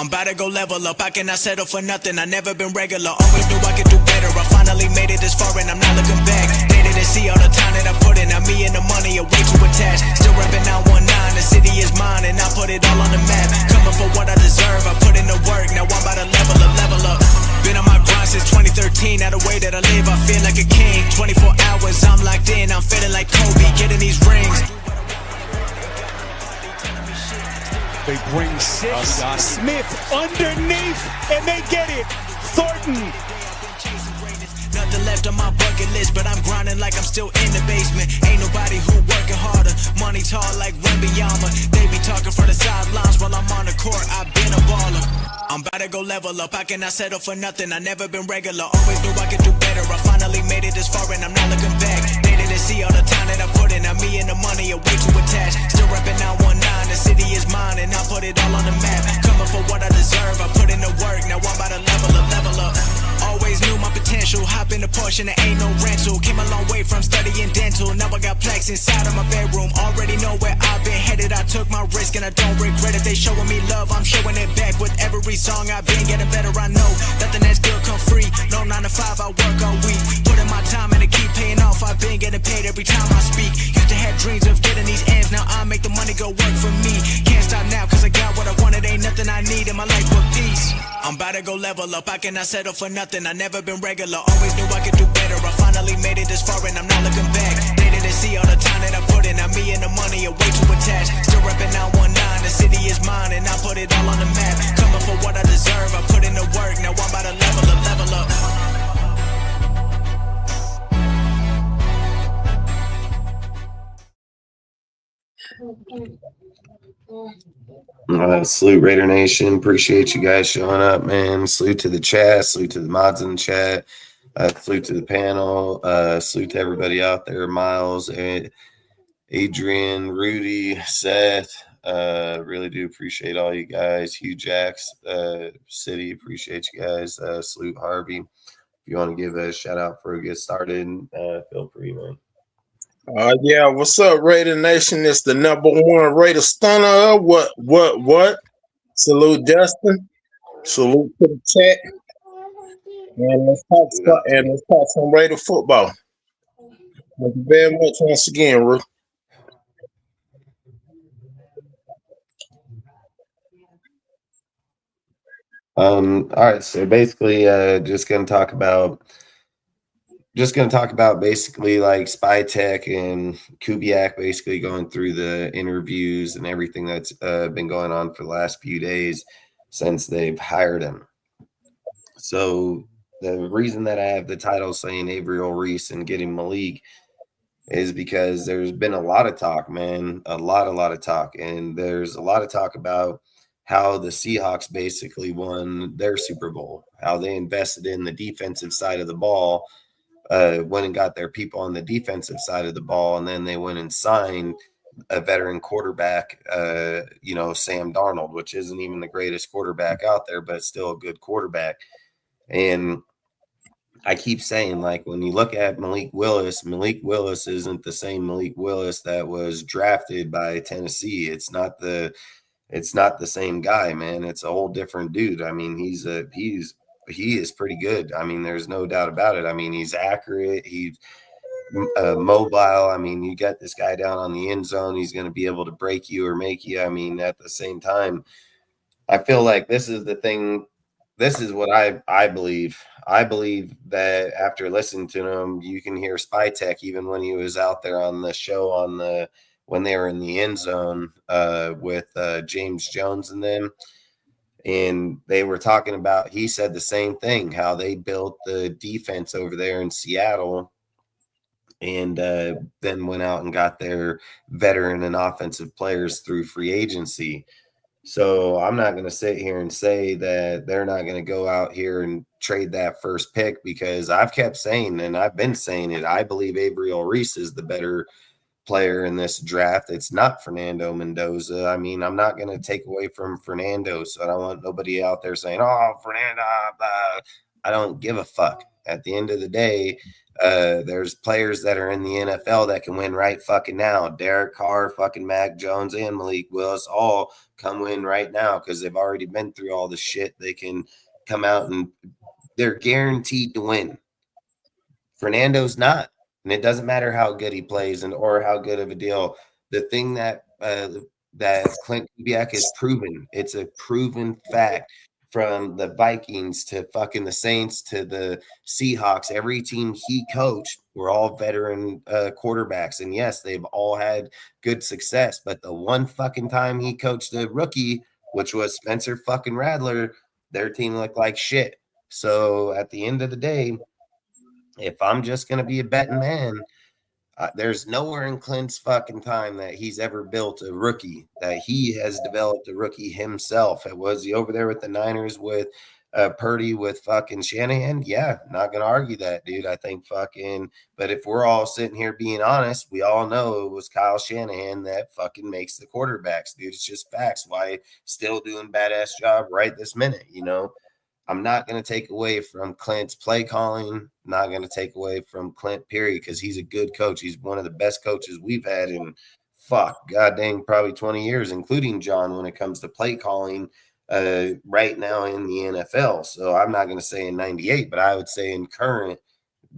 I'm about to go level up, I cannot settle for nothing, I never been regular, always knew I could do better, I finally made it this far and I'm not looking back, they didn't see all the time that I put in, now me and the money are way too attached, still reppin' 919, the city is mine and I put it all on the map, coming for what I deserve, I put in the work, now I'm about to level up, been on my grind since 2013, now the way that I live, I feel like a king, 24 hours, I'm locked in, I'm feeling like Kobe, getting these rings. They bring six, Smith underneath, and they get it. Thornton. Nothing left on my bucket list, but I'm grinding like I'm still in the basement. Ain't nobody who working harder. Money tall like Wembanyama. They be talking for the sidelines while I'm on the court. I've been a baller. I'm about to go level up. I cannot settle for nothing. I never been regular. Always knew I could do better. I finally made it this far and I'm not looking back. They didn't see all the time that I put in. Now me and the money are way too attached. Still reppin' 919. The city is mine and I put it all on the map. Coming for what I deserve. I put in the work. Now I'm about to level up. Always knew my potential. Hop in the Porsche and there ain't no rental. Came a long way from studying dental. Now I got plaques inside of my bedroom. Already know where I've been headed. I took my risk and I don't regret it. They showing me love, I'm showing it back. With every song I've been getting better. I know nothing that's good come free. No 9 to 5, I work all week. Put in my time and it keep paying off. I've been getting paid every time I speak. Used to have dreams of getting these M's. Now I make the money go work for me. Can't stop now cause I got what I wanted. Ain't nothing I need in my life but peace. I'm about to go level up. I cannot settle for nothing. I never been regular. Always knew I could do better. I finally made it this far and I'm not looking back. They didn't see all the time that I put in. Now me and the money are way too attached. Still reppin' 919. The city is mine and I put it all on the map. Coming for what I deserve. I put in the work. Now I'm about to level up. Salute Raider Nation. Appreciate you guys showing up, man. Salute to the chat. Salute to the mods in the chat. Salute to the panel. Salute to everybody out there. Miles, Adrian, Rudy, Seth, Really do appreciate all you guys. Hugh Jacks, City, appreciate you guys. Salute Harvey. If you want to give a shout out before we get started, feel free, man. Yeah, what's up, Raider Nation? It's the #1 Raider stunner. What? Salute Justin. Salute to the chat. And let's talk some Raider football. Thank you very much once again, Ruth. All right, so basically just gonna talk about basically like Spy Tech and Kubiak basically going through the interviews and everything that's been going on for the last few days since they've hired him. So the reason that I have the title saying Avrell Reese and getting Malik is because there's been a lot of talk, man, a lot of talk, and there's a lot of talk about how the Seahawks basically won their Super Bowl, how they invested in the defensive side of the ball, went and got their people on the defensive side of the ball, and then they went and signed a veteran quarterback, Sam Darnold, which isn't even the greatest quarterback out there, but still a good quarterback. And I keep saying, like, when you look at Malik Willis isn't the same Malik Willis that was drafted by Tennessee. It's not the same guy, man. It's a whole different dude. I mean, he is pretty good. I mean, there's no doubt about it. I mean, he's accurate. He's mobile. I mean, you got this guy down on the end zone. He's going to be able to break you or make you. I mean, at the same time, I feel like this is the thing. This is what I believe. I believe that after listening to him, you can hear Spy Tech even when he was out there on the show when they were in the end zone with James Jones and them. And they were talking about, he said the same thing, how they built the defense over there in Seattle and then went out and got their veteran and offensive players through free agency. So I'm not going to sit here and say that they're not going to go out here and trade that first pick, because I've kept saying, and I've been saying it, I believe Avrell Reese is the better player in this draft. It's not Fernando Mendoza. I mean, I'm not going to take away from Fernando, so I don't want nobody out there saying, oh, Fernando, I don't give a fuck. At the end of the day, there's players that are in the NFL that can win right fucking now. Derek Carr, fucking Mac Jones, and Malik Willis all come win right now because they've already been through all the shit. They can come out and they're guaranteed to win. Fernando's not. And it doesn't matter how good he plays or how good of a deal. The thing that Clint Kubiak has proven, it's a proven fact, from the Vikings to fucking the Saints to the Seahawks, every team he coached were all veteran quarterbacks. And yes, they've all had good success. But the one fucking time he coached a rookie, which was Spencer fucking Rattler, their team looked like shit. So at the end of the day, if I'm just going to be a betting man, there's nowhere in Clint's fucking time that he's ever built a rookie, that he has developed a rookie himself. Was he over there with the Niners with Purdy with fucking Shanahan? Yeah, not going to argue that, dude. I think fucking, but if we're all sitting here being honest, we all know it was Kyle Shanahan that fucking makes the quarterbacks, dude. It's just facts. Why still doing badass job right this minute, you know? I'm not going to take away from Clint's play calling, not going to take away from Clint, period, because he's a good coach. He's one of the best coaches we've had in, god dang, probably 20 years, including John, when it comes to play calling right now in the NFL. So I'm not going to say in 98, but I would say in current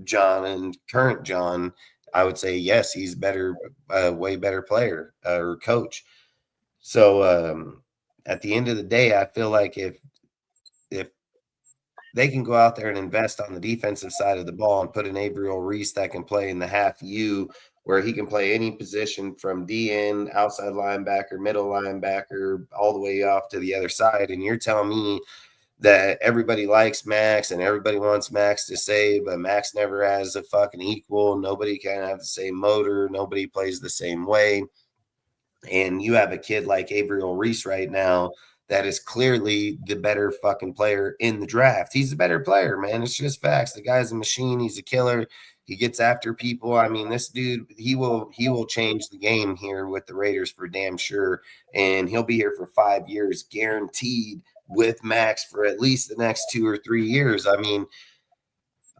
John, I would say, yes, he's better, way better player or coach. So at the end of the day, I feel like if they can go out there and invest on the defensive side of the ball and put an Avrell Reese that can play in the half U, where he can play any position from DN, outside linebacker, middle linebacker, all the way off to the other side. And you're telling me that everybody likes Max and everybody wants Max to save, but Max never has a fucking equal. Nobody can have the same motor. Nobody plays the same way. And you have a kid like Avrell Reese right now that is clearly the better fucking player in the draft. He's a better player, man. It's just facts. The guy's a machine. He's a killer. He gets after people. I mean, this dude, he will change the game here with the Raiders for damn sure. And he'll be here for 5 years, guaranteed, with Max for at least the next 2 or 3 years. I mean,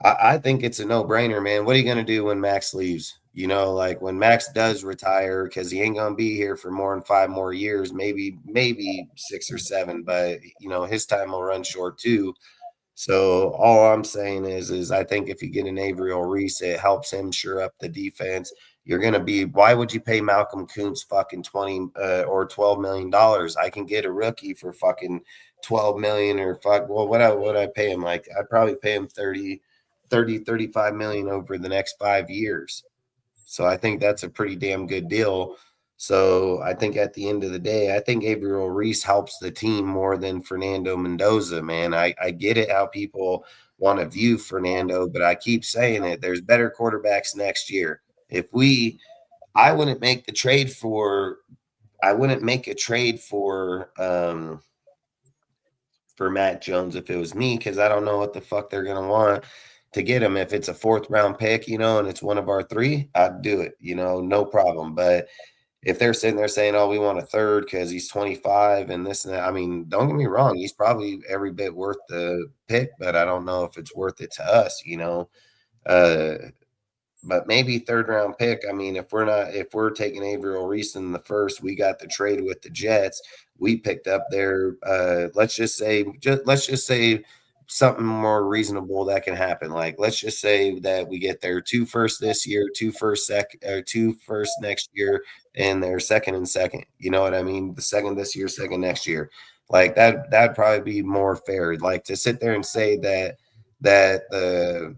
I think it's a no-brainer, man. What are you going to do when Max leaves? You know, like when Max does retire, because he ain't going to be here for more than 5 more years, maybe 6 or 7, but, you know, his time will run short too. So all I'm saying is I think if you get an Avrell Reese, it helps him shore up the defense. You're going to be – why would you pay Malcolm Kuntz fucking $20 or $12 million? I can get a rookie for fucking $12 million or fuck – well, what would I pay him? Like I'd probably pay him 35 million over the next 5 years. So I think that's a pretty damn good deal. So I think at the end of the day, I think Avrell Reese helps the team more than Fernando Mendoza, man. I get it how people want to view Fernando, but I keep saying it. There's better quarterbacks next year. I wouldn't make a trade for Matt Jones if it was me, because I don't know what the fuck they're gonna want to get him. If it's a 4th round pick, you know, and it's one of our 3, I'd do it, you know, no problem. But if they're sitting there saying, oh, we want a 3rd because he's 25 and this and that, I mean, don't get me wrong, he's probably every bit worth the pick, but I don't know if it's worth it to us, you know. But maybe 3rd round pick. I mean, if we're taking Avrell Reese in the 1st, we got the trade with the Jets. We picked up their let's just say something more reasonable that can happen. Like, let's just say that we get their 2 firsts this year, 2 firsts next year, and their 2nd and 2nd. You know what I mean? The 2nd this year, 2nd next year. Like that'd probably be more fair. Like to sit there and say that the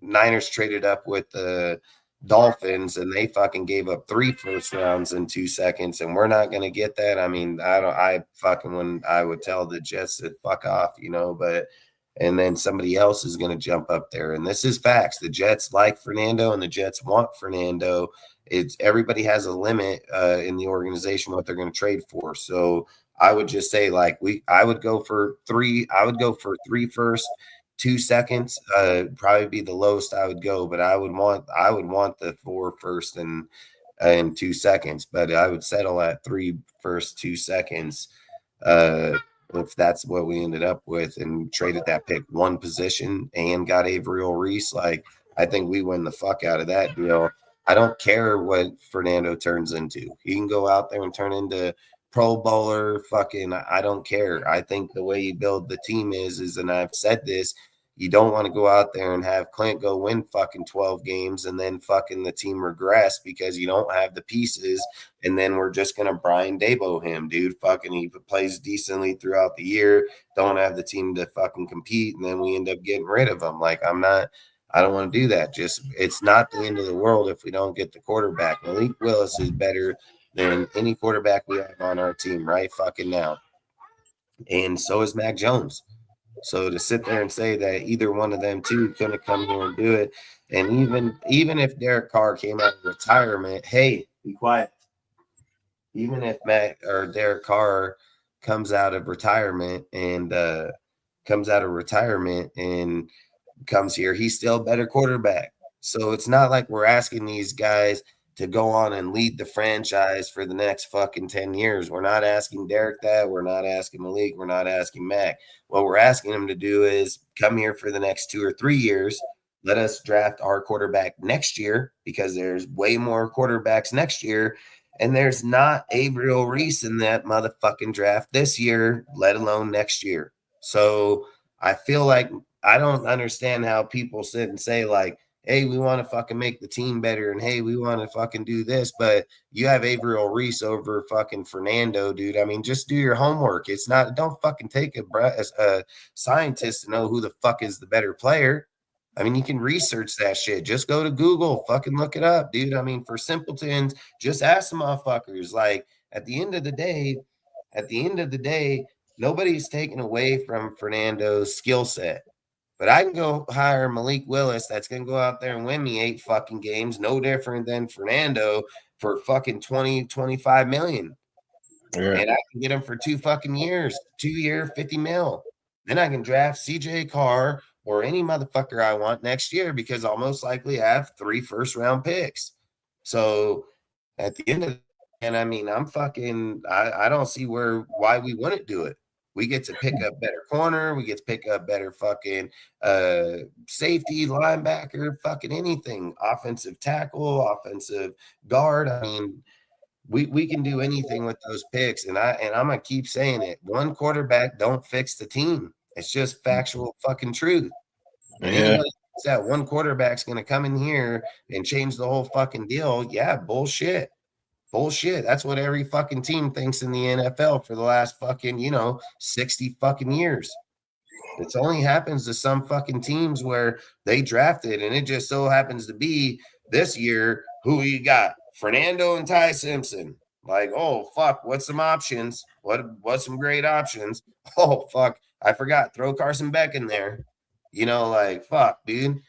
Niners traded up with the Dolphins and they fucking gave up 3 first rounds in 2 seconds, and we're not going to get that. I mean, I would tell the Jets to fuck off, you know, and then somebody else is going to jump up there. And this is facts. The Jets like Fernando and the Jets want Fernando. Everybody has a limit in the organization what they're going to trade for. So I would just say I would go for 3 firsts, 2 seconds, probably be the lowest I would go, but I would want the 4 first and 2 seconds, but I would settle at 3 first, 2 seconds, if that's what we ended up with, and traded that pick 1 position and got Avrell Reese. Like, I think we win the fuck out of that deal. I don't care what Fernando turns into. He can go out there and turn into Pro Bowler, I don't care. I think the way you build the team is, and I've said this, you don't want to go out there and have Clint go win fucking 12 games and then fucking the team regress because you don't have the pieces, and then we're just going to Brian Dabo him, dude. He plays decently throughout the year, don't have the team to fucking compete, and then we end up getting rid of him. Like, I don't want to do that. It's not the end of the world if we don't get the quarterback. Malik Willis is better than any quarterback we have on our team right fucking now. And so is Mac Jones. So to sit there and say that either one of them two couldn't come here and do it, and even if Derek Carr came out of retirement, hey, be quiet. Even if Derek Carr comes out of retirement and comes here, he's still a better quarterback. So it's not like we're asking these guys to go on and lead the franchise for the next fucking 10 years. We're not asking Derek that. We're not asking Malik. We're not asking Mac. What we're asking them to do is come here for the next 2 or 3 years. Let us draft our quarterback next year, because there's way more quarterbacks next year. And there's not Avrell Reese in that motherfucking draft this year, let alone next year. So I feel like I don't understand how people sit and say, like, hey, we want to fucking make the team better, and hey, we want to fucking do this, but you have Avrell Reese over fucking Fernando, dude. I mean, just do your homework. Don't fucking take a scientist to know who the fuck is the better player. I mean, you can research that shit. Just go to Google, fucking look it up, dude. I mean, for simpletons, just ask the motherfuckers. Like, at the end of the day, nobody's taken away from Fernando's skill set. But I can go hire Malik Willis that's going to go out there and win me 8 fucking games, no different than Fernando, for fucking 20, 25 million. Yeah. And I can get him for 2 fucking years, 2 year, 50 mil. Then I can draft CJ Carr or any motherfucker I want next year because I'll most likely have 3 first-round picks. So at the end of the day, and I mean, I don't see why we wouldn't do it. We get to pick up better corner. We get to pick up better fucking safety, linebacker, fucking anything, offensive tackle, offensive guard. I mean, we can do anything with those picks, and I'm gonna keep saying it. One quarterback don't fix the team. It's just factual fucking truth. And anybody thinks that one quarterback's gonna come in here and change the whole fucking deal, yeah, bullshit. Bullshit. That's what every fucking team thinks in the NFL for the last fucking, 60 fucking years. It only happens to some fucking teams where they drafted, and it just so happens to be this year who you got? Fernando and Ty Simpson. Like, oh fuck, what's some options? What's some great options? Oh fuck, I forgot. Throw Carson Beck in there. Like fuck, dude.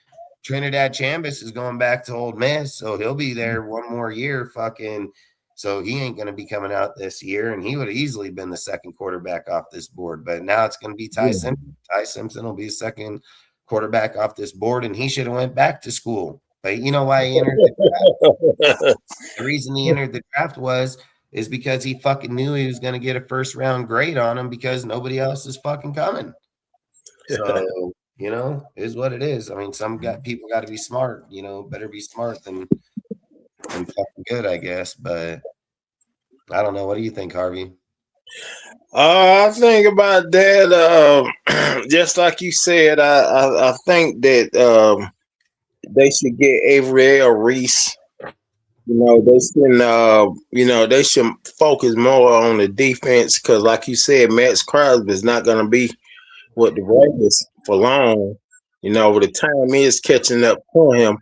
Trinidad Chambers is going back to Ole Miss, so he'll be there one more year. Fucking. So he ain't going to be coming out this year, and he would have easily been the second quarterback off this board. But now it's going to be Ty Simpson. Ty Simpson will be second quarterback off this board, and he should have went back to school. But you know why he entered the draft? The reason he entered the draft is because he fucking knew he was going to get a first-round grade on him because nobody else is fucking coming. So, is what it is. I mean, people got to be smart, better be smart than fucking good, I guess. But I don't know. What do you think, Harvey? I think about that. Just like you said, I think that they should get Avrell Reese. They should focus more on the defense because, like you said, Max Crosby is not going to be with the Raiders for long. The time is catching up for him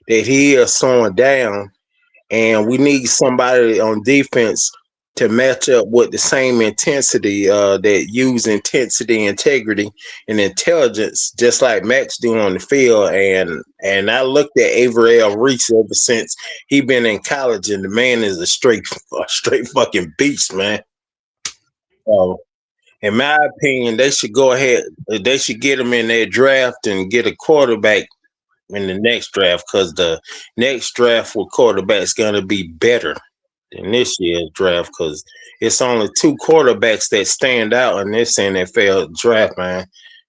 that he is slowing down. And we need somebody on defense to match up with the same intensity that use intensity, integrity, and intelligence, just like Max do on the field. And I looked at Avrell Reese ever since he been in college, and the man is a straight fucking beast, man. So, in my opinion, they should go ahead. They should get him in their draft and get a quarterback in the next draft because the next draft for quarterback is going to be better than this year's draft because it's only 2 quarterbacks that stand out in this NFL draft, man.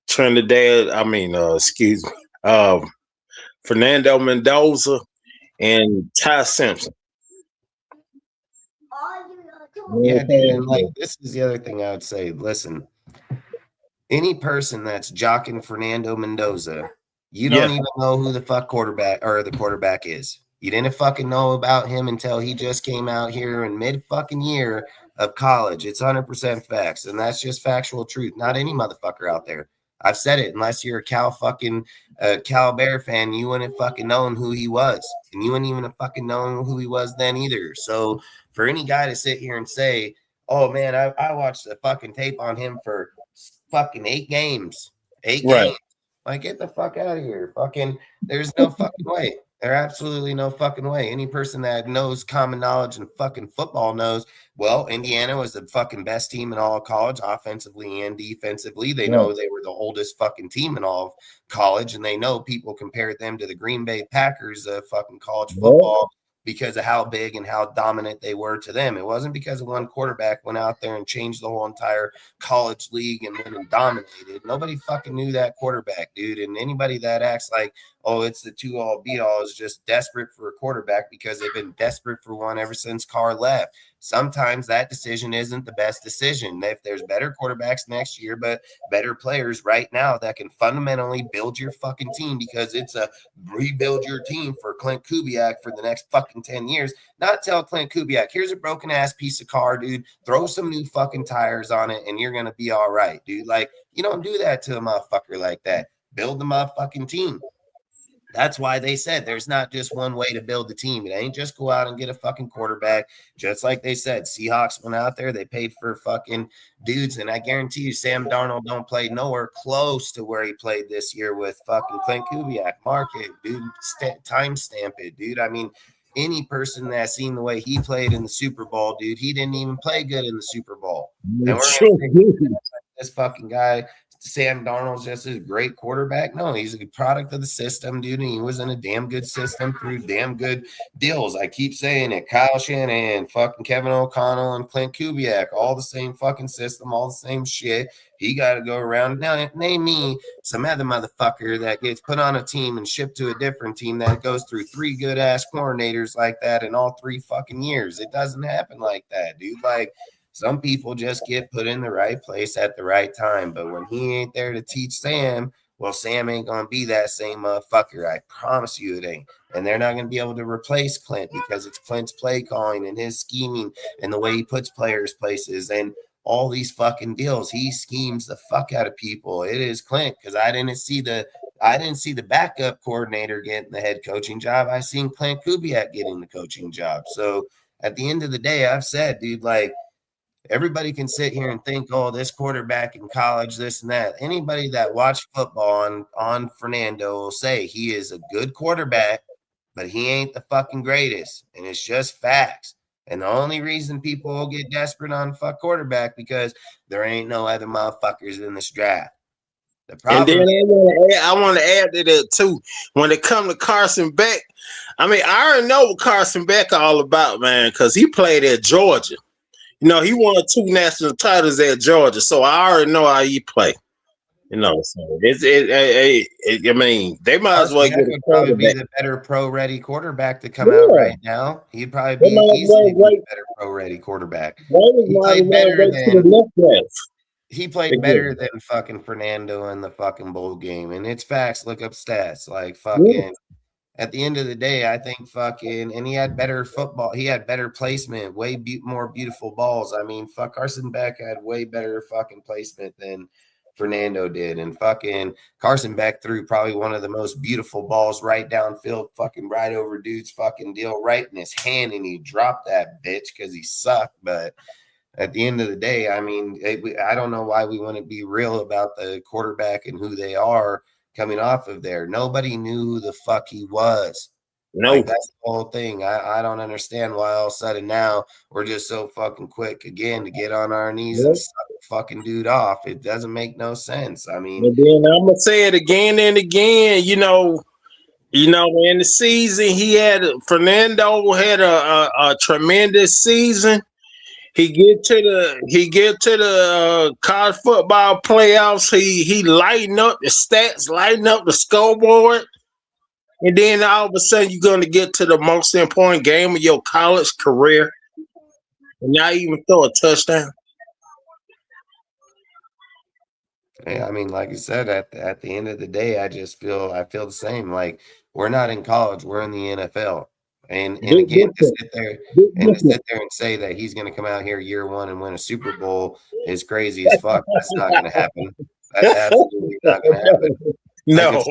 Fernando Mendoza and Ty Simpson. Yeah, dude, and like this is the other thing I would say. Listen, any person that's jocking Fernando Mendoza, you don't even know who the fuck the quarterback is. You didn't fucking know about him until he just came out here in mid fucking year of college. It's 100% facts, and that's just factual truth. Not any motherfucker out there. I've said it. Unless you're a Cal Bear fan, you wouldn't fucking known who he was, and you wouldn't even fucking known who he was then either. So for any guy to sit here and say, "Oh man, I watched the fucking tape on him for fucking 8 games, 8 games," like get the fuck out of here. Fucking, there's no fucking way. There's absolutely no fucking way. Any person that knows common knowledge and fucking football knows, well, Indiana was the fucking best team in all of college, offensively and defensively. They know they were the oldest fucking team in all of college, and they know people compared them to the Green Bay Packers of fucking college football because of how big and how dominant they were to them. It wasn't because of one quarterback went out there and changed the whole entire college league and went and dominated. Nobody fucking knew that quarterback, dude. And anybody that acts like, oh, it's the 2-all be-all is just desperate for a quarterback because they've been desperate for one ever since Carr left. Sometimes that decision isn't the best decision. If there's better quarterbacks next year, but better players right now that can fundamentally build your fucking team, because it's a rebuild your team for Clint Kubiak for the next fucking 10 years. Not tell Clint Kubiak, here's a broken ass piece of car, dude. Throw some new fucking tires on it and you're going to be all right, dude. Like, you don't do that to a motherfucker like that. Build the motherfucking team. That's why they said there's not just one way to build the team. It ain't just go out and get a fucking quarterback. Just like they said, Seahawks went out there, they paid for fucking dudes, and I guarantee you Sam Darnold don't play nowhere close to where he played this year with fucking Clint Kubiak. Mark it, dude. Timestamp it, dude. I mean, any person that's seen the way he played in the Super Bowl, dude, he didn't even play good in the Super Bowl. And we're gonna this fucking guy Sam Darnold's just a great quarterback. No, he's a product of the system, dude. And he was in a damn good system through damn good deals. I keep saying it. Kyle Shanahan, fucking Kevin O'Connell, and Clint Kubiak, all the same fucking system, all the same shit. He got to go around. Now, name me some other motherfucker that gets put on a team and shipped to a different team that goes through 3 good ass coordinators like that in all 3 fucking years. It doesn't happen like that, dude. Like, some people just get put in the right place at the right time. But when he ain't there to teach Sam, well, Sam ain't going to be that same motherfucker. I promise you it ain't. And they're not going to be able to replace Clint because it's Clint's play calling and his scheming and the way he puts players places and all these fucking deals. He schemes the fuck out of people. It is Clint, because I didn't see the backup coordinator getting the head coaching job. I seen Clint Kubiak getting the coaching job. So at the end of the day, I've said, dude, like, everybody can sit here and think, oh, this quarterback in college, this and that. Anybody that watched football on Fernando will say he is a good quarterback, but he ain't the fucking greatest. And it's just facts. And the only reason people will get desperate on fuck quarterback because there ain't no other motherfuckers in this draft. The problem. And then I want to add to that too. When it comes to Carson Beck, I mean, I already know what Carson Beck all about, man, because he played at Georgia. You know, he won 2 national titles at Georgia, so I already know how he play. You know, so I mean, they might as well get a probably be the better pro-ready quarterback to come out right now. He'd probably be easily the better pro-ready quarterback. He played better than fucking Fernando in the fucking bowl game, and it's facts. Look up stats, like fucking. Yeah. At the end of the day, I think fucking, and he had better football. He had better placement, way more beautiful balls. I mean, Carson Beck had way better fucking placement than Fernando did. And fucking Carson Beck threw probably one of the most beautiful balls right downfield, fucking right over dude's fucking deal, right in his hand. And he dropped that bitch because he sucked. But at the end of the day, I mean, I don't know why we want to be real about the quarterback and who they are coming off of there. Nobody knew who the fuck he was. No, like, that's the whole thing. I don't understand why all of a sudden now we're just so fucking quick again to get on our knees and suck the fucking dude off. It doesn't make no sense. I mean, and then I'm gonna say it again and again. You know, in the season Fernando had a tremendous season. He get to the college football playoffs. He lighten up the stats, lighten up the scoreboard, and then all of a sudden you're going to get to the most important game of your college career, and not even throw a touchdown. Yeah, I mean, like you said, at the end of the day, I feel the same. Like, we're not in college, we're in the NFL. And again, to sit there and say that he's going to come out here year 1 and win a Super Bowl is crazy as fuck. That's not going to happen. That's absolutely not going to happen. No.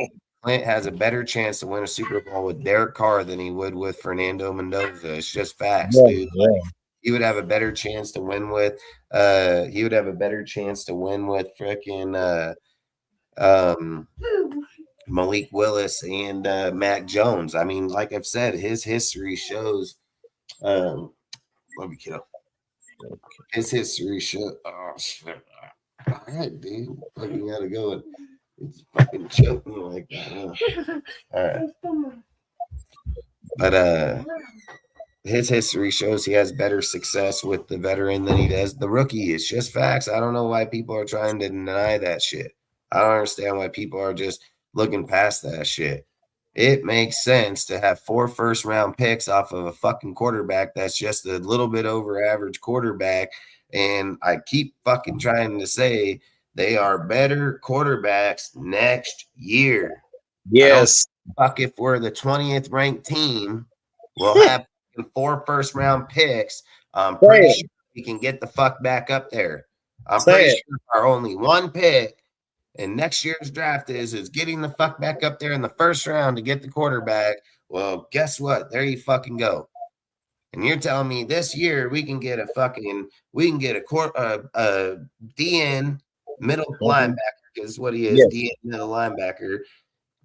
Clint has a better chance to win a Super Bowl with Derek Carr than he would with Fernando Mendoza. It's just facts, dude. Yeah. Like, he would have a better chance to win with freaking Malik Willis and Mac Jones. I mean, like I've said, his history shows. Let me get up. His history shows. Oh shit! All right, dude. Fucking gotta go and it's fucking choke me like that. All right. But his history shows he has better success with the veteran than he does the rookie. It's just facts. I don't know why people are trying to deny that shit. I don't understand why people are just looking past that shit. It makes sense to have 4 first-round picks off of a fucking quarterback that's just a little bit over average quarterback. And I keep fucking trying to say they are better quarterbacks next year. Yes. Fuck, if we're the 20th ranked team, we'll have 4 first-round picks. I'm pretty sure we can get the fuck back up there. I'm pretty sure our only 1 pick and next year's draft is getting the fuck back up there in the first round to get the quarterback. Well, guess what? There you fucking go. And you're telling me this year we can get a DN middle linebacker, because what he is, DN middle linebacker,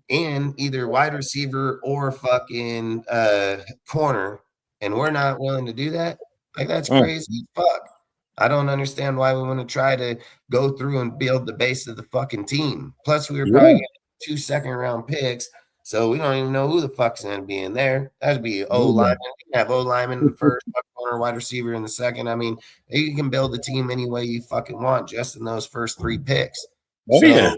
and either wide receiver or fucking corner, and we're not willing to do that? Like, that's crazy as fuck. I don't understand why we want to try to go through and build the base of the fucking team. Plus, we were probably getting 2 second-round picks, so we don't even know who the fuck's going to be in there. That'd be O-lineman. We can have O-lineman in the first, corner, wide receiver in the second. I mean, you can build a team any way you fucking want just in those first 3 picks. So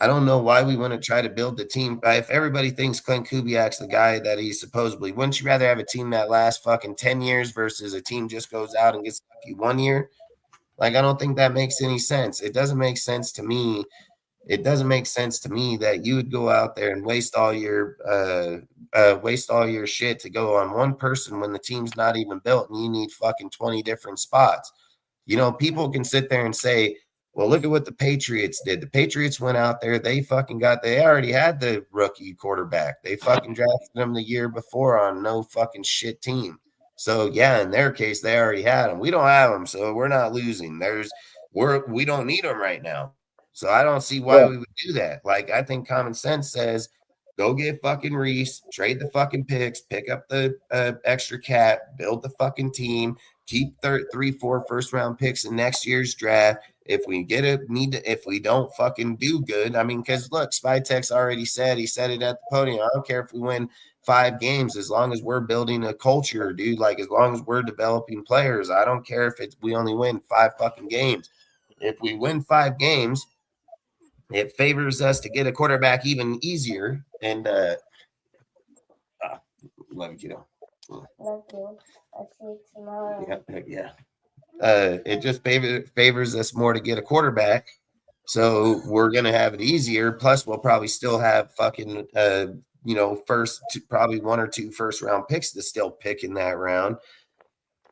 I don't know why we want to try to build the team. If everybody thinks Clint Kubiak's the guy that he's supposedly, wouldn't you rather have a team that lasts fucking 10 years versus a team just goes out and gets lucky 1 year? Like, I don't think that makes any sense. It doesn't make sense to me. It doesn't make sense to me that you would go out there and waste all your shit to go on one person when the team's not even built and you need fucking 20 different spots. You know, people can sit there and say, well, look at what the Patriots did. The Patriots went out there. They already had the rookie quarterback. They fucking drafted him the year before on no fucking shit team. So, yeah, in their case, they already had him. We don't have him, so we're not losing. We don't need him right now. So I don't see why we would do that. Like, I think common sense says go get fucking Reese, trade the fucking picks, pick up the extra cap, build the fucking team, keep 3-4 first-round picks in next year's draft. If we if we don't fucking do good, I mean, because look, Spytek's already said, he said it at the podium. I don't care if we win 5 games as long as we're building a culture, dude. Like, as long as we're developing players, I don't care if we only win 5 fucking games. If we win 5 games, it favors us to get a quarterback even easier. And love you, kiddo. Love you. I'll see you tomorrow. Yeah. It just favors us more to get a quarterback. So we're gonna have it easier. Plus, we'll probably still have fucking probably 1 or 2 first-round picks to still pick in that round.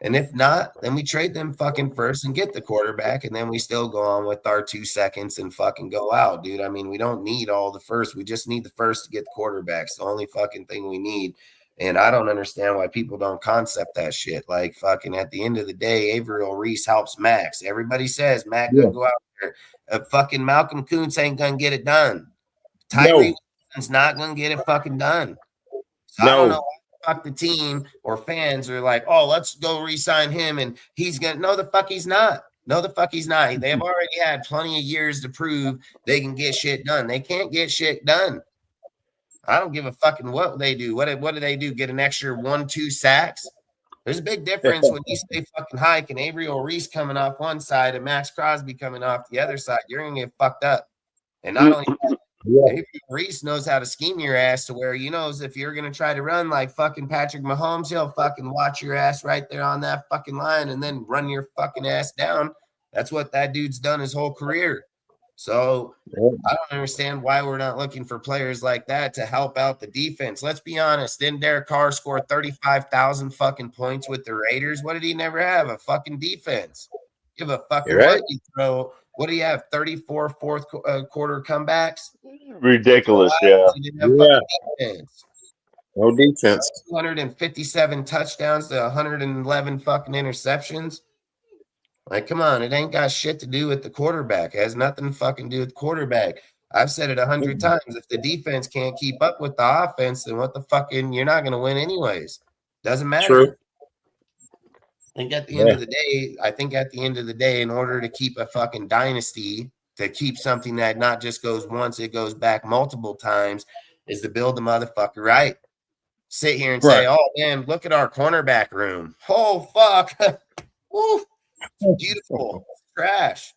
And if not, then we trade them fucking first and get the quarterback, and then we still go on with our 2 seconds and fucking go out, dude. I mean, we don't need all the first. We just need the first to get the quarterback. It's the only fucking thing we need. And I don't understand why people don't concept that shit. Like, fucking at the end of the day, Avrell Reese helps Max. Everybody says Max gonna go out there. Fucking Malcolm Kuntz ain't gonna get it done. Tyree Wilson's not gonna get it fucking done. So I don't know why the fuck the team or fans are like, oh, let's go re-sign him and he's gonna. No, the fuck he's not. No, the fuck he's not. They have already had plenty of years to prove they can get shit done. They can't get shit done. I don't give a fucking what they do. What do they do? Get an extra 1-2 sacks? There's a big difference when you stay fucking Hike and Avrell Reese coming off one side and Max Crosby coming off the other side. You're gonna get fucked up. And not only Avrell Reese knows how to scheme your ass to where he knows if you're gonna try to run like fucking Patrick Mahomes, he'll fucking watch your ass right there on that fucking line and then run your fucking ass down. That's what that dude's done his whole career. So I don't understand why we're not looking for players like that to help out the defense. Let's be honest. Didn't Derek Carr score 35,000 fucking points with the Raiders? What did he never have? A fucking defense. Give a fucking what you throw. What do you have? 34 fourth quarter comebacks? Ridiculous, He didn't have defense. No defense. 257 touchdowns to 111 fucking interceptions. Like, come on, it ain't got shit to do with the quarterback. It has nothing to fucking do with the quarterback. I've said it 100 times. If the defense can't keep up with the offense, then what the fucking, you're not going to win anyways. Doesn't matter. True. I think at the end of the day, in order to keep a fucking dynasty, to keep something that not just goes once, it goes back multiple times, is to build the motherfucker right. Sit here and say, oh, man, look at our cornerback room. Oh, fuck. Woo. Beautiful. Trash.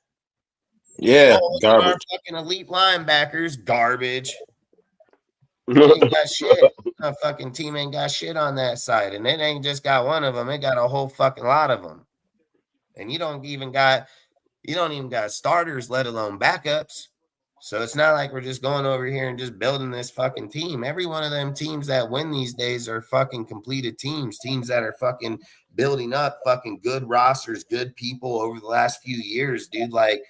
Yeah, garbage. Our fucking elite linebackers, garbage. Ain't got shit. Our fucking team ain't got shit on that side. And it ain't just got one of them. It got a whole fucking lot of them. And you don't even got starters, let alone backups. So it's not like we're just going over here and just building this fucking team. Every one of them teams that win these days are fucking completed teams that are fucking building up fucking good rosters, good people over the last few years, dude. Like,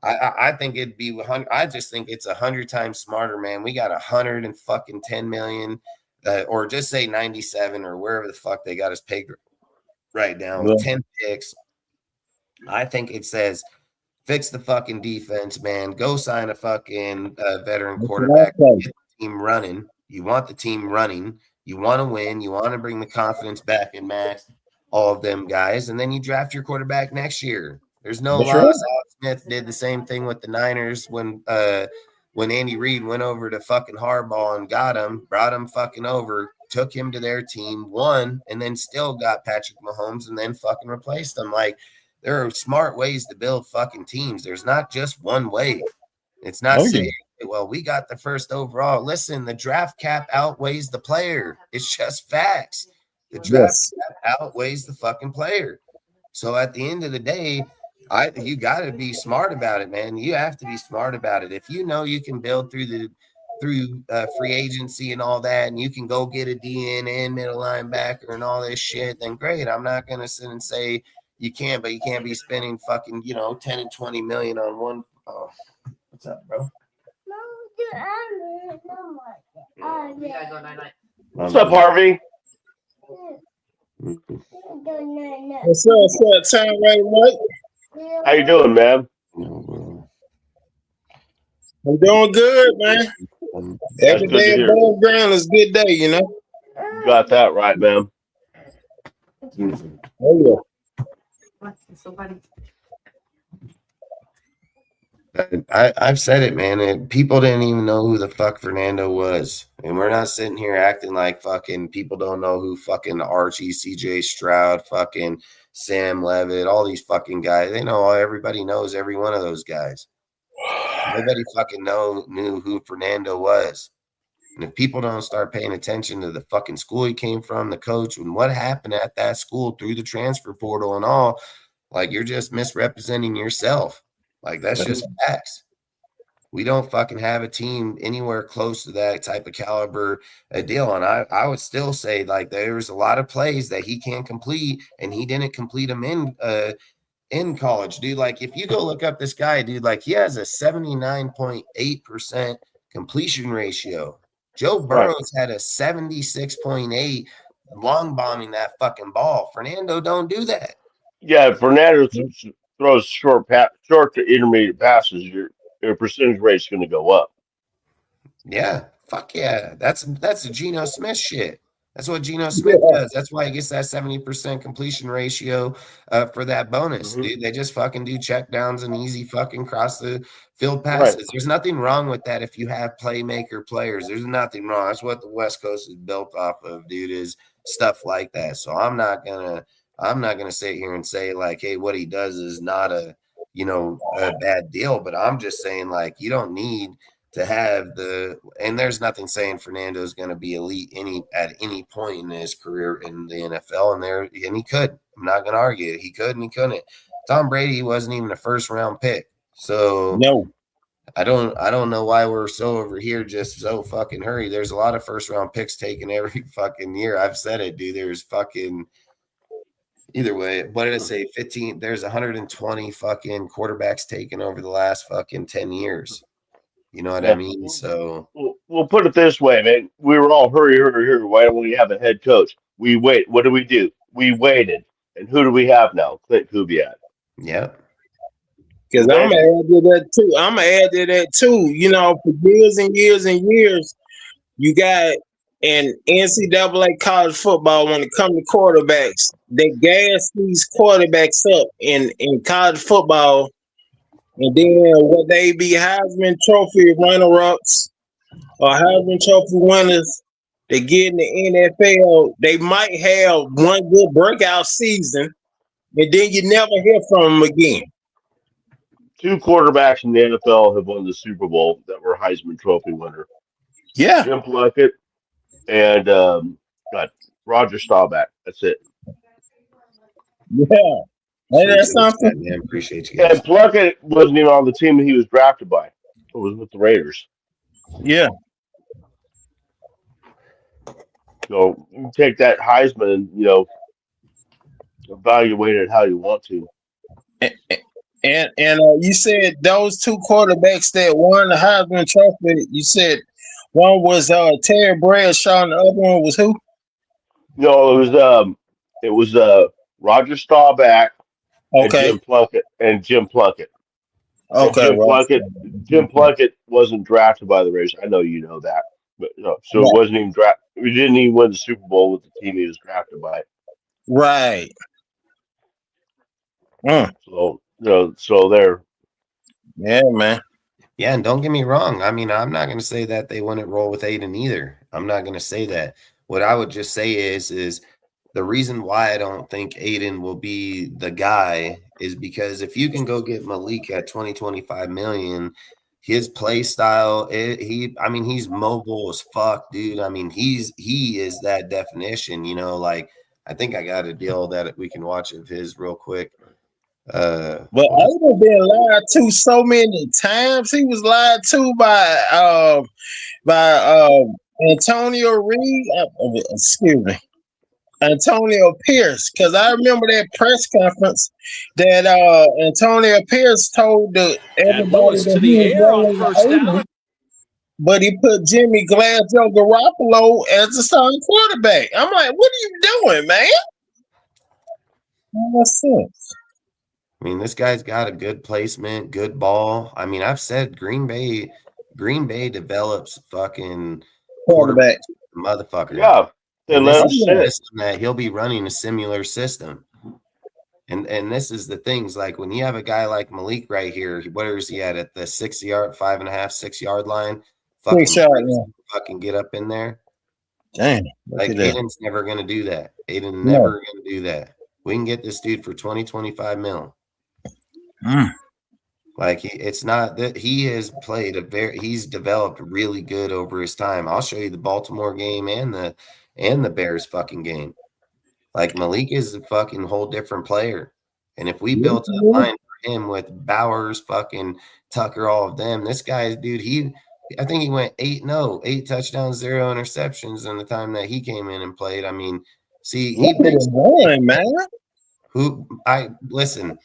I think it'd be, I just think it's 100 times smarter, man. We got 110 million, or just say 97 or wherever the fuck they got us pegged right now with 10 picks. I think it says, fix the fucking defense, man. Go sign a fucking veteran quarterback. Get the team running. You want the team running. You want to win. You want to bring the confidence back in Max, all of them guys. And then you draft your quarterback next year. There's no That's loss. right. Alex Smith did the same thing with the Niners when Andy Reid went over to fucking Harbaugh and brought him fucking over, took him to their team, won, and then still got Patrick Mahomes and then fucking replaced him. Like, there are smart ways to build fucking teams. There's not just one way. It's not saying, well, we got the first overall. Listen, the draft cap outweighs the player. It's just facts. The draft cap outweighs the fucking player. So at the end of the day, you got to be smart about it, man. You have to be smart about it. If you know you can build through free agency and all that, and you can go get a DN and middle linebacker and all this shit, then great. I'm not gonna sit and say you can't, but you can't be spending fucking 10 and 20 million on one. Oh, what's up, bro? What's up, Harvey? What's up, Time Right, Mike? How you doing, man? I'm doing good, man. Every good to day hear. above ground is a good day, you know. You got that right, man. Oh I've said it, man. People didn't even know who the fuck Fernando was. And we're not sitting here acting like fucking people don't know who fucking Archie, CJ Stroud, fucking Sam Levitt, all these fucking guys. They know, everybody knows every one of those guys. Nobody fucking knew who Fernando was. And if people don't start paying attention to the fucking school he came from, the coach, and what happened at that school through the transfer portal and all, like, you're just misrepresenting yourself. Like, that's just facts. We don't fucking have a team anywhere close to that type of caliber deal. And I would still say, like, there's a lot of plays that he can't complete, and he didn't complete them in college, dude. Like, if you go look up this guy, dude, like, he has a 79.8% completion ratio. Joe Burrows had a 76.8 long bombing that fucking ball. Fernando don't do that. Yeah, Fernando throws short to intermediate passes. Your percentage rate's going to go up. Yeah, fuck yeah. That's a Geno Smith shit. That's what Geno Smith does. That's why he gets that 70% completion ratio for that bonus, dude. They just fucking do check downs and easy fucking cross the field passes. Right. There's nothing wrong with that if you have playmaker players. There's nothing wrong. That's what the West Coast is built off of, dude, is stuff like that. So I'm not gonna sit here and say, like, hey, what he does is not a bad deal. But I'm just saying, like, you don't need to have and there's nothing saying Fernando is going to be elite at any point in his career in the NFL, and he could. I'm not going to argue it. He could and he couldn't. Tom Brady wasn't even a first round pick, so no. I don't know why we're so over here just so fucking hurry. There's a lot of first round picks taken every fucking year. I've said it, dude. There's fucking either way. What did I say? 15. There's 120 fucking quarterbacks taken over the last fucking 10 years. You know what I mean? So we'll put it this way, man. We were all hurry. Why don't we have a head coach? We wait. What do? We waited. And who do we have now? Clint Kubiak. Yeah. Because I'm gonna add to that too. You know, for years and years and years, you got in NCAA college football, when it comes to quarterbacks, they gas these quarterbacks up in college football. And then what they be Heisman Trophy runner-ups or Heisman Trophy winners, they get in the NFL, they might have one good breakout season, and then you never hear from them again. 2 quarterbacks in the NFL have won the Super Bowl that were Heisman Trophy winner. Yeah. Jim Plunkett and Roger Staubach. That's it. Yeah. Hey, that's something. Man, appreciate you guys. And Plunkett wasn't even on the team that he was drafted by. It was with the Raiders. Yeah. So you take that Heisman and, evaluate it how you want to. And you said those 2 quarterbacks that won the Heisman Trophy, you said one was Terry Bradshaw and the other one was who? No, it was Roger Staubach. Okay. And Jim Plunkett. Okay. Jim Plunkett wasn't drafted by the Raiders. I know you know that, but so it wasn't even drafted. We didn't even win the Super Bowl with the team he was drafted by. Right. So So they're Yeah, man. Yeah, and don't get me wrong. I mean, I'm not going to say that they wouldn't roll with Aiden either. I'm not going to say that. What I would just say is the reason why I don't think Aiden will be the guy is because if you can go get Malik at 25 million, his play style, he's mobile as fuck, dude. I mean, he is that definition, like I think I got a deal that we can watch of his real quick. But Aiden been lied to so many times. He was lied to by Antonio Reed. Excuse me, Antonio Pierce. Because I remember that press conference that Antonio Pierce told everybody that he was going with Aiden, but he put Jimmy Glasgow Garoppolo as the starting quarterback. I'm like, what are you doing, man? What's sense? I mean, this guy's got a good placement, good ball. I mean, I've said Green Bay develops fucking Quarterback. motherfucker. Yeah, they And let him this is a sit. system that he'll be running a similar system. And this is the things, like when you have a guy like Malik right here, where is he at the 5.5, 6 yard line? Fucking get up in there. Damn. Like Aiden's never gonna do that. Aiden No. never gonna do that. We can get this dude for 25 mil. Like it's not that he has played he's developed really good over his time. I'll show you the Baltimore game and the Bears fucking game. Like Malik is a fucking whole different player. And if we built a line for him with Bowers, fucking Tucker, all of them, this guy, dude, I think he went 8-0, 8 touchdowns, 0 interceptions in the time that he came in and played. I mean, see, he makes man. Listen,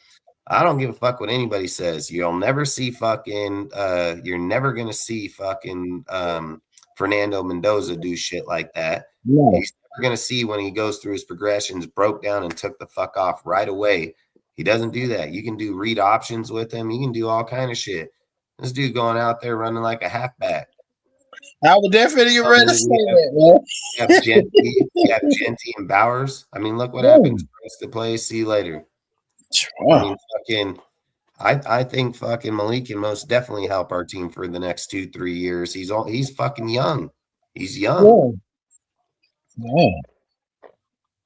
I don't give a fuck what anybody says. You'll never see fucking you're never gonna see fucking Fernando Mendoza do shit like that. No. He's never gonna see when he goes through his progressions, broke down and took the fuck off right away. He doesn't do that. You can do read options with him. You can do all kind of shit. This dude going out there running like a halfback. I would definitely get ready to say that, man. You have Genty and Bowers. I mean, look what happens. The play. See you later. Wow. I mean, I think fucking Malik can most definitely help our team for the next 2-3 years. He's fucking young. He's young. Yeah.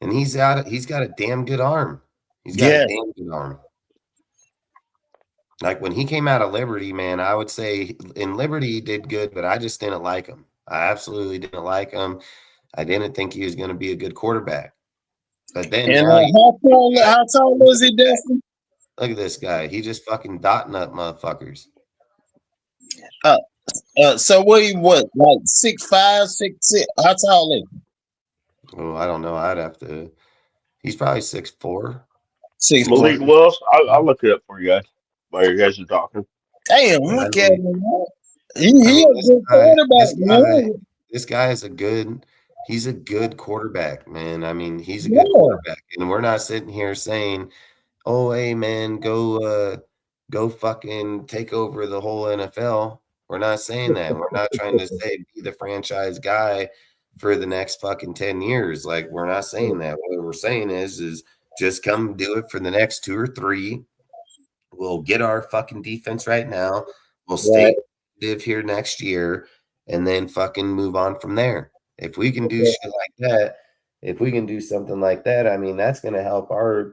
And he's got a damn good arm. He's got a damn good arm. Like when he came out of Liberty, man, I would say in Liberty he did good, but I just didn't like him. I absolutely didn't like him. I didn't think he was going to be a good quarterback. But then how tall was he, Dustin? Look at this guy. He just fucking dotting up motherfuckers. So what? Like 6'5", 6'6"? How tall is he? Oh, I don't know. I'd have to. He's probably 6'4". Malik Willis. I'll look it up for you guys while you guys are talking. Damn, look at him. He a good quarterback. This guy is he's a good quarterback, man. I mean, he's a good quarterback. And we're not sitting here saying, oh, hey, man, go fucking take over the whole NFL. We're not saying that. We're not trying to say be the franchise guy for the next fucking 10 years. Like, we're not saying that. What we're saying is just come do it for the next 2 or 3. We'll get our fucking defense right now. We'll stay active here next year and then fucking move on from there. If we can do shit like that, if we can do something like that, I mean, that's going to help our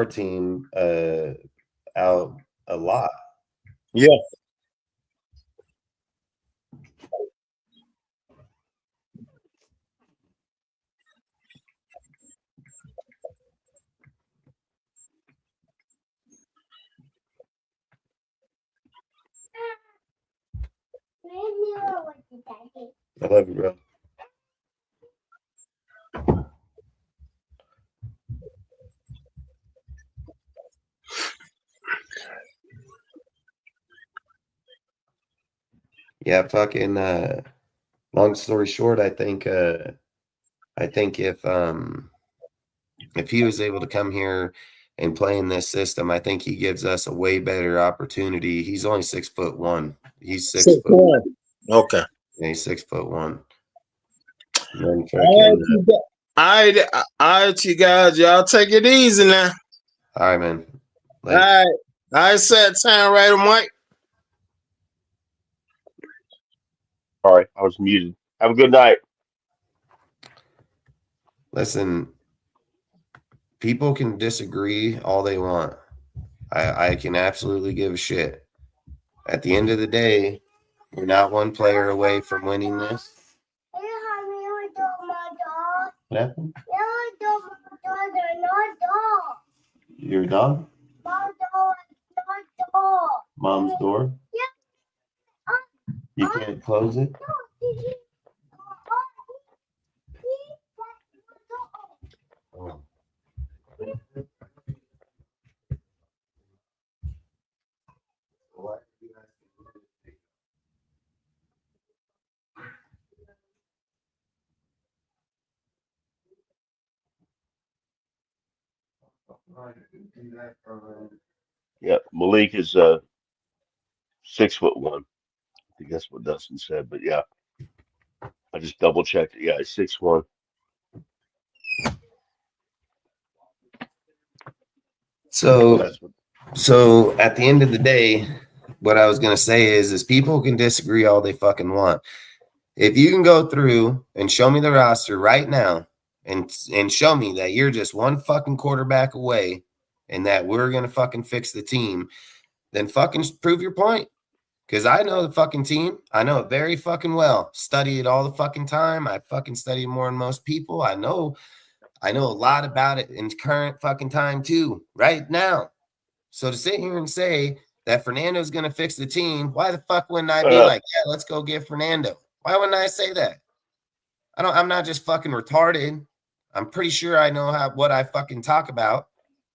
team out a lot. Yeah. I love you, bro. Yeah, fucking long story short, I think if he was able to come here and play in this system, I think he gives us a way better opportunity. He's only 6'1". He's 6'1". Okay. Yeah, he's 6'1". All right, you guys. Y'all take it easy now. All right, man. All right. I said time right, Mike. Sorry, I was muted. Have a good night. Listen, people can disagree all they want. I can absolutely give a shit. At the end of the day, we're not one player away from winning this. What happened? Your dog? Mom's door? You can't close it? Oh. Yeah, Malik is 6'1". I think that's what Dustin said, but yeah, I just double checked it. Yeah, he's 6'1". So at the end of the day, what I was going to say is people can disagree all they fucking want. If you can go through and show me the roster right now and show me that you're just one fucking quarterback away and that we're going to fucking fix the team, then fucking prove your point. Because I know the fucking team. I know it very fucking well. Study it all the fucking time. I fucking study more than most people. I know a lot about it in current fucking time too, right now. So to sit here and say that Fernando's going to fix the team, why the fuck wouldn't I be like, yeah, let's go get Fernando? Why wouldn't I say that? I'm not just fucking retarded. I'm pretty sure I know what I fucking talk about.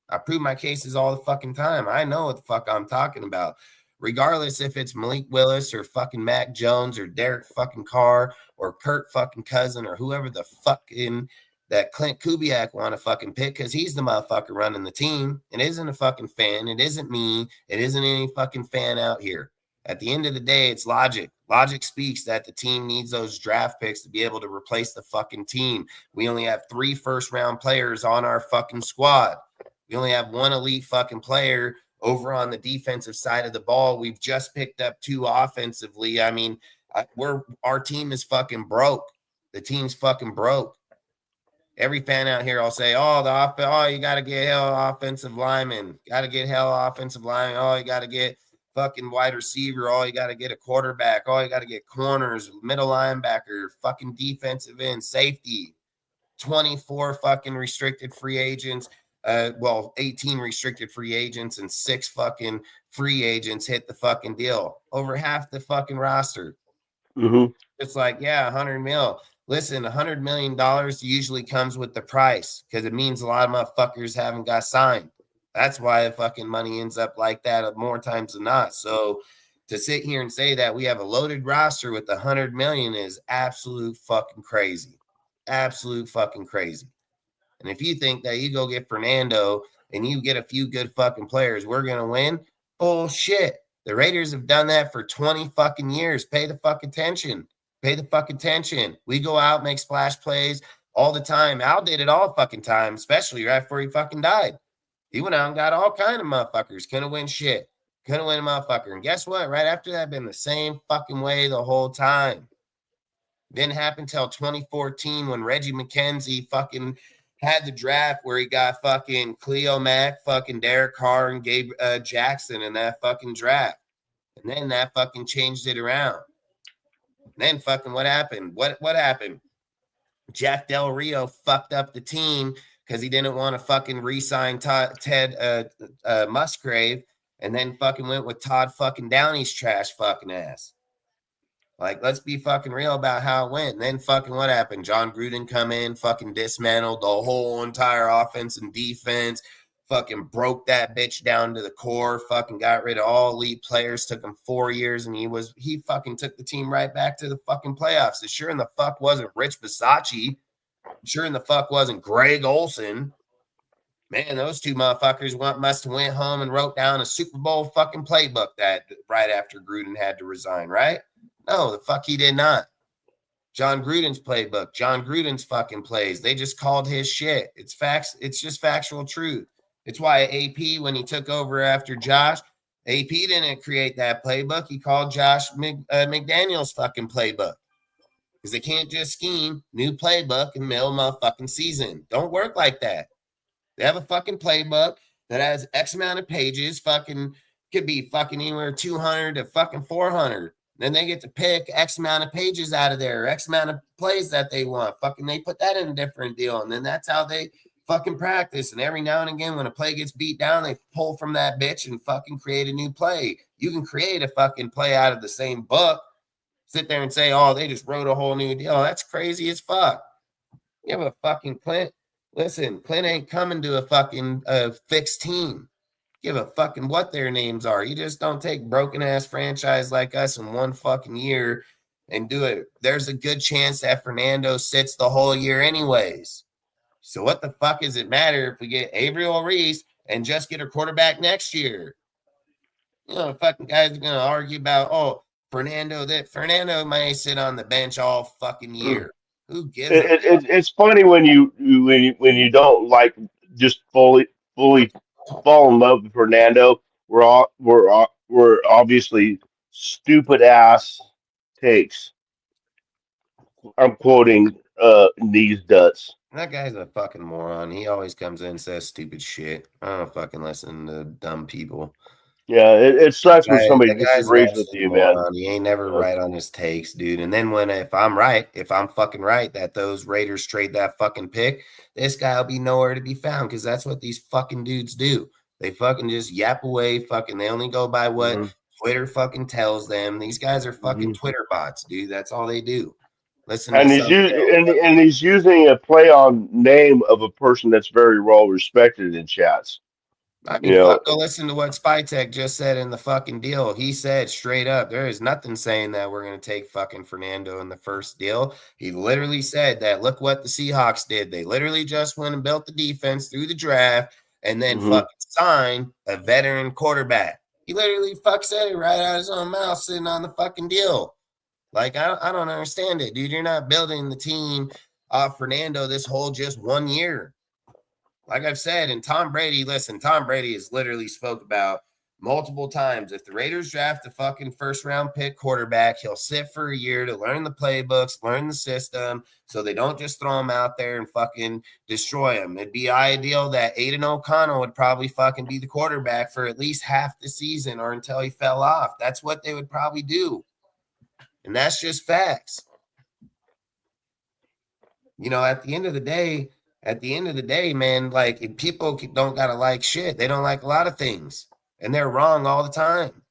I prove my cases all the fucking time. I know what the fuck I'm talking about. Regardless if it's Malik Willis or fucking Mac Jones or Derek fucking Carr or Kurt fucking Cousin or whoever the fucking that Clint Kubiak want to fucking pick, because he's the motherfucker running the team. It isn't a fucking fan. It isn't me. It isn't any fucking fan out here. At the end of the day, it's logic. Logic speaks that the team needs those draft picks to be able to replace the fucking team. We only have 3 first-round players on our fucking squad. We only have 1 elite fucking player over on the defensive side of the ball. We've just picked up 2 offensively. I mean, our team is fucking broke. The team's fucking broke. Every fan out here, I'll say, you got to get hell offensive lineman. Got to get hell offensive lineman. Oh, you got to get fucking wide receiver. Oh, you got to get a quarterback. Oh, you got to get corners, middle linebacker, fucking defensive end, safety. 24 fucking restricted free agents. 18 restricted free agents and 6 fucking free agents hit the fucking deal. Over half the fucking roster. Mm-hmm. It's like, yeah, $100 million. Listen, $100 million usually comes with the price because it means a lot of motherfuckers haven't got signed. That's why the fucking money ends up like that more times than not. So to sit here and say that we have a loaded roster with $100 million is absolute fucking crazy. Absolute fucking crazy. And if you think that you go get Fernando and you get a few good fucking players, we're going to win, bullshit. The Raiders have done that for 20 fucking years. Pay the fucking attention. Pay the fucking attention. We go out, make splash plays all the time. Al did it all fucking time, especially right before he fucking died. He went out and got all kind of motherfuckers. Couldn't win shit. Couldn't win a motherfucker. And guess what? Right after that, been the same fucking way the whole time. Didn't happen till 2014 when Reggie McKenzie fucking had the draft where he got fucking Cleo Mack, fucking Derek Carr, and Gabe Jackson in that fucking draft. And then that fucking changed it around. And then fucking what happened? What happened? Jack Del Rio fucked up the team because he didn't want to fucking re-sign Ted Musgrave, and then fucking went with Todd fucking Downey's trash fucking ass. Like, let's be fucking real about how it went. And then fucking what happened? John Gruden come in, fucking dismantled the whole entire offense and defense, fucking broke that bitch down to the core, fucking got rid of all elite players, took him 4 years, and he fucking took the team right back to the fucking playoffs. It sure in the fuck wasn't Rich Bisaccia. Sure in the fuck wasn't Greg Olson. Man, those 2 motherfuckers must have went home and wrote down a Super Bowl fucking playbook that right after Gruden had to resign, right? No, the fuck he did not. John Gruden's playbook, John Gruden's fucking plays. They just called his shit. It's facts. It's just factual truth. It's why AP, when he took over after Josh, AP didn't create that playbook. He called Josh McDaniels fucking playbook. Because they can't just scheme new playbook in the middle of motherfucking season. Don't work like that. They have a fucking playbook that has X amount of pages, fucking could be fucking anywhere 200 to fucking 400. Then they get to pick X amount of pages out of there, X amount of plays that they want. Fucking they put that in a different deal. And then that's how they fucking practice. And every now and again, when a play gets beat down, they pull from that bitch and fucking create a new play. You can create a fucking play out of the same book. Sit there and say, oh, they just wrote a whole new deal. That's crazy as fuck. You have a fucking Clint. Listen, Clint ain't coming to a fucking fixed team. Give a fucking what their names are. You just don't take broken ass franchise like us in one fucking year and do it. There's a good chance that Fernando sits the whole year anyways. So what the fuck does it matter if we get Avrell Reese and just get a quarterback next year? You know, fucking guys are gonna argue about, oh, Fernando may sit on the bench all fucking year. Who gives It's funny when you don't like just fully fall in love with Fernando. We're obviously stupid ass takes. I'm quoting these duds. That guy's a fucking moron. He always comes in and says stupid shit. I don't fucking listen to dumb people. Yeah, it sucks when somebody The guy's disagrees with you, man. moron. He ain't never right on his takes, dude. And then if I'm fucking right that those Raiders trade that fucking pick, this guy will be nowhere to be found because that's what these fucking dudes do. They fucking just yap away. Fucking, they only go by what Twitter fucking tells them. These guys are fucking Twitter bots, dude. That's all they do. Listen, and he's using a play on name of a person that's very well respected in chats. I mean, go listen to what Spytech just said in the fucking deal. He said straight up, there is nothing saying that we're going to take fucking Fernando in the first deal. He literally said that, look what the Seahawks did. They literally just went and built the defense through the draft and then fucking signed a veteran quarterback. He literally said it right out of his own mouth sitting on the fucking deal. Like, I don't understand it, dude. You're not building the team off Fernando this whole just 1 year. Like I've said, and Tom Brady has literally spoke about multiple times. If the Raiders draft a fucking first-round pick quarterback, he'll sit for a year to learn the playbooks, learn the system, so they don't just throw him out there and fucking destroy him. It'd be ideal that Aiden O'Connell would probably fucking be the quarterback for at least half the season or until he fell off. That's what they would probably do. And that's just facts. You know, at the end of the day, man, like, if people don't gotta like shit. They don't like a lot of things, and they're wrong all the time.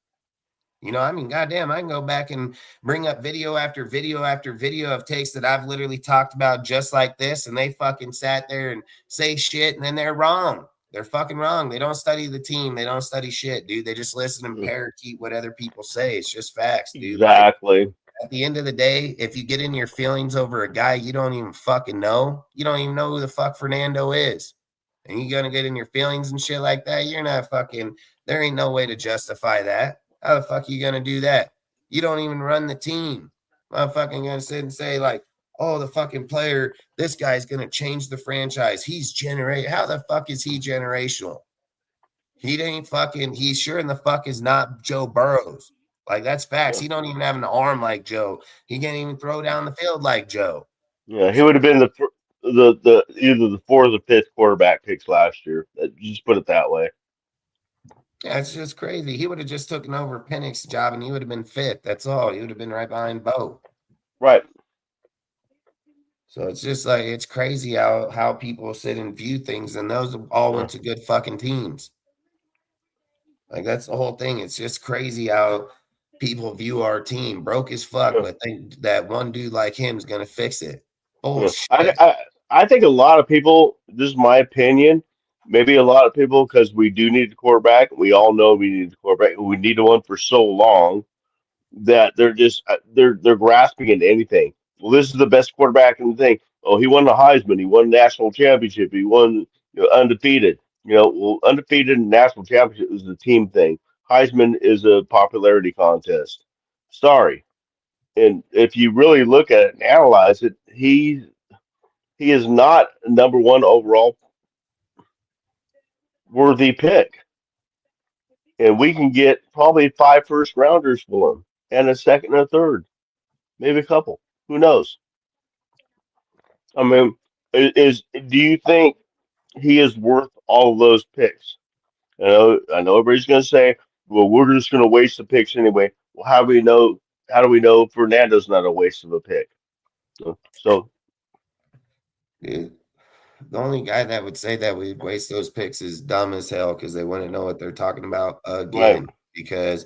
You know, I mean, goddamn, I can go back and bring up video after video after video of takes that I've literally talked about just like this, and they fucking sat there and say shit, and then they're wrong. They're fucking wrong. They don't study the team. They don't study shit, dude. They just listen and parakeet what other people say. It's just facts, dude. Exactly. Like, at the end of the day, if you get in your feelings over a guy you don't even fucking know, you don't even know who the fuck Fernando is, and you're going to get in your feelings and shit like that, you're not fucking, there ain't no way to justify that. How the fuck are you going to do that? You don't even run the team. Motherfucking going to sit and say like, oh, the fucking player, this guy's going to change the franchise. He's how the fuck is he generational? He sure in the fuck is not Joe Burrows. Like, that's facts. He don't even have an arm like Joe. He can't even throw down the field like Joe. Yeah, he would have been the either the fourth or fifth quarterback picks last year. Just put it that way. Yeah, it's just crazy. He would have just taken over Penix's job, and he would have been fifth. That's all. He would have been right behind Bo. Right. So it's just like, it's crazy how people sit and view things, and those all went to good fucking teams. Like, that's the whole thing. It's just crazy how people view our team broke as fuck, but think that one dude like him is gonna fix it. Bullshit. I think a lot of people, this is my opinion, maybe a lot of people, because we do need a quarterback. We all know we need a quarterback. We need one for so long that they're just they're grasping at anything. Well, this is the best quarterback in the thing. Oh, he won the Heisman. He won the national championship. He won undefeated. Well, undefeated and national championship is the team thing. Heisman is a popularity contest. Sorry. And if you really look at it and analyze it, he is not number one overall worthy pick. And we can get probably 5 first rounders for him and a second and a third, maybe a couple. Who knows? I mean, do you think he is worth all of those picks? I know everybody's going to say, well, we're just going to waste the picks anyway. Well, how do we know? How do we know Fernando's not a waste of a pick? So Dude, the only guy that would say that we waste those picks is dumb as hell because they wouldn't know what they're talking about again. right. Because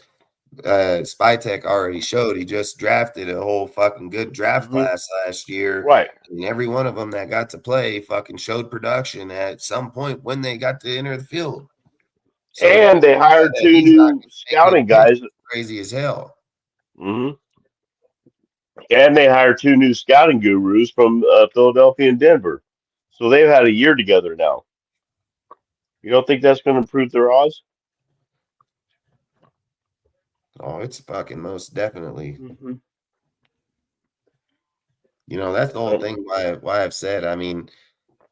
Spytech already showed he just drafted a whole fucking good draft Hmm. class last year. Right. And every one of them that got to play fucking showed production at some point when they got to enter the field. So And they hired that 2 he's not new going to make scouting good picks guys. is crazy as hell. Hmm. And they hired 2 new scouting gurus from Philadelphia and Denver. So they've had a year together now. You don't think that's going to improve their odds? Oh, it's fucking most definitely. Mm-hmm. That's the whole thing why I've said, I mean,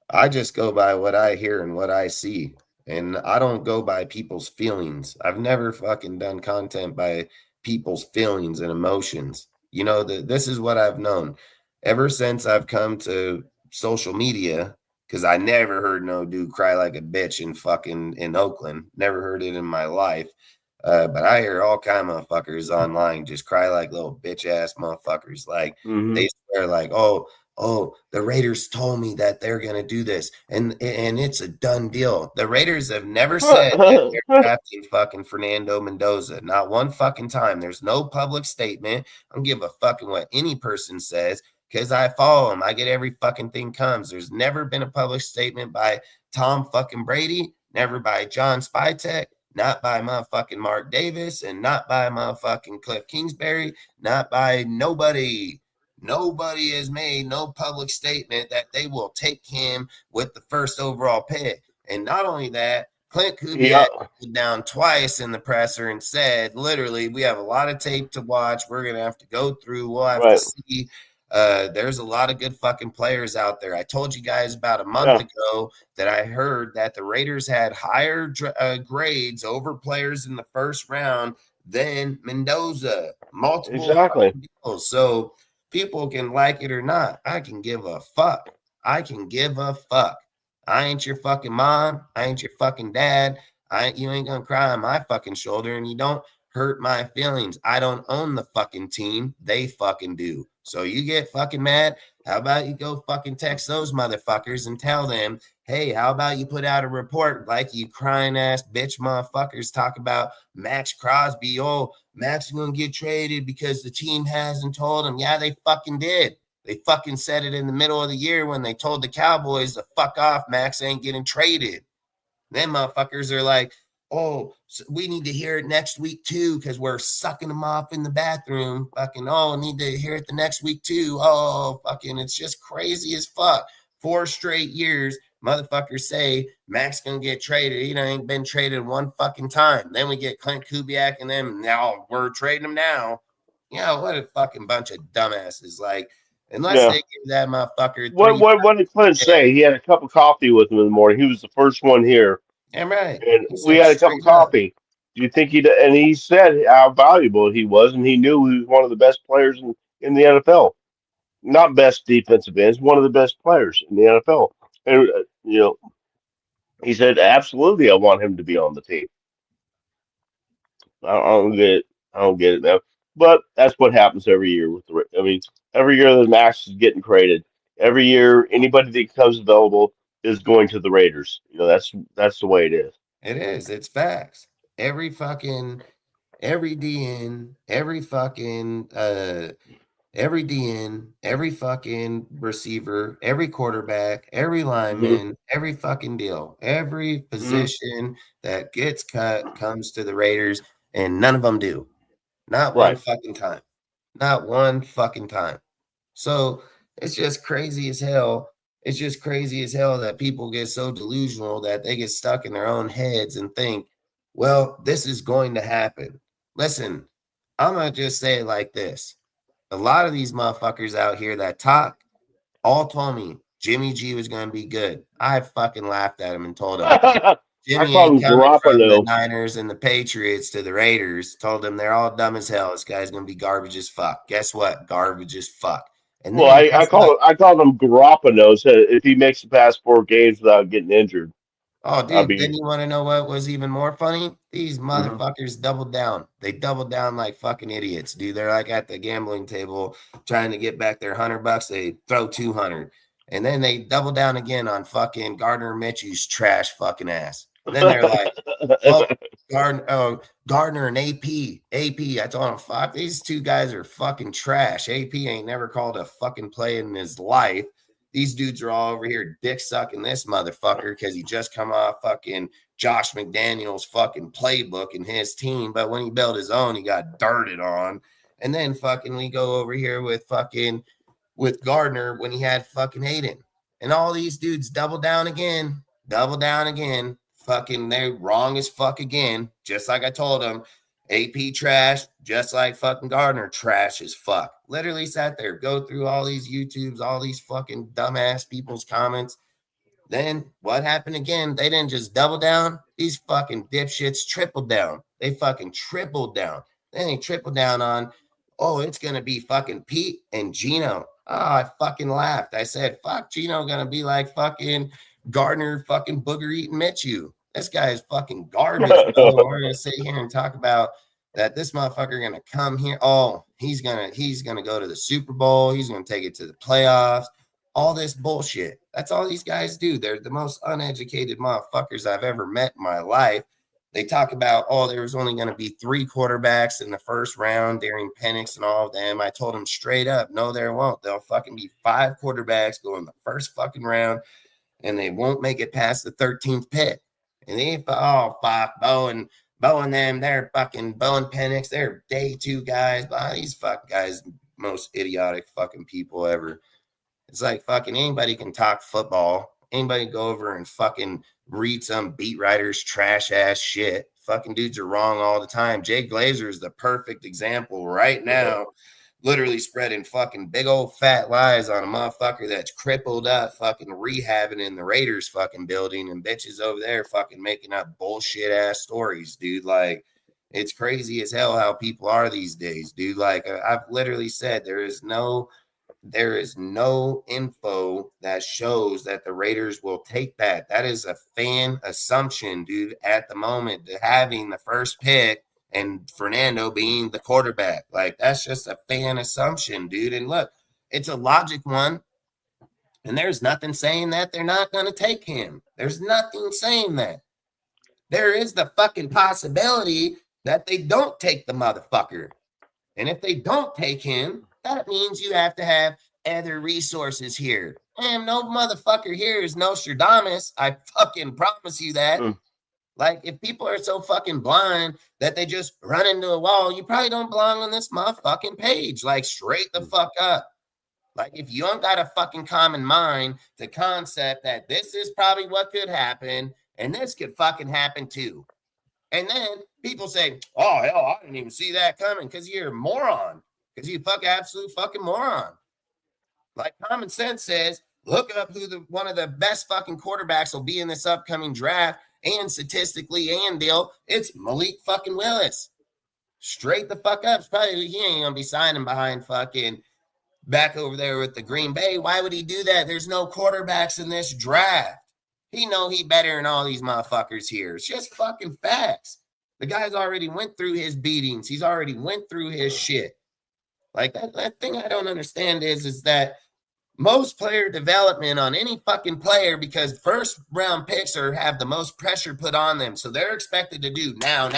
I just go by what I hear and what I see. And I don't go by people's feelings. I've never fucking done content by people's feelings and emotions. This is what I've known ever since I've come to social media, because I never heard no dude cry like a bitch in Oakland. Never heard it in my life. But I hear all kind of motherfuckers online just cry like little bitch ass motherfuckers. Like Mm-hmm. they swear like, oh, the Raiders told me that they're gonna do this, and it's a done deal. The Raiders have never said that they're drafting fucking Fernando Mendoza. Not one fucking time. There's no public statement. I don't give a fucking what any person says because I follow them. I get every fucking thing comes. There's never been a public statement by Tom fucking Brady, never by John Spytek, not by motherfucking Mark Davis, and not by motherfucking Cliff Kingsbury, not by nobody. Nobody has made no public statement that they will take him with the first overall pick. And not only that, Clint Kubiak Yeah. went down twice in the presser and said, literally, we have a lot of tape to watch. We're going to have to go through. We'll have to Right. see. There's a lot of good fucking players out there. I told you guys about a month ago that I heard that the Raiders had higher grades over players in the first round than Mendoza. Multiple Exactly. deals. So people can like it or not. I can give a fuck. I can give a fuck. I ain't your fucking mom. I ain't your fucking dad. You ain't gonna cry on my fucking shoulder, and you don't hurt my feelings. I don't own the fucking team. They fucking do. So you get fucking mad. How about you go fucking text those motherfuckers and tell them, hey, how about you put out a report like you crying ass bitch motherfuckers talk about Max Crosby. Oh, Max is going to get traded because the team hasn't told him. Yeah, they fucking did. They fucking said it in the middle of the year when they told the Cowboys to fuck off. Max ain't getting traded. Then motherfuckers are like, oh, so we need to hear it next week too because we're sucking them off in the bathroom. Fucking, need to hear it the next week too. Oh, fucking, it's just crazy as fuck. 4 straight years, motherfuckers say Max gonna get traded. He ain't been traded one fucking time. Then we get Clint Kubiak and them. Now we're trading him now. What a fucking bunch of dumbasses. Like, unless they give that motherfucker What did Clint say? He had a cup of coffee with him in the morning. He was the first one here, I'm right. and He we said had a cup of straight up. coffee. Do you think and he said how valuable he was, and he knew he was one of the best players in the NFL. Not best defensive ends, one of the best players in the NFL. And he said, absolutely, I want him to be on the team. I don't get it. I don't get it now. But that's what happens every year with every year the Max is getting traded. Every year, anybody that becomes available is going to the Raiders. That's the way it is. It is. It's facts. Every DN, every DN, every fucking receiver, every quarterback, every Hmm. lineman, every fucking deal, every Hmm. position that gets cut comes to the Raiders, and none of them do. Not one Right. fucking time. Not one fucking time. So it's just crazy as hell. It's just crazy as hell that people get so delusional that they get stuck in their own heads and think, well, this is going to happen. Listen, I'm going to just say it like this. A lot of these motherfuckers out here that talk all told me Jimmy G was going to be good. I fucking laughed at him and told him Jimmy call ain't him coming from the Garoppolo. Niners and the Patriots to the Raiders. Told them they're all dumb as hell. This guy's gonna be garbage as fuck. Guess what? Garbage as fuck. And Well, then guess what? I call him Garoppolo. So if he makes the past 4 games without getting injured, Oh, I'll dude, then be. you want to know what was even more funny? These Mhm. motherfuckers doubled down. They doubled down like fucking idiots, dude. They're like at the gambling table trying to get back their $100. They throw 200. And then they double down again on fucking Gardner Mitchell's trash fucking ass. Then they're like, oh, Gardner and AP. AP, I told him, fuck, these two guys are fucking trash. AP ain't never called a fucking play in his life. These dudes are all over here dick sucking this motherfucker because he just come off fucking Josh McDaniels fucking playbook in his team. But when he built his own, he got darted on. And then fucking we go over here with Gardner when he had fucking Hayden. And all these dudes double down again. Fucking they're wrong as fuck again. Just like I told them. AP trash, just like fucking Gardner trash as fuck. Literally sat there, go through all these YouTubes, all these fucking dumbass people's comments. Then what happened again? They didn't just double down. These fucking dipshits tripled down. They fucking tripled down. Then they tripled down on, oh, it's going to be fucking Pete and Gino. Oh, I fucking laughed. I said, fuck, Gino going to be like fucking Gardner fucking booger eating Mitchu. This guy is fucking garbage, bro. We're going to sit here and talk about that this motherfucker going to come here. Oh, he's going to go to the Super Bowl. He's going to take it to the playoffs. All this bullshit. That's all these guys do. They're the most uneducated motherfuckers I've ever met in my life. They talk about, oh, there was only going to be 3 quarterbacks in the first round during Penix and all of them. I told them straight up, no, there won't. There'll fucking be 5 quarterbacks going the first fucking round, and they won't make it past the 13th pick. And they, oh, fuck, Bo and them, they're fucking Bo and Penix, they're day 2 guys. But these fuck guys, most idiotic fucking people ever. It's like fucking anybody can talk football. Anybody go over and fucking read some beat writers trash ass shit. Fucking dudes are wrong all the time. Jay Glazer is the perfect example right now. Literally spreading fucking big old fat lies on a motherfucker that's crippled up, fucking rehabbing in the Raiders fucking building, and bitches over there fucking making up bullshit ass stories, dude. Like, it's crazy as hell how people are these days, dude. Like, I've literally said there is no info that shows that the Raiders will take that. That is a fan assumption, dude, at the moment, having the first pick and Fernando being the quarterback. Like, that's just a fan assumption, dude. And look, it's a logic one. And there's nothing saying that they're not going to take him. There's nothing saying that. There is the fucking possibility that they don't take the motherfucker. And if they don't take him, that means you have to have other resources here. And no motherfucker here is Nostradamus. I fucking promise you that. Like, if people are so fucking blind that they just run into a wall, you probably don't belong on this motherfucking page. Like, straight the fuck up. Like, if you don't got a fucking common mind to concept that this is probably what could happen, and this could fucking happen too. And then people say, oh, hell, I didn't even see that coming, because you're a moron. Because you fucking absolute fucking moron. Like, common sense says, look up who one of the best fucking quarterbacks will be in this upcoming draft, and statistically and deal, it's Malik fucking Willis. Straight the fuck up. It's probably he ain't gonna be signing behind fucking back over there with the Green Bay. Why would he do that? There's no quarterbacks in this draft. He know he better than all these motherfuckers here. It's just fucking facts. The guy's already went through his beatings. He's already went through his shit. Like, that thing I don't understand is that most player development on any fucking player, because first round picks have the most pressure put on them. So they're expected to do now.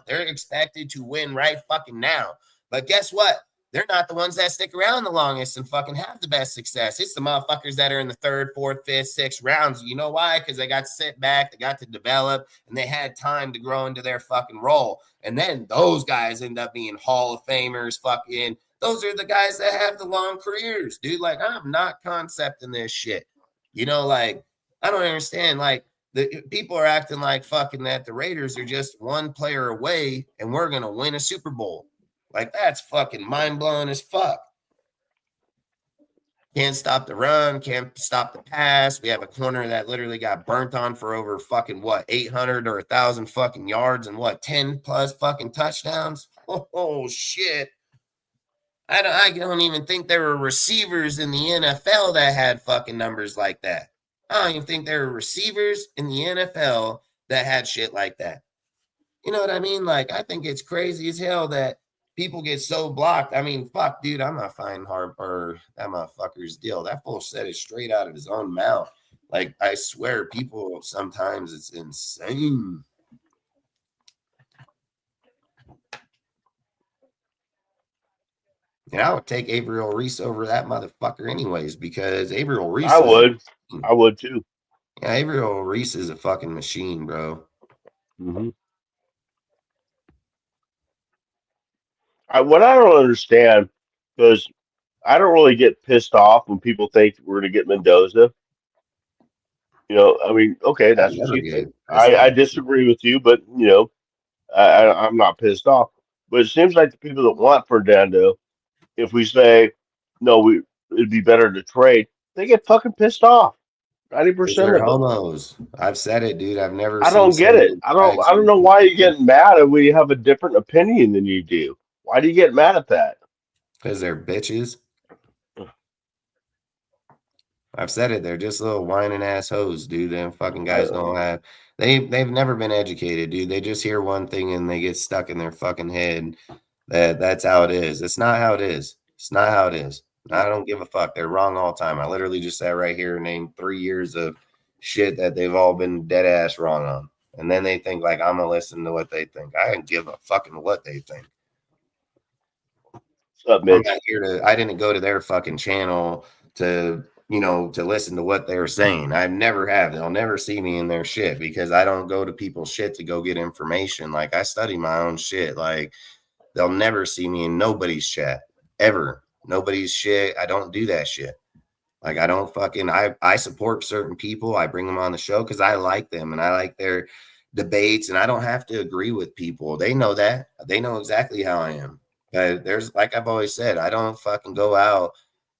They're expected to win right fucking now. But guess what? They're not the ones that stick around the longest and fucking have the best success. It's the motherfuckers that are in the 3rd, 4th, 5th, 6th rounds. You know why? Because they got to sit back, they got to develop, and they had time to grow into their fucking role. And then those guys end up being Hall of Famers, fucking. Those are the guys that have the long careers, dude. Like, I'm not concepting this shit. You know, like, I don't understand. Like, the people are acting like fucking that the Raiders are just one player away and we're going to win a Super Bowl. Like, that's fucking mind-blowing as fuck. Can't stop the run, can't stop the pass. We have a corner that literally got burnt on for over fucking 800 or 1,000 fucking yards and 10 plus fucking touchdowns. Oh shit. I don't even think there were receivers in the NFL that had fucking numbers like that. I don't even think there were receivers in the NFL that had shit like that. You know what I mean? Like, I think it's crazy as hell that people get so blocked. I mean, fuck, dude, I'm not finding Harper that motherfucker's deal. That fool said it straight out of his own mouth. Like, I swear, people sometimes it's insane. And I would take Avrell Reese over that motherfucker anyways, because Avrell Reese. I would too. Yeah, Avrell Reese is a fucking machine, bro. Mm-hmm. What I don't understand, because I don't really get pissed off when people think we're going to get Mendoza. You know, I mean, okay, that's what you think. I disagree with you, but, you know, I'm not pissed off. But it seems like the people that want Fernando, if we say, no, it'd be better to trade, they get fucking pissed off. 90% of them. Homos. I've said it, dude. I've never. I don't get it. I don't know why you're getting mad when you have a different opinion than you do. Why do you get mad at that? Because they're bitches. I've said it. They're just little whining ass hoes, dude. Them fucking guys don't have. They've never been educated, dude. They just hear one thing and they get stuck in their fucking head. That's how it is. It's not how it is. It's not how it is. I don't give a fuck. They're wrong all the time. I literally just sat right here and named 3 years of shit that they've all been dead ass wrong on. And then they think like I'm gonna listen to what they think. I don't give a fucking what they think. What's up, Mitch? I'm not here I didn't go to their fucking channel to listen to what they're saying. I never have. They'll never see me in their shit because I don't go to people's shit to go get information. Like, I study my own shit. Like, they'll never see me in nobody's chat ever. Nobody's shit. I don't do that shit. Like, I don't fucking, I support certain people. I bring them on the show because I like them and I like their debates, and I don't have to agree with people. They know that. They know exactly how I am. There's, like I've always said, I don't fucking go out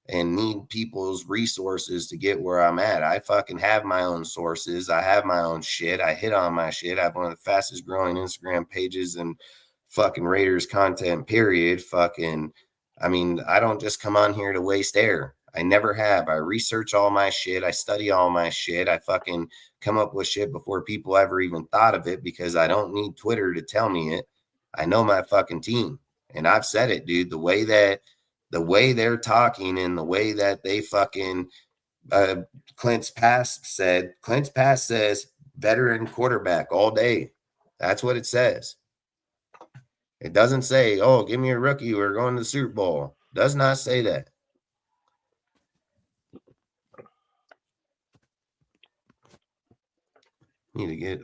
and need people's resources to get where I'm at. I fucking have my own sources. I have my own shit. I hit on my shit. I have one of the fastest growing Instagram pages and fucking Raiders content, period. Fucking, I mean, I don't just come on here to waste air. I never have. I research all my shit. I study all my shit. I fucking come up with shit before people ever even thought of it because I don't need Twitter to tell me it. I know my fucking team. And I've said it, dude, the way they're talking and the way that they fucking Clint's Pass says veteran quarterback all day. That's what it says. It doesn't say, oh, give me a rookie. We're going to the Super Bowl. It does not say that. I need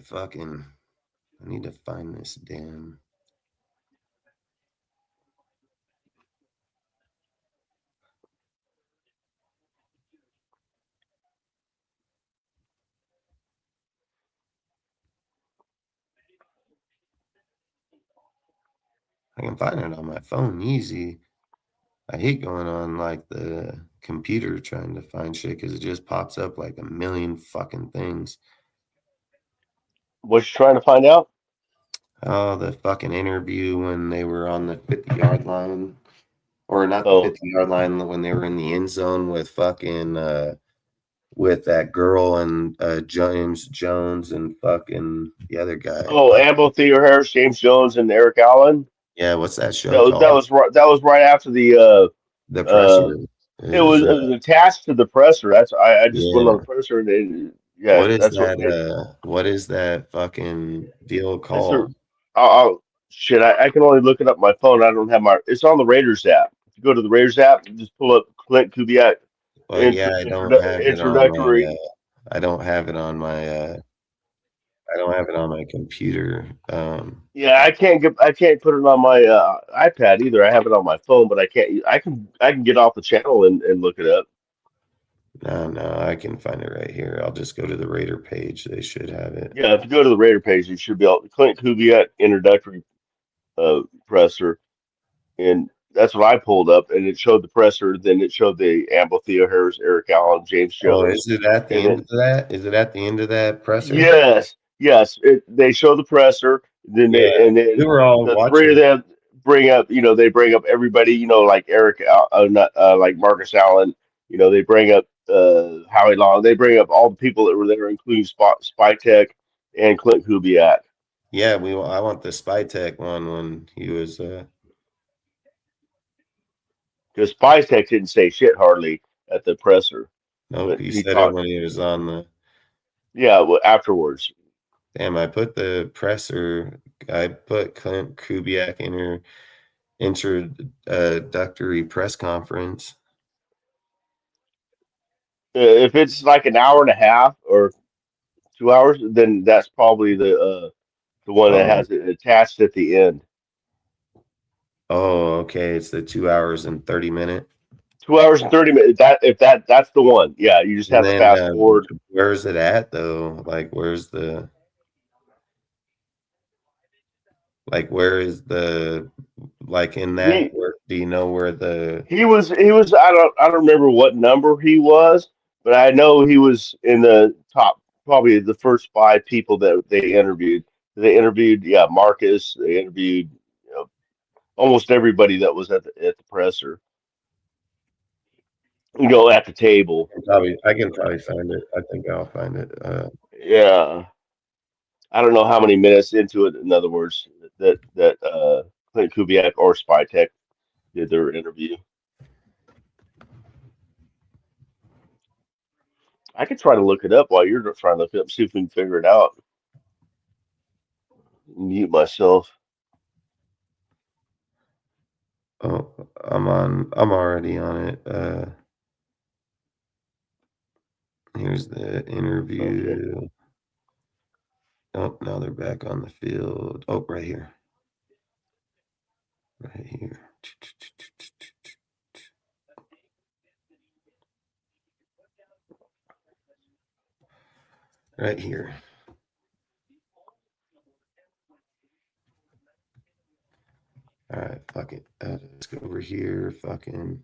to find this damn. I can find it on my phone easy. I hate going on like the computer trying to find shit because it just pops up like a million fucking things. What you trying to find out? Oh, the fucking interview when they were on the 50-yard line. Or not the 50-yard line, when they were in the end zone with fucking with that girl and James Jones and fucking the other guy. Oh, Ambo, Theo Harris, James Jones, and Eric Allen. Yeah, what's that show? That was right after the presser. It was attached to the presser. That's I just went on the presser and what is that fucking deal called? Shit, I can only look it up on my phone. I don't have it's on the Raiders app. If you go to the Raiders app, you just pull up Clint Kubiak. Well, I don't have introductory. I don't have it on my computer. Yeah, I can't put it on my iPad either. I have it on my phone, but I can't. I can get off the channel and look it up. No, I can find it right here. I'll just go to the Raider page. They should have it. Yeah, if you go to the Raider page, you should be able. Clint Kubiak introductory presser, and That's what I pulled up, and it showed the presser. Then it showed the Amble, Theo Harris, Eric Allen, James Oh, Jones, is it at the and end then of that? Is it at the end of that presser? yes, they show the presser. Then Yeah, we then were all the three of watching. them bring up. They bring up everybody. Like not like Marcus Allen. They bring up Howie Long. They bring up all the people that were there, including Spytek and Clint Kubiak. Yeah, I want the Spy Tech one when he was. Because Spytek didn't say shit hardly at the presser, Nope, but he he said it talked. when he was on the. Yeah, well, afterwards. Damn, I put the presser. I put Clint Kubiak introductory press conference. If it's like an hour and a half or 2 hours, then that's probably the one that Oh, has it attached at the end. oh, okay. It's the 2 hours and 30 minute. 2 hours and 30 minutes. That's the one. Yeah, you just And have to then fast forward. where's it at though? Where is the in that? He Do you know where the? he was. I don't remember what number he was, but I know he was in the top, probably the first 5 people that they interviewed. They interviewed, yeah, Marcus. They interviewed, almost everybody that was at the presser. At the table. I can probably find it. I think I'll find it. Yeah, I don't know how many minutes into it. In other words, that Clint Kubiak or Spytek did their interview. I could try to look it up while you're trying to look it up, see if we can figure it out. Mute myself. Oh, I'm already on it. Here's the Okay. interview. Oh, now they're back on the field. Oh, right here. Right here. Right here. All right, fuck it. Let's go over here. Fucking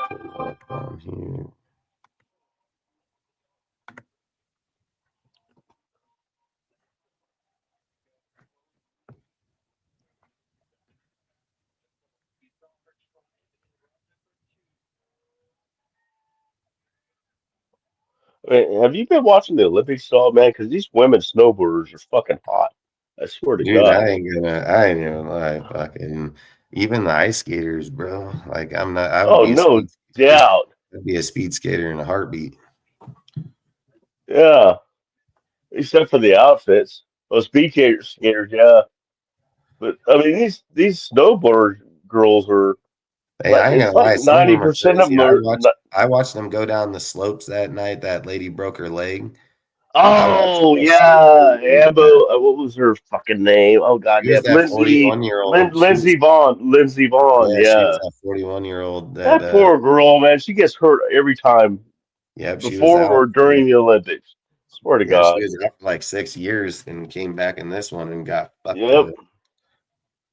put it up on here. Have you been watching the Olympics at all, man? Because these women snowboarders are fucking hot. I swear to Dude, God. I ain't gonna lie. Fucking even the ice skaters, bro. I would Oh, be a no speed skater. doubt. I'd be a speed skater in a heartbeat. Yeah, except for the outfits. Those skaters, yeah. But I mean, these snowboard girls are Hey, I ain't it's gonna like lie, some of them are 90% of crazy. them are. I watched them go down the slopes that night. That lady broke her leg. I watched Oh that shit, yeah, dude. Ambo. What was her fucking name? Oh She was goddamn, that 41-year-old. Lindsey Vaughn. Lindsey Vaughn. Yeah, she was Yeah, that 41-year-old that that poor girl, man. She gets hurt every time yep, she was before out. or during the Olympics. Swear to Yeah, she God. was out for like 6 years and came back in this one and got fucked Yep. up.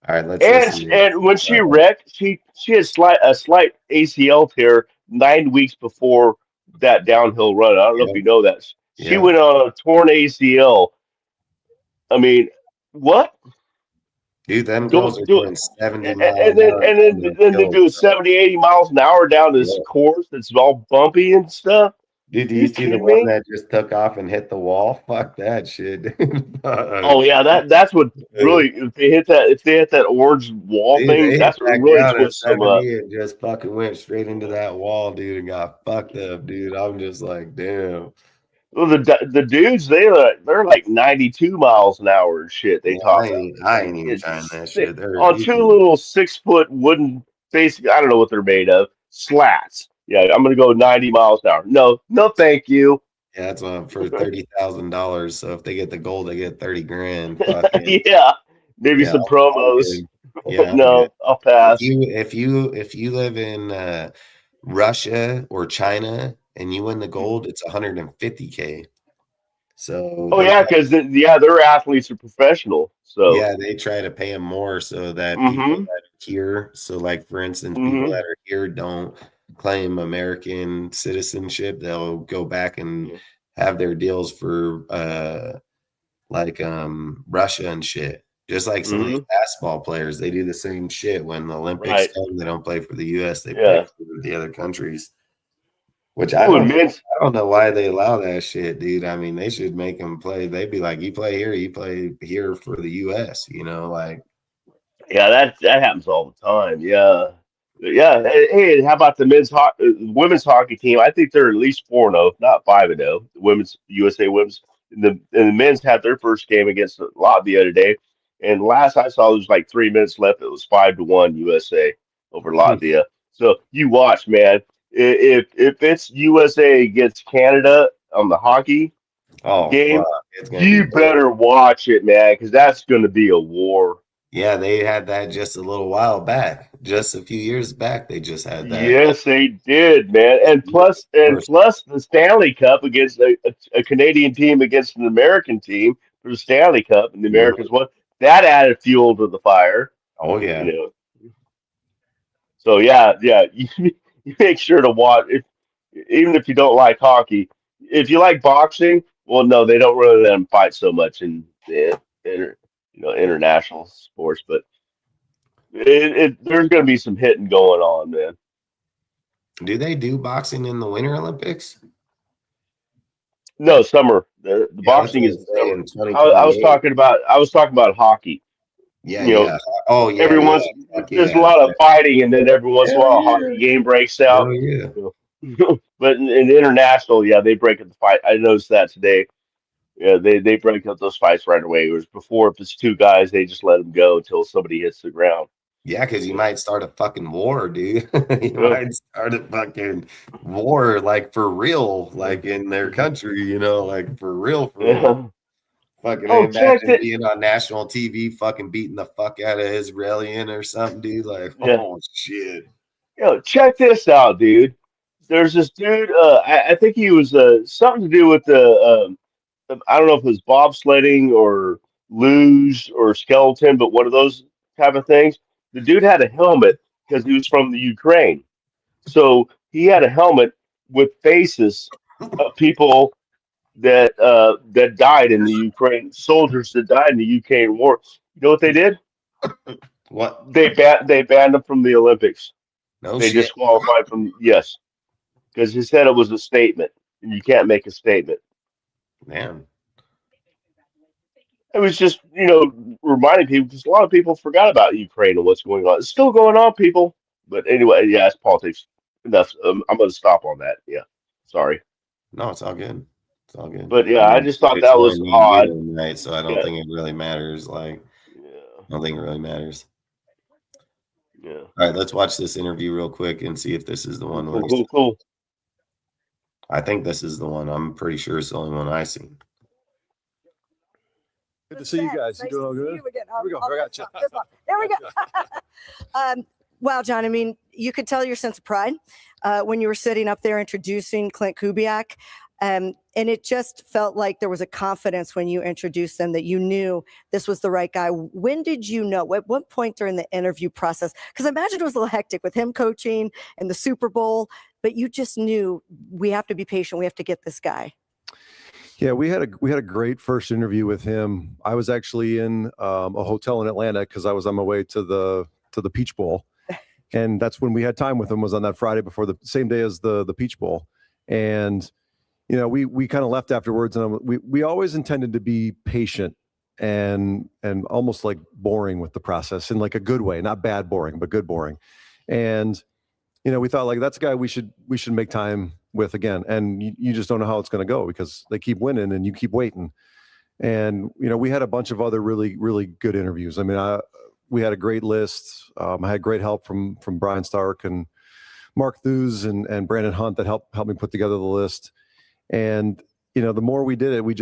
All right, let's And listen to and when she wrecked, she had a slight ACL tear 9 weeks before that downhill run. I don't know if yeah, you know that. She yeah. went on a torn ACL. I mean, what? Dude, them girls Do are do doing 70 and, mile and an then hour and down then them then they hills, do bro. 70, 80 miles an hour down this Yeah. course that's all bumpy and stuff. Dude, do Are you you see the kidding one me? that just took off and hit the wall? Fuck that shit. Dude, Oh yeah, that's what really if they hit that orange wall thing, they hit that's what that really ground at twists them up. 70 and just fucking went straight into that wall, dude, and got fucked up, dude. I'm just like, damn. Well, the dudes they're like 92 miles an hour and shit. They Yeah, top out. I I mean, ain't even trying it's that sick. shit. They're On two little 6 foot wooden, basically I don't know what they're made of, slats. Yeah, I'm gonna go 90 miles an hour. No, no, thank you. yeah, that's one for $30,000. So if they get the gold, they get 30 grand. Fucking Yeah, maybe yeah, some I'm promos. good. Yeah, I'm good. No, I'll pass. If you live in Russia or China and you win the gold, it's 150K. So Oh they yeah, try, because their athletes are professional. So yeah, they try to pay them more so that people hmm that here. So, like for instance, Mm-hmm. people that are here don't claim American citizenship. They'll go back and have their deals for Russia and shit. Just like some of these basketball players, they do the same shit. When the Olympics come, they don't play for the U.S. They play for the other countries. Which I don't know why they allow that shit, dude. I mean, they should make them play. They'd be like, you play here for the U.S. You know, like. Yeah, that happens all the time. Yeah. Hey, how about the women's hockey team? I think they're at least 4-0, not 5-0. The women's USA women's. And the men's had their first game against Latvia the other day, and last I saw, there was like 3 minutes left. It was 5-1 USA over Latvia. So you watch, man. If it's USA against Canada on the hockey game, you better watch it, man, because that's going to be a war. Yeah, they had that just a little while back. Just a few years back, they just had that. Yes, they did, man. And plus the Stanley Cup against a Canadian team against an American team for the Stanley Cup, and the Americans won. That added fuel to the fire. Oh yeah. You know? So yeah, you make sure to watch. Even if you don't like hockey, if you like boxing, well, no, they don't really let them fight so much in the international sports, but there's going to be some hitting going on, man. Do they do boxing in the Winter Olympics? No, summer. The boxing is summer. I was talking about hockey. Yeah, Oh yeah. There's a lot of fighting, and then every once in a while a hockey game breaks out. Oh yeah. But in international, they break up the fight. I noticed that today. Yeah, they break up those fights right away. Whereas before, if it's two guys, they just let them go until somebody hits the ground. Yeah, because you might start a fucking war, dude. You might start a fucking war, like for real, like in their country, like for real. Fucking imagine being on national TV, fucking beating the fuck out of Israelian or something, dude. Like, oh shit. Check this out, dude. There's this dude. I think he was something to do with the. I don't know if it was bobsledding or luge or skeleton, but one of those type of things. The dude had a helmet because he was from the Ukraine. So he had a helmet with faces of people that died in the Ukraine, soldiers that died in the Ukraine war. You know what they did? What? They banned them from the Olympics. No they shit. disqualified from, yes. Because he said it was a statement, and you can't make a statement. Man. It was just, reminding people, because a lot of people forgot about Ukraine and what's going on. It's still going on, people. But anyway, it's politics. Enough. I'm going to stop on that. Yeah. Sorry. No, it's all good. It's all good. But I just thought that was odd. Tonight, so I don't think it really matters. Like, I don't think it really matters. Yeah. All right, let's watch this interview real quick and see if this is the one. Cool. I think this is the one. I'm pretty sure it's the only one I seen. Good to see you guys. You doing all good? Here we go. There we go. Wow, John, I mean, you could tell your sense of pride when you were sitting up there introducing Clint Kubiak. And it just felt like there was a confidence when you introduced them that you knew this was the right guy. When did you know? At what point during the interview process? Because I imagine it was a little hectic with him coaching and the Super Bowl, but you just knew we have to be patient. We have to get this guy. Yeah, we had a great first interview with him. I was actually in a hotel in Atlanta because I was on my way to the Peach Bowl, and that's when we had time with him. Was on that Friday before the same day as the Peach Bowl, and we kind of left afterwards, and we always intended to be patient and almost like boring with the process in like a good way, not bad boring, but good boring, and we thought like that's a guy we should make time with again. And you just don't know how it's going to go because they keep winning and you keep waiting. And, we had a bunch of other really, really good interviews. I mean, we had a great list. I had great help from Brian Stark and Mark Thews and Brandon Hunt that helped me put together the list. And, the more we did it, we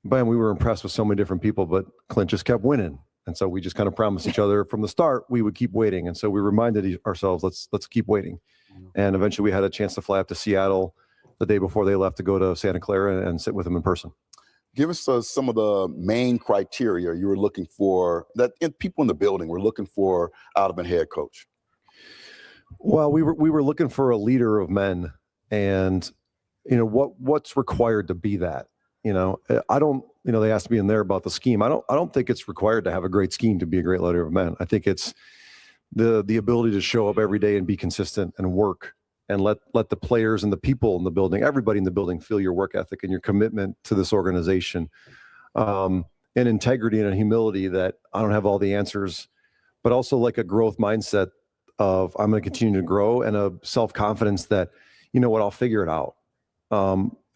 were impressed with so many different people, but Clint just kept winning. And so we just kind of promised each other from the start, we would keep waiting. And so we reminded ourselves, let's keep waiting. And eventually we had a chance to fly up to Seattle the day before they left to go to Santa Clara and sit with him in person. Give us some of the main criteria you were looking for that people in the building were looking for out of a head coach. Well, we were looking for a leader of men, and what's required to be that. I don't. They asked me in there about the scheme. I don't think it's required to have a great scheme to be a great leader of men. I think it's the ability to show up every day and be consistent and work, and let the players and the people in the building, everybody in the building, feel your work ethic and your commitment to this organization, and integrity and a humility that I don't have all the answers, but also like a growth mindset of I'm going to continue to grow, and a self-confidence that, I'll figure it out.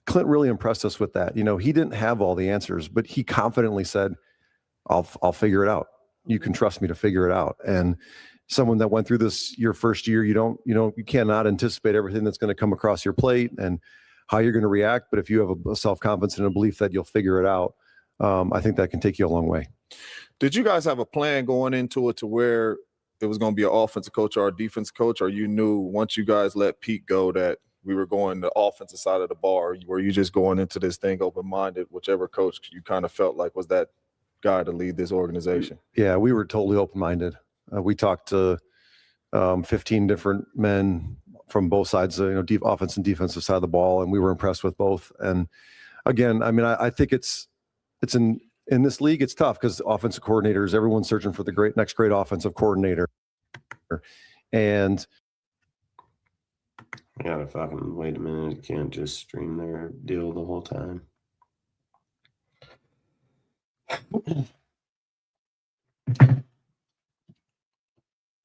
Clint really impressed us with that. He didn't have all the answers, but he confidently said, I'll figure it out. You can trust me to figure it out. And someone that went through this your first year, you cannot anticipate everything that's going to come across your plate and how you're going to react. But if you have a self-confidence and a belief that you'll figure it out, I think that can take you a long way. Did you guys have a plan going into it to where it was going to be an offensive coach or a defensive coach, or you knew once you guys let Pete go that we were going the offensive side of the bar? Were you just going into this thing open-minded, whichever coach you kind of felt like was that guy to lead this organization? Yeah, we were totally open-minded. We talked to 15 different men from both sides, deep offense and defensive side of the ball, and we were impressed with both. And again, I think it's in this league, it's tough because offensive coordinators, everyone's searching for the next great offensive coordinator. And I gotta fucking wait a minute. You can't just stream their deal the whole time.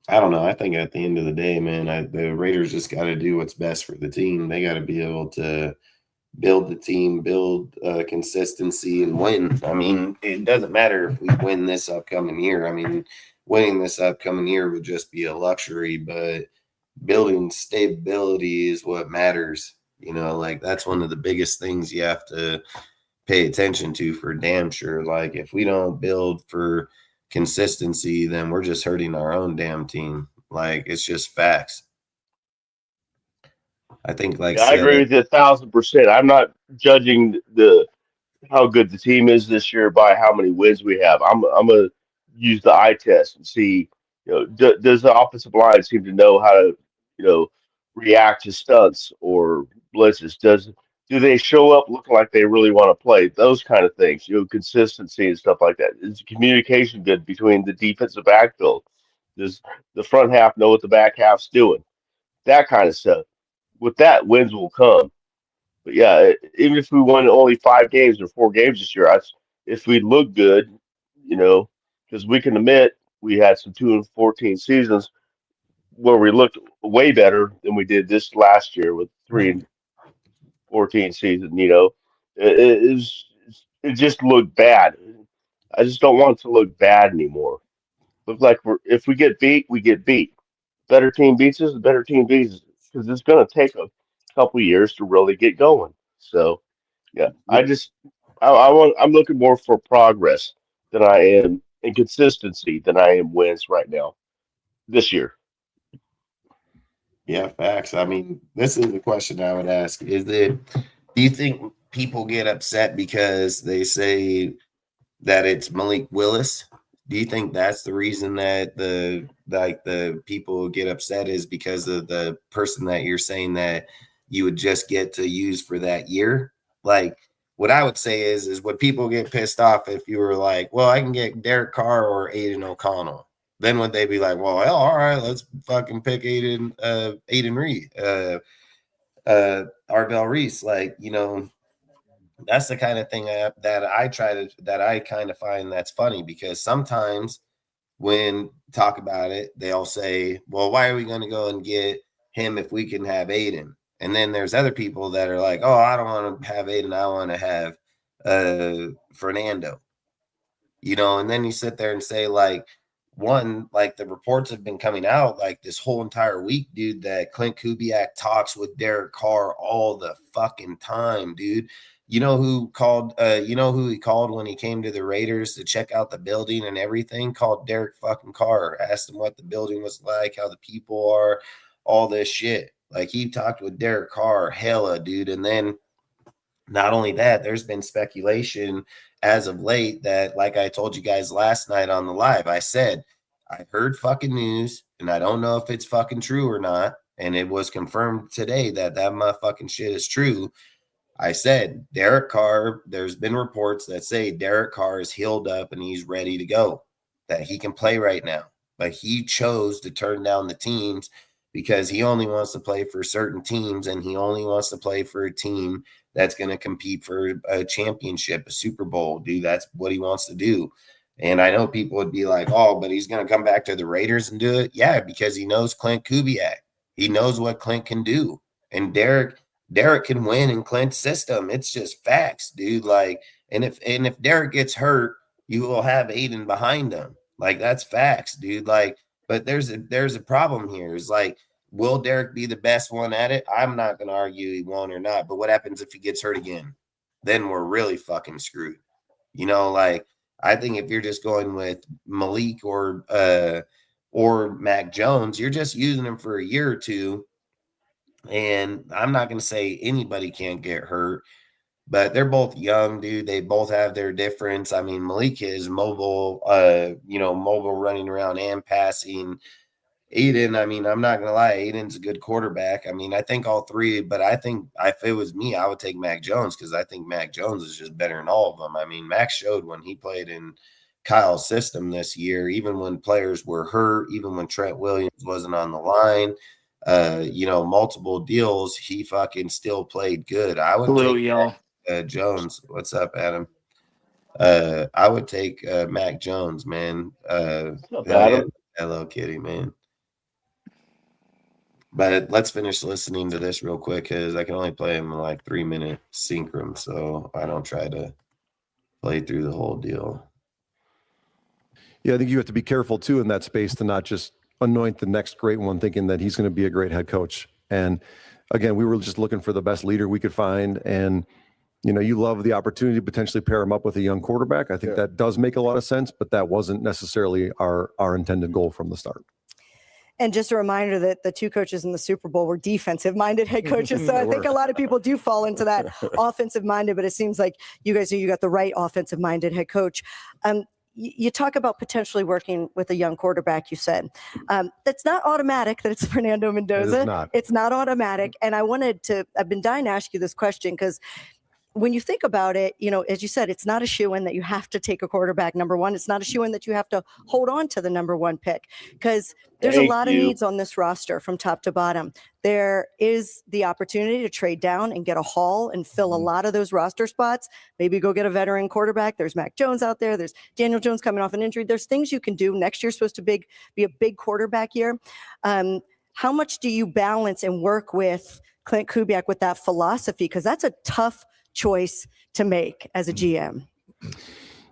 I don't know. I think at the end of the day, man, the Raiders just got to do what's best for the team. They got to be able to build the team, build consistency, and win. It doesn't matter if we win this upcoming year. Winning this upcoming year would just be a luxury, but building stability is what matters. That's one of the biggest things you have to pay attention to for damn sure. Like, if we don't build for consistency, then we're just hurting our own damn team. Like, it's just facts. I think, I agree with you 1,000%. I'm not judging how good the team is this year by how many wins we have. I'm gonna use the eye test and see, does the offensive line seem to know how to, react to stunts or blitzes? Do they show up looking like they really want to play? Those kind of things, consistency and stuff like that. Is communication good between the defensive backfield? Does the front half know what the back half's doing? That kind of stuff. With that, wins will come. But yeah, even if we won only 5 games or 4 games this year, if we look good, because we can admit we had some 2-14 seasons where we looked way better than we did this last year with 3-14 season. It just looked bad. I just don't want it to look bad anymore. Look like if we get beat, we get beat. Better team beats us, the better team beats us, because it's going to take a couple years to really get going. So, yeah, I'm looking more for progress than I am in consistency than I am wins right now this year. Yeah, facts. This is the question I would ask. Do you think people get upset because they say that it's Malik Willis? Do you think that's the reason that the people get upset, is because of the person that you're saying that you would just get to use for that year? Like, what I would say is would people get pissed off if you were like, well, I can get Derek Carr or Aiden O'Connell? Then would they be like, well, hell, all right, let's fucking pick Aiden Reese, Avrell Reese. That's the kind of thing that I kind of find that's funny, because sometimes when talk about it, they'll say, well, why are we going to go and get him if we can have Aiden? And then there's other people that are like, oh, I don't want to have Aiden, I want to have Fernando. And then you sit there and say, the reports have been coming out this whole entire week, dude, that Clint Kubiak talks with Derek Carr all the fucking time, dude. You know who he called when he came to the Raiders to check out the building and everything? Called Derek fucking Carr, asked him what the building was like, how the people are, all this shit. He talked with Derek Carr hella, dude. And then Not only that, there's been speculation as of late that, like I told you guys last night on the live, I said, I heard fucking news and I don't know if it's fucking true or not. And it was confirmed today that motherfucking shit is true. I said, Derek Carr, there's been reports that say Derek Carr is healed up and he's ready to go, that he can play right now. But he chose to turn down the teams because he only wants to play for certain teams, and he only wants to play for a team that's going to compete for a championship, a Super Bowl. Dude, that's what he wants to do. And I know people would be like, oh, but he's going to come back to the Raiders and do it. Yeah, because he knows Clint Kubiak. He knows what Clint can do. And Derek can win in Clint's system. It's just facts, dude. Like, and if Derek gets hurt, you will have Aiden behind him. Like, that's facts, dude. Like, but there's a problem here. It's like, will Derek be the best one at it? I'm not going to argue he won't or not. But what happens if he gets hurt again? Then we're really fucking screwed. You know, like, I think if you're just going with Malik or Mac Jones, you're just using him for a year or two. And I'm not going to say anybody can't get hurt, but they're both young, dude. They both have their difference. I mean, Malik is mobile, mobile running around and passing. Aiden, I mean, I'm not going to lie, Aiden's a good quarterback. I mean, I think all three, but I think if it was me, I would take Mac Jones because I think Mac Jones is just better than all of them. I mean, Mac showed when he played in Kyle's system this year, even when players were hurt, even when Trent Williams wasn't on the line, multiple deals, he fucking still played good. I would take Jones. What's up, Adam? I would take Mac Jones, man. Hello, Kitty, man. But let's finish listening to this real quick because I can only play him in like 3-minute synchron, so I don't try to play through the whole deal. Yeah, I think you have to be careful too in that space to not just anoint the next great one thinking that he's going to be a great head coach. And again, we were just looking for the best leader we could find. And, you love the opportunity to potentially pair him up with a young quarterback. I think that does make a lot of sense, but that wasn't necessarily our intended goal from the start. And just a reminder that the two coaches in the Super Bowl were defensive-minded head coaches. So I think a lot of people do fall into that offensive-minded, but it seems like you got the right offensive-minded head coach. You talk about potentially working with a young quarterback, you said. That's not automatic that it's Fernando Mendoza. It's not automatic. And I've been dying to ask you this question because when you think about it, as you said, it's not a shoo-in that you have to take a quarterback number one. It's not a shoo-in that you have to hold on to the number one pick because there's a lot of needs on this roster from top to bottom. There is the opportunity to trade down and get a haul and fill a lot of those roster spots. Maybe go get a veteran quarterback. There's Mac Jones out there. There's Daniel Jones coming off an injury. There's things you can do. Next year's supposed to be a big quarterback year. How much do you balance and work with Clint Kubiak with that philosophy? Because that's a tough choice to make as a GM.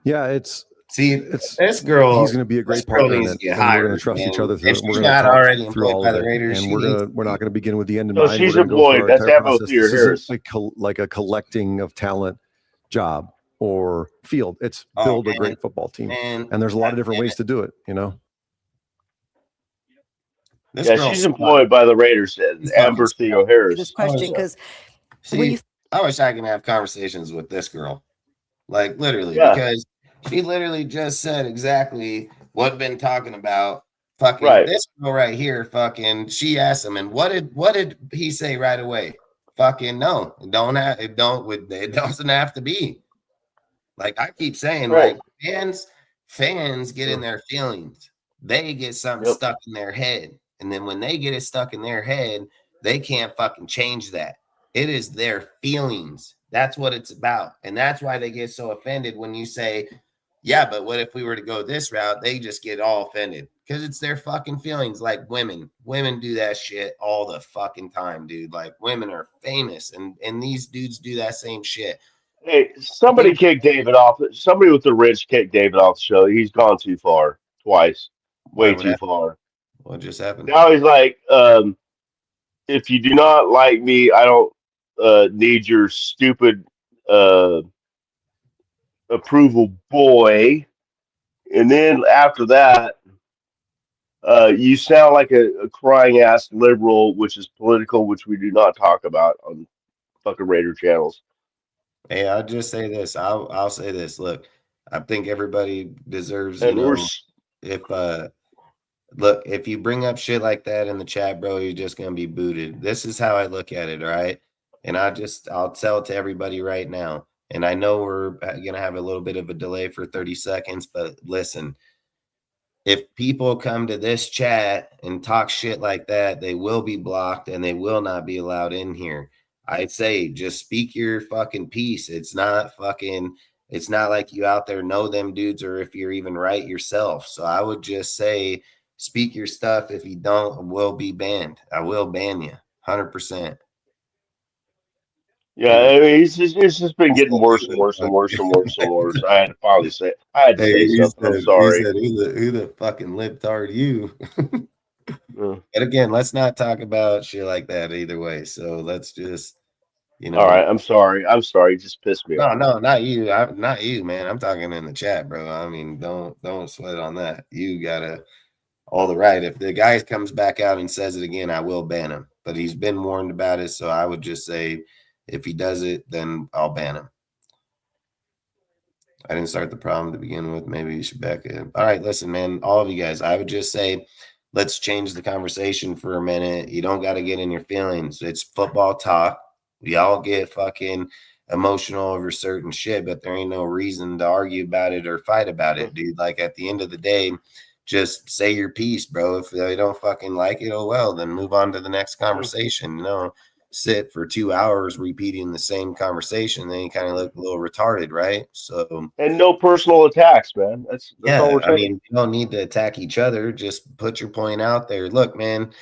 Yeah, it's this girl. He's going to be a great partner in it, and we're going to trust each other through it. We're going to talk through all of it, and we're not going to begin with the end in mind. She's employed. That's This isn't like a collecting of talent job or field. It's build a great football team, and there's a lot of different ways to do it. She's employed by the Raiders. Amber Theo Harris. This question because I wish I can have conversations with this girl, like literally, because she literally just said exactly what I've been talking about. Fucking this girl right here, fucking. She asked him, and what did he say right away? Fucking no, it doesn't have to be. Like I keep saying, like fans get in their feelings. They get something stuck in their head, and then when they get it stuck in their head, they can't fucking change that. It is their feelings. That's what it's about. And that's why they get so offended when you say, yeah, but what if we were to go this route? They just get all offended because it's their fucking feelings. Like women do that shit all the fucking time, dude. Like women are famous and these dudes do that same shit. Hey, somebody kicked David off. Somebody with the rich kicked David off the show. He's gone too far twice. Way too far. What just happened? Now he's like, if you do not like me, I don't need your stupid approval, boy. And then after that, you sound like a crying ass liberal, which is political, which we do not talk about on fucking Raider channels. Hey, I'll just say this. I'll say this. Look, I think everybody deserves, And if you bring up shit like that in the chat, bro, you're just gonna be booted. This is how I look at it, all right? And I'll tell it to everybody right now. And I know we're gonna have a little bit of a delay for 30 seconds, but listen, if people come to this chat and talk shit like that, they will be blocked and they will not be allowed in here. I'd say just speak your fucking piece. It's not like you out there know them dudes or if you're even right yourself. So I would just say speak your stuff. If you don't, I will be banned. I will ban you 100%. yeah, I mean, it's just been getting worse and worse and worse and worse and worse. I had to finally say, I had to Hey, say something. I'm sorry. who the fucking libtard you? Uh, But again, let's not talk about shit like that either way. So let's just, all right, I'm sorry. I'm sorry. You just pissed me off. no, not you. Not you, man. I'm talking in the chat, bro. I mean, don't sweat on that. You gotta all the right. If the guy comes back out and says it again, I will ban him. But he's been warned about it, so I would just say if he does it, then I'll ban him. I didn't start the problem to begin with. Maybe you should back it. All right, listen, man. All of you guys, I would just say let's change the conversation for a minute. You don't got to get in your feelings. It's football talk. We all get fucking emotional over certain shit, but there ain't no reason to argue about it or fight about it, dude. Like at the end of the day, just say your piece, bro. If they don't fucking like it, oh well, then move on to the next conversation. Sit for 2 hours repeating the same conversation, then you kind of look a little retarded, right? So And no personal attacks, man. That's all yeah, we're I saying. mean, you don't need to attack each other. Just put your point out there. Look, man,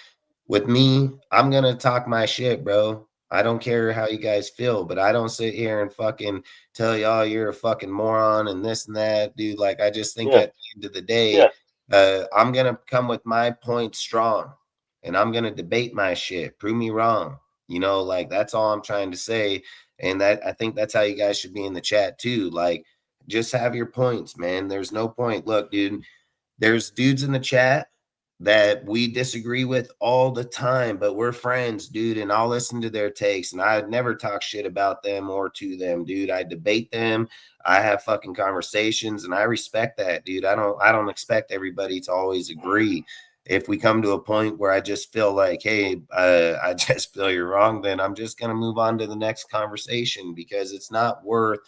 with me, I'm gonna talk my shit, bro. I don't care how you guys feel, but I don't sit here and fucking tell y'all you're a fucking moron and this and that, dude. Like, I just think Yeah, at the end of the day, yeah, I'm gonna come with my point strong, and I'm gonna debate my shit. Prove me wrong. Like that's all I'm trying to say. And that I think that's how you guys should be in the chat too. Like, just have your points, man. There's no point. Look, dude, there's dudes in the chat that we disagree with all the time, but we're friends, dude, and I'll listen to their takes and I'd never talk shit about them or to them, dude. I debate them. I have fucking conversations and I respect that, dude. I don't expect everybody to always agree. If we come to a point where I just feel like, hey, I just feel you're wrong, then I'm just going to move on to the next conversation because it's not worth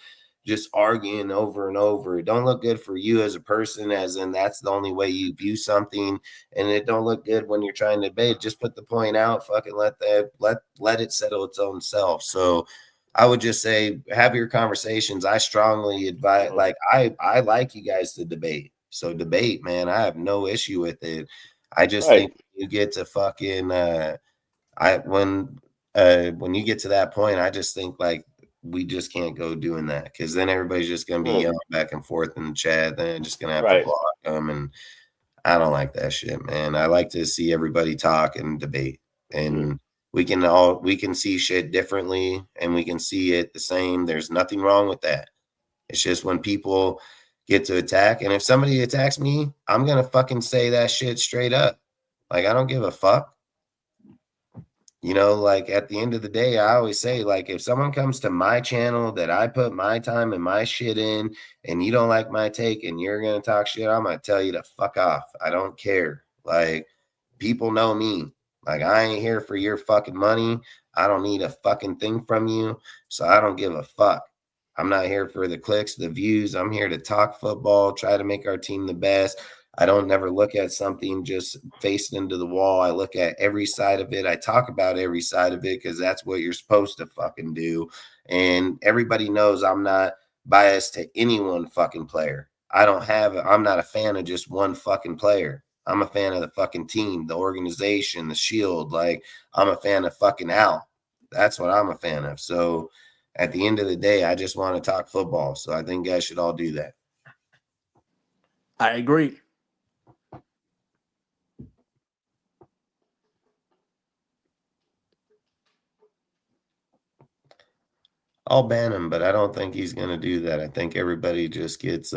just arguing over and over. It don't look good for you as a person, as in that's the only way you view something, and it don't look good when you're trying to debate. Just put the point out, fucking let it settle its own self. So I would just say have your conversations. I strongly advise, like I like you guys to debate. So debate, man. I have no issue with it. I just right. think you get to fucking when you get to that point, I just think like we just can't go doing that because then everybody's just gonna be yelling back and forth in the chat. Then just gonna have to Right. block them, and I don't like that shit, man. I like to see everybody talk and debate, and we can see shit differently, and we can see it the same. There's nothing wrong with that. It's just when people get to attack, and if somebody attacks me, I'm gonna fucking say that shit straight up. Like I don't give a fuck. Like at the end of the day, I always say, like, if someone comes to my channel that I put my time and my shit in, and you don't like my take and you're going to talk shit, I'm going to tell you to fuck off. I don't care. Like, people know me. Like, I ain't here for your fucking money. I don't need a fucking thing from you. So I don't give a fuck. I'm not here for the clicks, the views. I'm here to talk football, try to make our team the best. I don't never look at something just faced into the wall. I look at every side of it. I talk about every side of it because that's what you're supposed to fucking do. And everybody knows I'm not biased to any one fucking player. I'm not a fan of just one fucking player. I'm a fan of the fucking team, the organization, the shield. Like, I'm a fan of fucking Al. That's what I'm a fan of. So at the end of the day, I just want to talk football. So I think guys should all do that. I agree. I'll ban him, but I don't think he's gonna do that. I think everybody just gets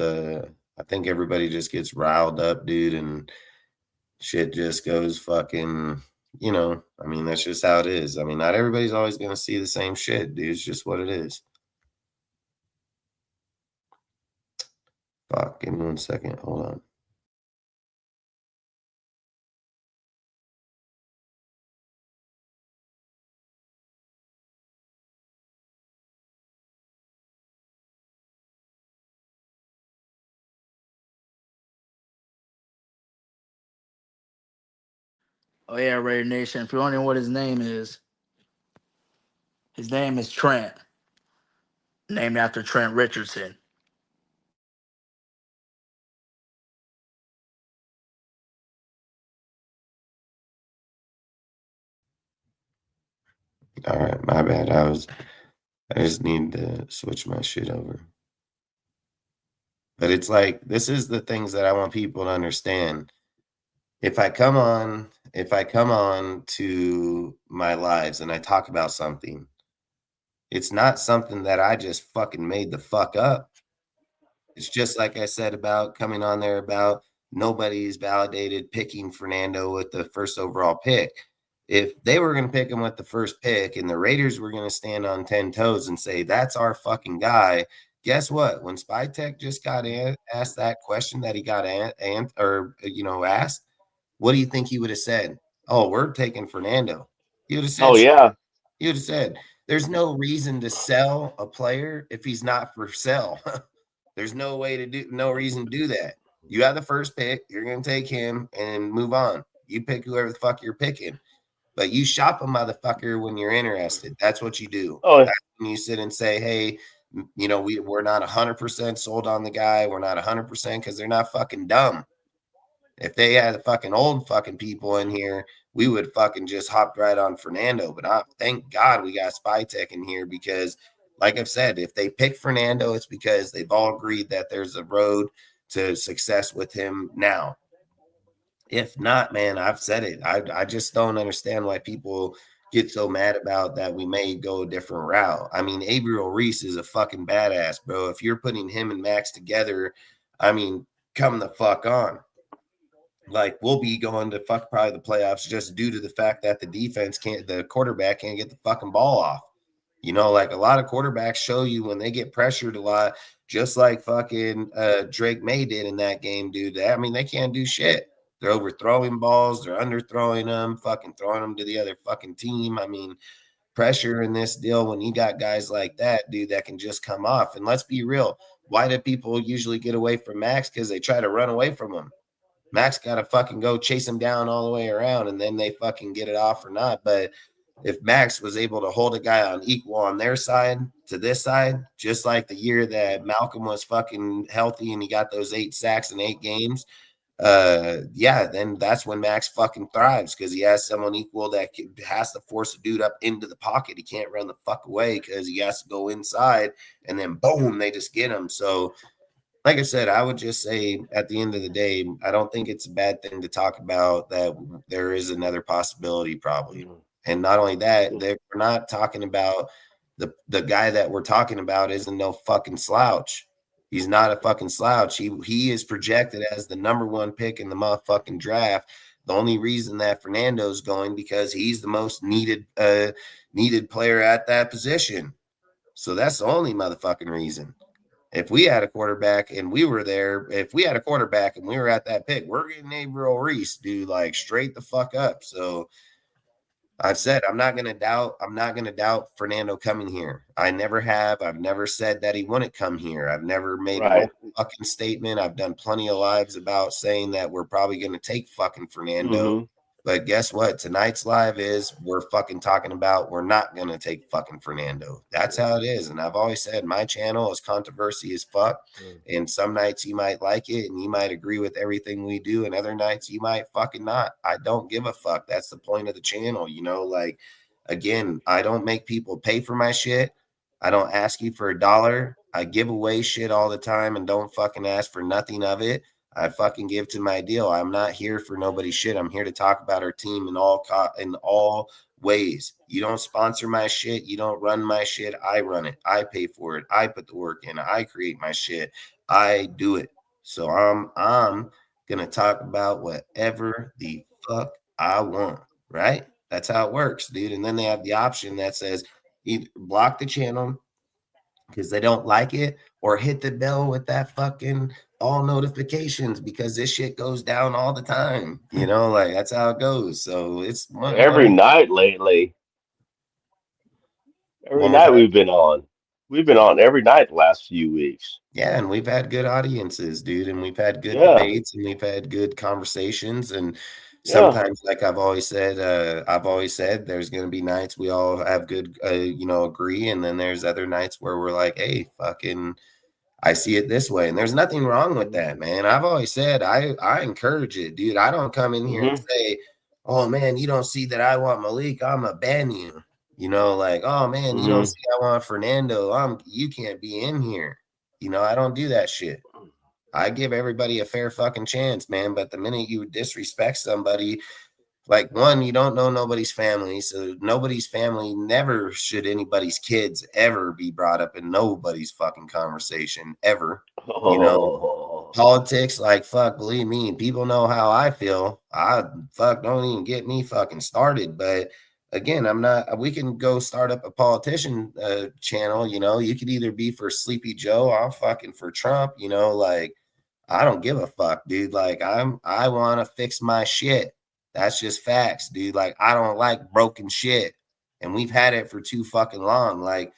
riled up, dude, and shit just goes fucking, I mean, that's just how it is. I mean, not everybody's always gonna see the same shit, dude. It's just what it is. Fuck, give me 1 second. Hold on. Oh yeah, Raider Nation. If you're wondering what his name is Trent, named after Trent Richardson. All right, my bad. I just need to switch my shit over. But it's like, this is the things that I want people to understand. If I come on to my lives and I talk about something, it's not something that I just fucking made the fuck up. It's just like I said about coming on there about nobody's validated picking Fernando with the first overall pick. If they were going to pick him with the first pick and the Raiders were going to stand on 10 toes and say, that's our fucking guy, guess what? When Spytech just got asked that question that he got asked, what do you think he would have said? Oh, we're taking Fernando. He would have said, Oh yeah. He would have said, there's no reason to sell a player if he's not for sale. There's no reason to do that. You have the first pick, you're going to take him and move on. You pick whoever the fuck you're picking. But you shop a motherfucker when you're interested. That's what you do. Oh, That's when you sit and say, hey, we're not 100% sold on the guy. We're not 100% because they're not fucking dumb. If they had the fucking old fucking people in here, we would fucking just hopped right on Fernando. But thank God we got Spytech in here because, like I've said, if they pick Fernando, it's because they've all agreed that there's a road to success with him now. If not, man, I've said it. I just don't understand why people get so mad about that we may go a different route. I mean, Avrell Reese is a fucking badass, bro. If you're putting him and Max together, I mean, come the fuck on. Like, we'll be going to probably the playoffs just due to the fact that the quarterback can't get the fucking ball off. Like a lot of quarterbacks show you when they get pressured a lot, just like fucking Drake May did in that game, dude. I mean, they can't do shit. They're overthrowing balls. They're underthrowing them, fucking throwing them to the other fucking team. I mean, pressure in this deal when you got guys like that, dude, that can just come off. And let's be real. Why do people usually get away from Max? Because they try to run away from him. Max got to fucking go chase him down all the way around, and then they fucking get it off or not. But if Max was able to hold a guy on equal on their side to this side, just like the year that Malcolm was fucking healthy and he got those 8 sacks in 8 games, then that's when Max fucking thrives because he has someone equal that has to force a dude up into the pocket. He can't run the fuck away because he has to go inside, and then boom, they just get him. So, like I said, I would just say at the end of the day, I don't think it's a bad thing to talk about that there is another possibility probably. And not only that, we're not talking about the guy that we're talking about isn't no fucking slouch. He's not a fucking slouch. He is projected as the #1 pick in the motherfucking draft. The only reason that Fernando's going because he's the most needed player at that position. So that's the only motherfucking reason. If we had a quarterback and we were there, if we had a quarterback and we were at that pick, we're getting Avrell Reese, dude, like straight the fuck up. So I've said I'm not gonna doubt Fernando coming here. I never have. I've never said that he wouldn't come here. I've never made no fucking statement. I've done plenty of lives about saying that we're probably gonna take fucking Fernando. Mm-hmm. But guess what? Tonight's live is we're fucking talking about we're not going to take fucking Fernando. That's how it is. And I've always said my channel is controversy as fuck. And some nights you might like it and you might agree with everything we do. And other nights you might fucking not. I don't give a fuck. That's the point of the channel. Like, again, I don't make people pay for my shit. I don't ask you for $1. I give away shit all the time and don't fucking ask for nothing of it. I fucking give to my deal. I'm not here for nobody's shit. I'm here to talk about our team in all ways. You don't sponsor my shit. You don't run my shit. I run it. I pay for it. I put the work in. I create my shit. I do it. So I'm gonna talk about whatever the fuck I want. Right? That's how it works, dude. And then they have the option that says either block the channel because they don't like it, or hit the bell with that fucking all notifications because this shit goes down all the time. Like that's how it goes. So it's Every night lately. Every One more night time. we've been on. We've been on every night the last few weeks. Yeah, and we've had good audiences, dude, and we've had good Yeah. debates, and we've had good conversations, and Yeah. sometimes, like I've always said, there's going to be nights we all have good, agree, and then there's other nights where we're like, hey, fucking, I see it this way, and there's nothing wrong with that, man. I've always said I encourage it, dude. I don't come in here and say, oh man, you don't see that I want Malik, I'm a ban you. Like, oh man, you don't see I want Fernando, you can't be in here. I don't do that shit. I give everybody a fair fucking chance, man. But the minute you disrespect somebody, like, one, you don't know nobody's family. So nobody's family, never should anybody's kids ever be brought up in nobody's fucking conversation ever. Politics, like, fuck, believe me, people know how I feel. Don't even get me fucking started. But again, we can go start up a politician channel. You could either be for Sleepy Joe, I'm fucking for Trump, like, I don't give a fuck, dude. Like, I want to fix my shit. That's just facts, dude. Like, I don't like broken shit. And we've had it for too fucking long. Like,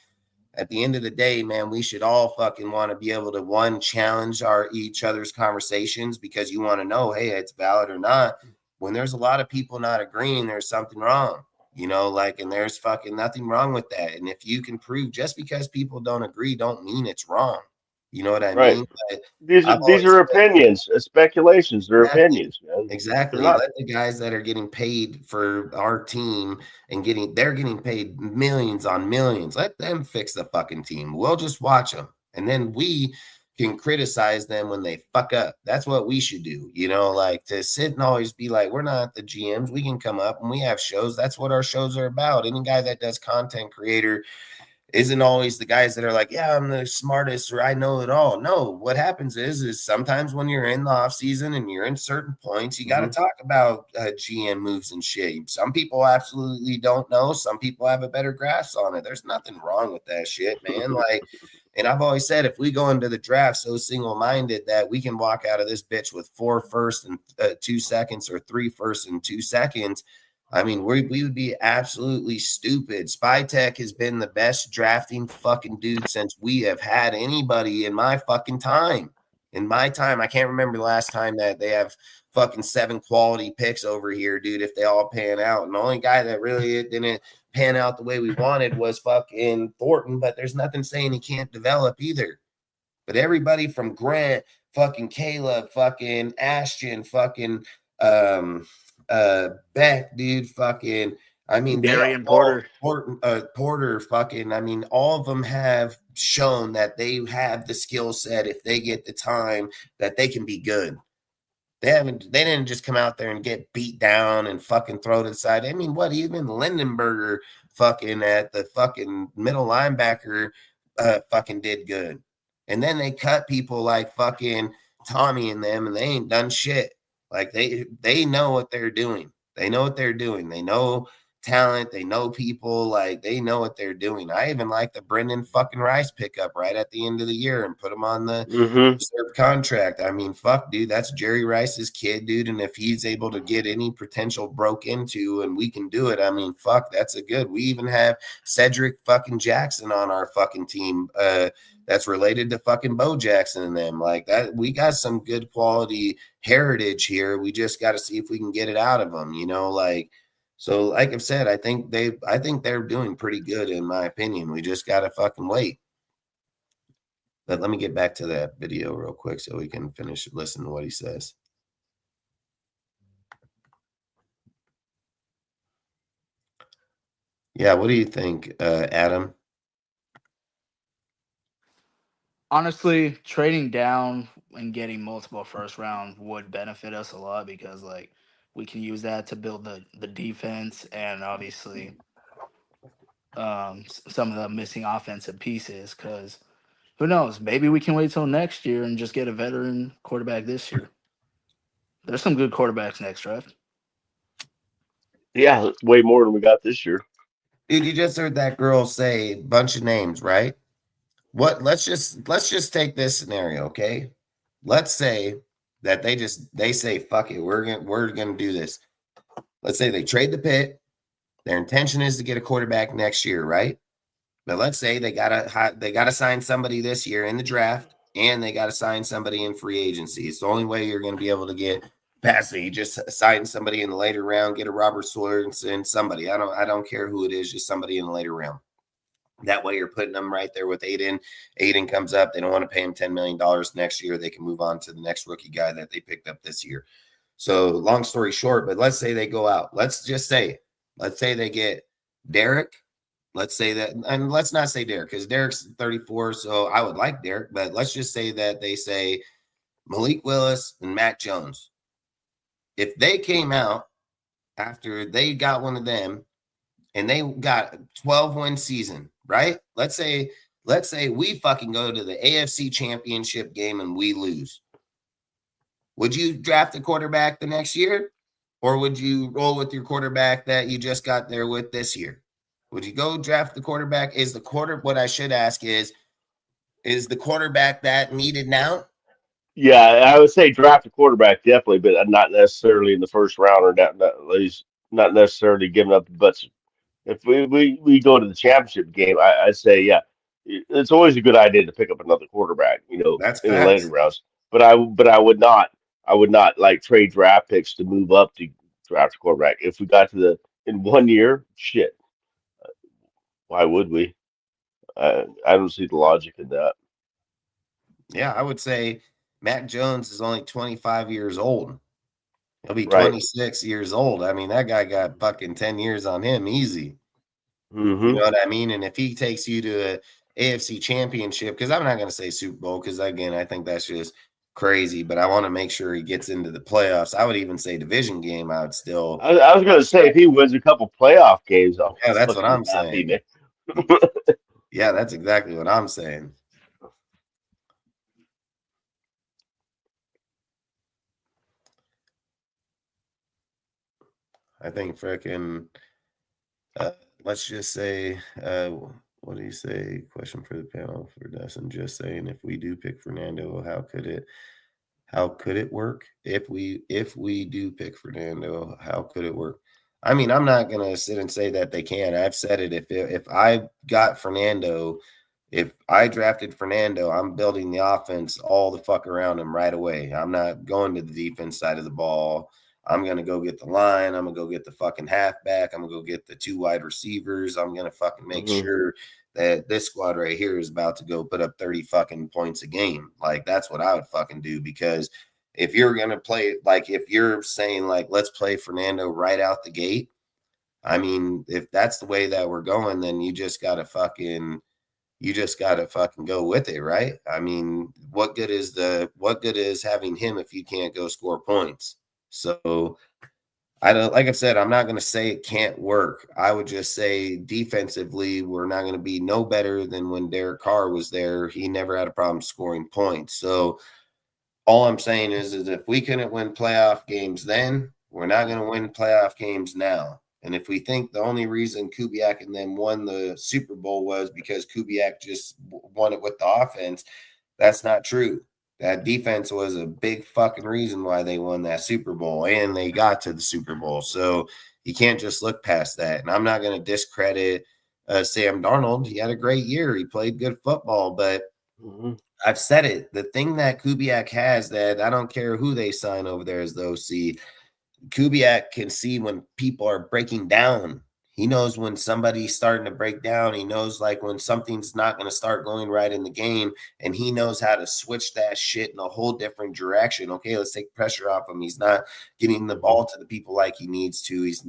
at the end of the day, man, we should all fucking want to be able to, one, challenge each other's conversations because you want to know, hey, it's valid or not. When there's a lot of people not agreeing, there's something wrong, and there's fucking nothing wrong with that. And if you can prove, just because people don't agree, don't mean it's wrong. You know what I mean? But these are opinions, speculations. They're opinions, man. Exactly. Let the guys that are getting paid for our team and they're getting paid millions on millions. Let them fix the fucking team. We'll just watch them. And then we can criticize them when they fuck up. That's what we should do. Like, to sit and always be like, we're not the GMs. We can come up and we have shows. That's what our shows are about. Any guy that does content creator isn't always the guys that are like, yeah, I'm the smartest or I know it all. No, what happens is sometimes when you're in the off season and you're in certain points, you got to talk about GM moves and shit. Some people absolutely don't know. Some people have a better grasp on it. There's nothing wrong with that shit, man. Like, and I've always said, if we go into the draft so single-minded that we can walk out of this bitch with 4 firsts and 2 seconds or 3 firsts and 2 seconds, I mean, we would be absolutely stupid. Spytech has been the best drafting fucking dude since we have had anybody in my fucking time. In my time, I can't remember the last time that they have fucking 7 quality picks over here, dude, if they all pan out. And the only guy that really didn't pan out the way we wanted was fucking Thornton, but there's nothing saying he can't develop either. But everybody from Grant, fucking Caleb, fucking Ashton, fucking Beck, dude, fucking, I mean, Darian Porter, Porter, fucking, I mean, all of them have shown that they have the skill set, if they get the time, that they can be good. They didn't just come out there and get beat down and fucking throw to the side. I mean, what, even Lindenberger fucking at the fucking middle linebacker fucking did good. And then they cut people like fucking Tommy and them, and they ain't done shit. Like, they know what they're doing. They know what they're doing. They know talent. They know people. Like, they know what they're doing. I even like the Brendan fucking Rice pickup right at the end of the year and put him on the reserve contract. I mean, fuck, dude, that's Jerry Rice's kid, dude. And if he's able to get any potential broke into and we can do it, I mean, fuck, that's a good. We even have Cedric fucking Jackson on our fucking team. That's related to fucking Bo Jackson and them. Like, that, we got some good quality heritage here. We just got to see if we can get it out of them, like. So, like I've said, I think they're doing pretty good, in my opinion. We just got to fucking wait. But let me get back to that video real quick so we can finish listening to what he says. Yeah, what do you think, Adam? Honestly, trading down and getting multiple first round would benefit us a lot because, like, we can use that to build the defense and obviously some of the missing offensive pieces. Because who knows? Maybe we can wait till next year and just get a veteran quarterback this year. There's some good quarterbacks next draft. Yeah, way more than we got this year. Dude, you just heard that girl say a bunch of names, right? let's just take this scenario, okay? Let's say that they say, fuck it, we're gonna do this. Let's say they trade the Pitt. Their intention is to get a quarterback next year, right? But let's say they gotta sign somebody this year in the draft, and they gotta sign somebody in free agency. It's the only way you're gonna be able to get past it. You just sign somebody in the later round, get a Robert Sorensen, somebody. I don't care who it is, just somebody in the later round. That way you're putting them right there with Aiden. Aiden comes up. They don't want to pay him $10 million next year. They can move on to the next rookie guy that they picked up this year. So long story short, but let's say they go out. Let's say they get Derek. Let's say that, and let's not say Derek because Derek's 34. So I would like Derek, but let's just say that they say Malik Willis and Mac Jones. If they came out after they got one of them and they got a 12-win season, right? Let's say we fucking go to the AFC Championship game and we lose. Would you draft a quarterback the next year? Or would you roll with your quarterback that you just got there with this year? Would you go draft the quarterback? What I should ask is the quarterback that needed now? Yeah, I would say draft a quarterback definitely, but not necessarily in the first round, or not at least not necessarily giving up the butts. If we go to the championship game, I say, yeah, it's always a good idea to pick up another quarterback, That's in the later facts. rounds. But I would not like trade draft picks to move up to draft a quarterback. If we got to in 1 year, shit, why would we? I don't see the logic in that. Yeah, I would say Mac Jones is only 25 years old. He'll be Right. 26 years old. I mean, that guy got fucking 10 years on him easy. You know Hmm. what I mean? And if he takes you to a AFC championship, because I'm not going to say Super Bowl, because again, I think that's just crazy, but I want to make sure he gets into the playoffs. I would even say division game. I would still, I was going to say if he wins a couple playoff games, I'll yeah, that's what fucking be I'm happy, saying. man. Yeah, that's exactly what I'm saying. I think freaking, let's just say, what do you say? Question for the panel for Dustin. Just saying, if we do pick Fernando, how could it work? If we do pick Fernando, how could it work? I mean, I'm not gonna sit and say that they can. I've said it. If I got Fernando, if I drafted Fernando, I'm building the offense all the fuck around him right away. I'm not going to the defense side of the ball. I'm gonna go get the line. I'm gonna go get the fucking halfback. I'm gonna go get the 2 wide receivers. I'm gonna fucking make Hmm. sure that this squad right here is about to go put up 30 fucking points a game. Like that's what I would fucking do, because if you're gonna play, like if you're saying like let's play Fernando right out the gate, I mean, if that's the way that we're going, then you just gotta fucking go with it, right? I mean, what good is having him if you can't go score points? So I don't, like I said, I'm not going to say it can't work. I would just say defensively, we're not going to be no better than when Derek Carr was there. He never had a problem scoring points. So all I'm saying is if we couldn't win playoff games then, we're not going to win playoff games now. And if we think the only reason Kubiak and them won the Super Bowl was because Kubiak just won it with the offense, that's not true. That defense was a big fucking reason why they won that Super Bowl and they got to the Super Bowl. So you can't just look past that. And I'm not going to discredit Sam Darnold. He had a great year. He played good football, but Hmm. I've said it. The thing that Kubiak has that I don't care who they sign over there as the OC, Kubiak can see when people are breaking down. He knows when somebody's starting to break down. He knows like when something's not going to start going right in the game, and he knows how to switch that shit in a whole different direction. Okay, let's take pressure off him. He's not getting the Hmm. ball to the people like he needs to. He's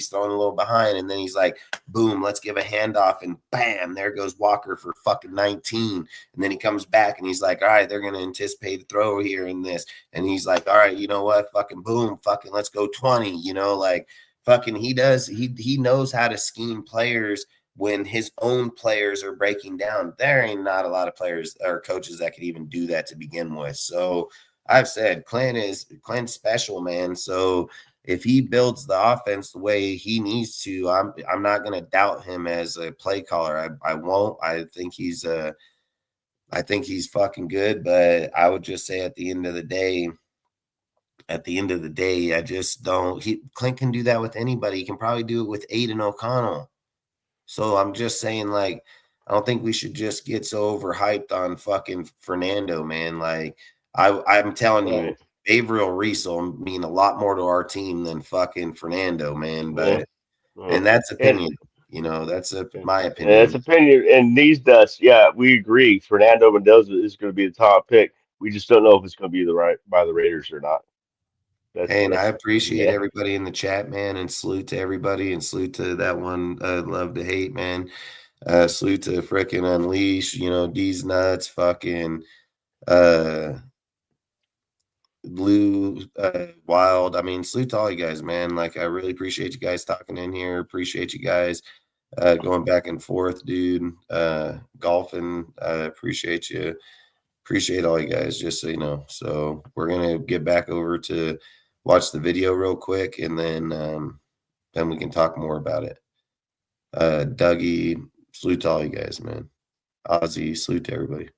throwing a little behind, and then he's like, boom, let's give a handoff, and bam, there goes Walker for fucking 19. And then he comes back and he's like, all right, they're going to anticipate the throw here in this. And he's like, all right, you know what? Fucking boom, fucking let's go 20, like fucking he knows how to scheme players when his own players are breaking down. There ain't not a lot of players or coaches that could even do that to begin with. So I've said Clint's special, man. So if he builds the offense the way he needs to, I'm not gonna doubt him as a play caller. I won't. I think he's I think he's fucking good, but I would just say at the end of the day, I just don't. Clint can do that with anybody. He can probably do it with Aiden O'Connell. So I'm just saying, like, I don't think we should just get so overhyped on fucking Fernando, man. Like, I'm telling you, Avrell Reese will mean a lot more to our team than fucking Fernando, man. But and that's opinion, that's my opinion. That's opinion. And these nuts, yeah, we agree. Fernando Mendoza is going to be the top pick. We just don't know if it's going to be by the Raiders or not. And I appreciate everybody in the chat, man, and salute to everybody, and salute to that one love to hate, man. Salute to frickin' Unleash, D's nuts, fucking Blue Wild. I mean, salute to all you guys, man. Like, I really appreciate you guys talking in here. Appreciate you guys going back and forth, dude. Golfing. Appreciate you. Appreciate all you guys, just so you know. So we're gonna get back over to watch the video real quick, and then we can talk more about it. Dougie, salute to all you guys, man. Ozzy, salute to everybody.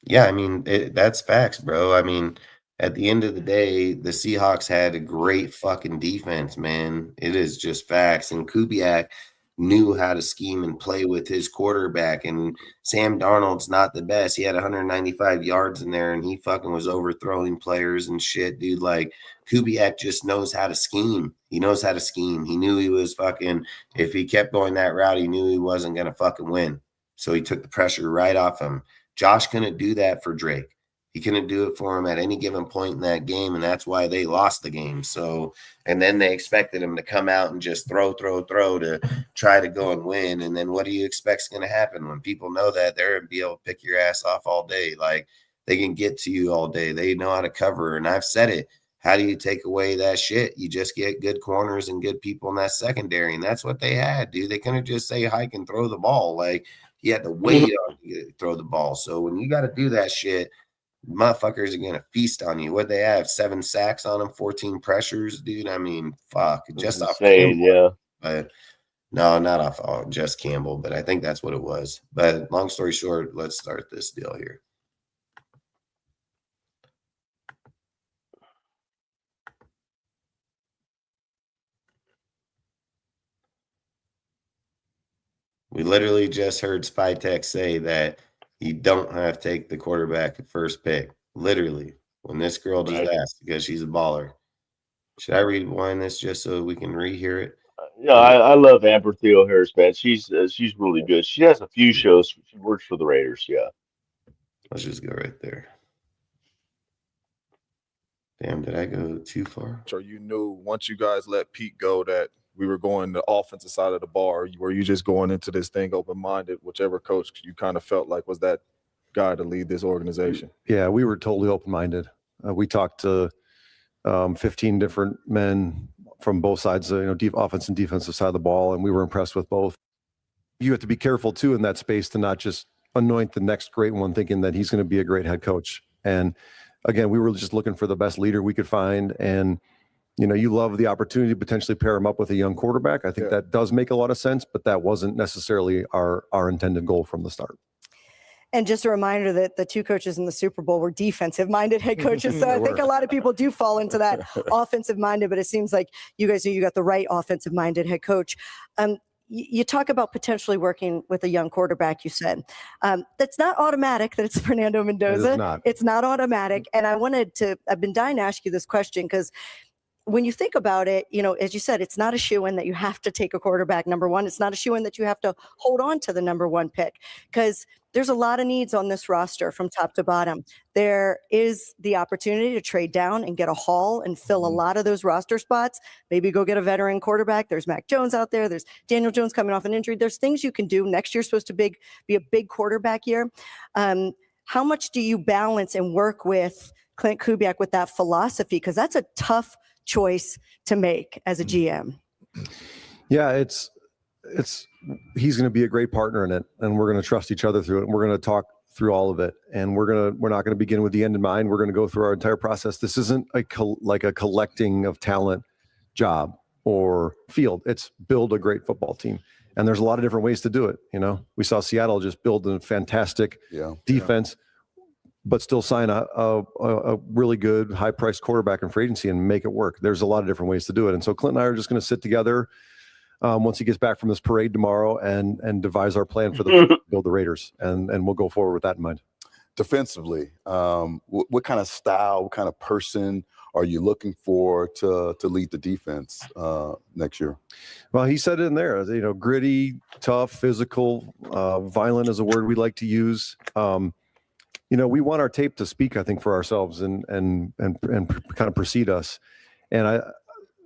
Yeah, I mean, that's facts, bro. I mean, at the end of the day, the Seahawks had a great fucking defense, man. It is just facts. And Kubiak knew how to scheme and play with his quarterback. And Sam Darnold's not the best. He had 195 yards in there, and he fucking was overthrowing players and shit, dude. Like, Kubiak just knows how to scheme. He knows how to scheme. He knew he was fucking, if he kept going that route, he knew he wasn't going to fucking win. So he took the pressure right off him. Josh couldn't do that for Drake. He couldn't do it for him at any given point in that game, and that's why they lost the game. So, and then they expected him to come out and just throw to try to go and win. And then what do you expect is going to happen when people know that they're going to be able to pick your ass off all day? Like, they can get to you all day. They know how to cover. And I've said it. How do you take away that shit? You just get good corners and good people in that secondary. And that's what they had, dude. They couldn't just say hike and throw the ball. Like, you had to wait on you to throw the ball. So when you got to do that shit, motherfuckers are going to feast on you. What they have, 7 sacks on them, 14 pressures, dude. I mean, fuck. Just off Campbell. Yeah. But no, not off just Campbell, but I think that's what it was. But long story short, let's start this deal here. We literally just heard Spytech say that you don't have to take the quarterback at first pick. Literally, when this girl just asked, because she's a baller. Should I rewind this just so we can rehear it? Yeah, I love Amber Theo Harris, man. She's really good. She has a few shows. She works for the Raiders. Yeah. Let's just go right there. Damn, did I go too far? Or you knew once you guys let Pete go that we were going the offensive side of the bar? Were you just going into this thing open-minded, whichever coach you kind of felt like was that guy to lead this organization? Yeah, we were totally open-minded. We talked to 15 different men from both sides, deep offense and defensive side of the ball, and we were impressed with both. You have to be careful, too, in that space to not just anoint the next great one thinking that he's going to be a great head coach. And, again, we were just looking for the best leader we could find, and you love the opportunity to potentially pair him up with a young quarterback. I think that does make a lot of sense, but that wasn't necessarily our intended goal from the start. And just a reminder that the 2 coaches in the Super Bowl were defensive-minded head coaches. So I think a lot of people do fall into that offensive-minded, but it seems like you guys knew you got the right offensive-minded head coach. You talk about potentially working with a young quarterback, you said. That's not automatic that it's Fernando Mendoza. It's not automatic. And I've been dying to ask you this question because when you think about it, as you said, it's not a shoo-in that you have to take a quarterback number 1. It's not a shoo-in that you have to hold on to the number 1 pick because there's a lot of needs on this roster from top to bottom. There is the opportunity to trade down and get a haul and fill a lot of those roster spots. Maybe go get a veteran quarterback. There's Mac Jones out there. There's Daniel Jones coming off an injury. There's things you can do. Next year's supposed to be a big quarterback year. How much do you balance and work with Clint Kubiak with that philosophy? Because that's a tough choice to make as a GM. Yeah, he's going to be a great partner in it, and we're going to trust each other through it. And we're going to talk through all of it, and we're not gonna begin with the end in mind. We're gonna go through our entire process. This isn't like a collecting of talent job or field. It's build a great football team, and there's a lot of different ways to do it. You know, we saw Seattle just build a fantastic defense, but still sign a really good high-priced quarterback in free agency and make it work. There's a lot of different ways to do it, and so Clint and I are just going to sit together once he gets back from this parade tomorrow and devise our plan for the build the Raiders, and we'll go forward with that in mind. Defensively, what kind of style, what kind of person are you looking for to lead the defense next year? Well, he said it in there, you know, gritty, tough, physical, violent is a word we like to use. You know, we want our tape to speak, I think, for ourselves and kind of precede us. And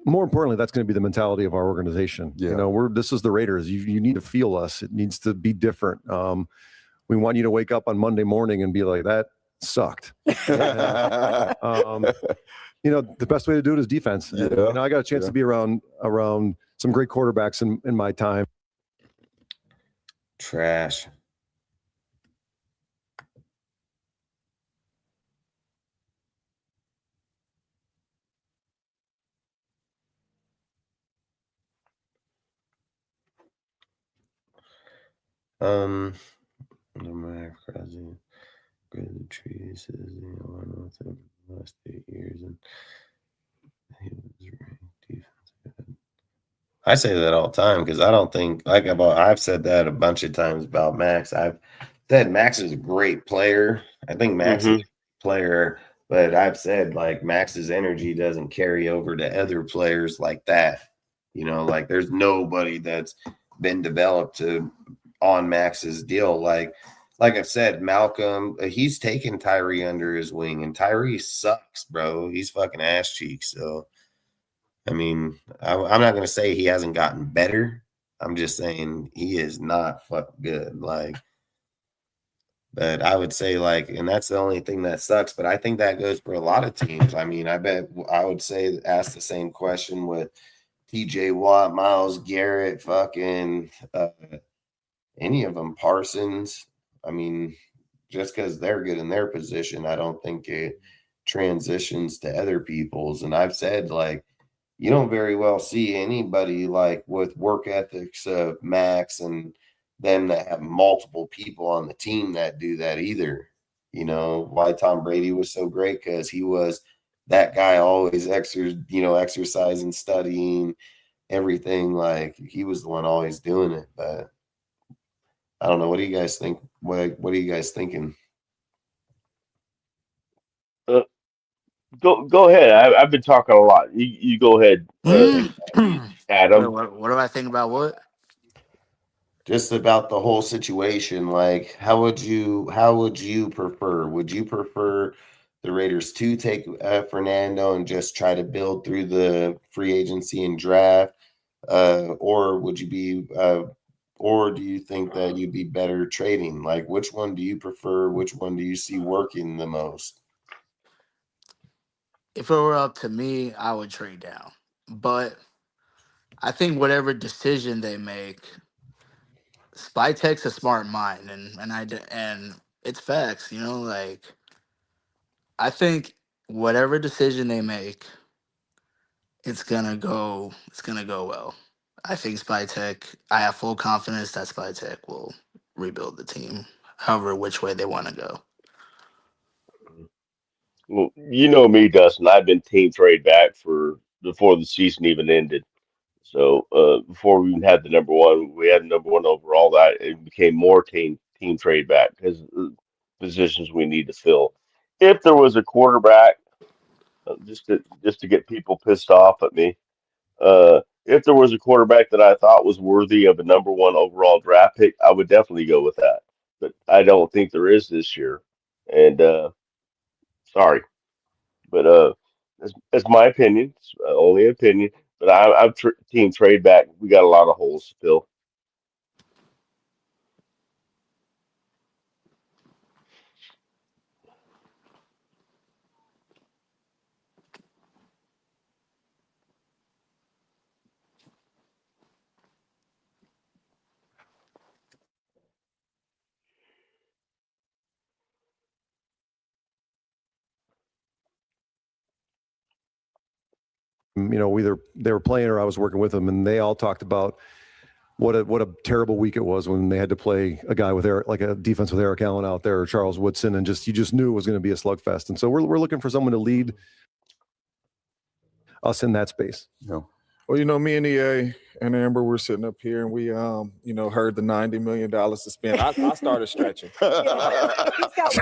more importantly, that's going to be the mentality of our organization. You know, this is the Raiders. You need to feel us. It needs to be different. We want you to wake up on Monday morning and be like, that sucked. You know, the best way to do it is defense. And, you know, I got a chance to be around some great quarterbacks in my time. Trash. The trees is the last 8 years, and he was ranked defense. I say that all the time because I don't think I've said that a bunch of times about Max. I've said Max is a great player. I think Max is a player, but I've said like Max's energy doesn't carry over to other players like that. You know, like there's nobody that's been developed on Max's deal. Like I've said, Malcolm, he's taken Tyree under his wing, and Tyree sucks, bro. He's fucking ass cheeks. So, I mean, I'm not going to say he hasn't gotten better. I'm just saying he is not fucking good. Like, but I would say, like, and that's the only thing that sucks. But I think that goes for a lot of teams. I mean, I bet I would say ask the same question with TJ Watt, Myles Garrett, fucking any of them, Parsons. I mean, just because they're good in their position, I don't think it transitions to other people's. And I've said, like, you don't very well see anybody like with work ethics of Max and them that have multiple people on the team that do that either. You know, why Tom Brady was so great because he was that guy always exercising, studying, everything. Like he was the one always doing it. But I don't know. What do you guys think? What are you guys thinking? Go ahead. I've been talking a lot. You go ahead, Adam. What do I think about what? Just about the whole situation. Like, how would you prefer? Would you prefer the Raiders to take Fernando and just try to build through the free agency and draft, or would you be? Or do you think that you'd be better trading? Like, which one do you prefer? Which one do you see working the most? If it were up to me, I would trade down. But I think whatever decision they make, Spytek's a smart mind, and it's facts. You know, like I think whatever decision they make, it's gonna go well. I think I have full confidence that Spytek will rebuild the team, however which way they want to go. Well, you know me, Dustin. I've been team trade back for before the season even ended. So before we even had the number one, we had the number one overall. That it became more team trade back because positions we need to fill. If there was a quarterback, just to get people pissed off at me, if there was a quarterback that I thought was worthy of a number one overall draft pick, I would definitely go with that. But I don't think there is this year, and sorry. But that's my opinion. It's only an opinion. But I'm team trade back. We got a lot of holes to fill. either they were playing or I was working with them, and they all talked about what a terrible week it was when they had to play a guy with a defense with Eric Allen out there or Charles Woodson, and you just knew it was going to be a slugfest. And so we're looking for someone to lead us in that space. Yeah. Well, me and EA and Amber were sitting up here, and we, heard the $90 million to spend. I started stretching. He's got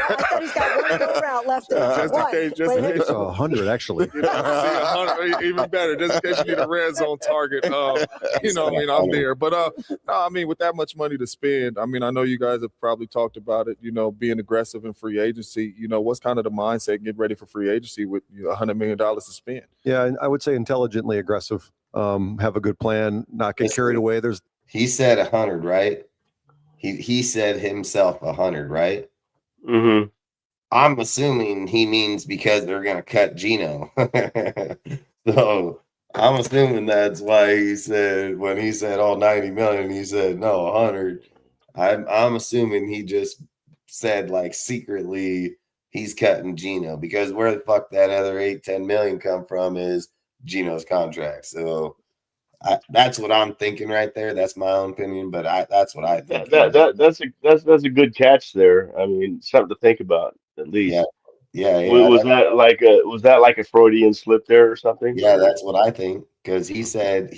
one go route left. Just in case. 100 actually. 100, even better. Just in case you need a red zone target. I'm there. But with that much money to spend, I know you guys have probably talked about it. Being aggressive in free agency. What's kind of the mindset getting ready for free agency with $100 million to spend? Yeah, and I would say intelligently aggressive. Have a good plan, not get carried away. He said 100, right? He said himself 100, right? Mm-hmm. I'm assuming he means because they're gonna cut Geno. So I'm assuming that's why he said when he said 90 million, he said no 100. I'm assuming he just said like secretly he's cutting Geno, because where the fuck that other 8-10 million come from is Geno's contract. So that's what I'm thinking right there. That's my own opinion, but that's what I think. That's a good catch there. Something to think about at least. Yeah. Was that like a Freudian slip there or something? Yeah, that's what I think, because he said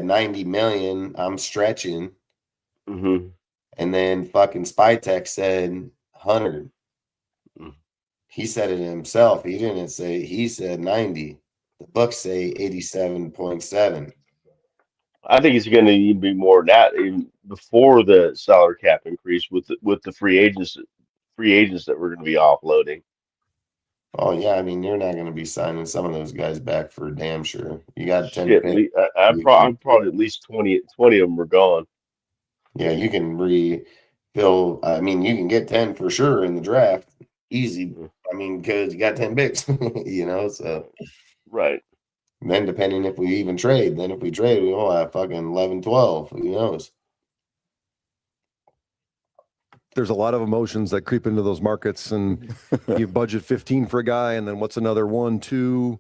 90 million. I'm stretching, mm-hmm. And then fucking Spytech said 100. Mm-hmm. He said it himself. He didn't say. He said 90. The books say 87.7. I think it's going to even be more than that, even before the salary cap increase with the free agents that we're going to be offloading. Oh yeah, you're not going to be signing some of those guys back for damn sure. You got 10. I'm probably at least 20 of them are gone. Yeah, you can refill. You can get 10 for sure in the draft, easy. Because you got 10 picks, So right. And then depending if we even trade, we will have fucking 11, 12. Who knows? There's a lot of emotions that creep into those markets, and you budget 15 for a guy, and then what's another 1, 2?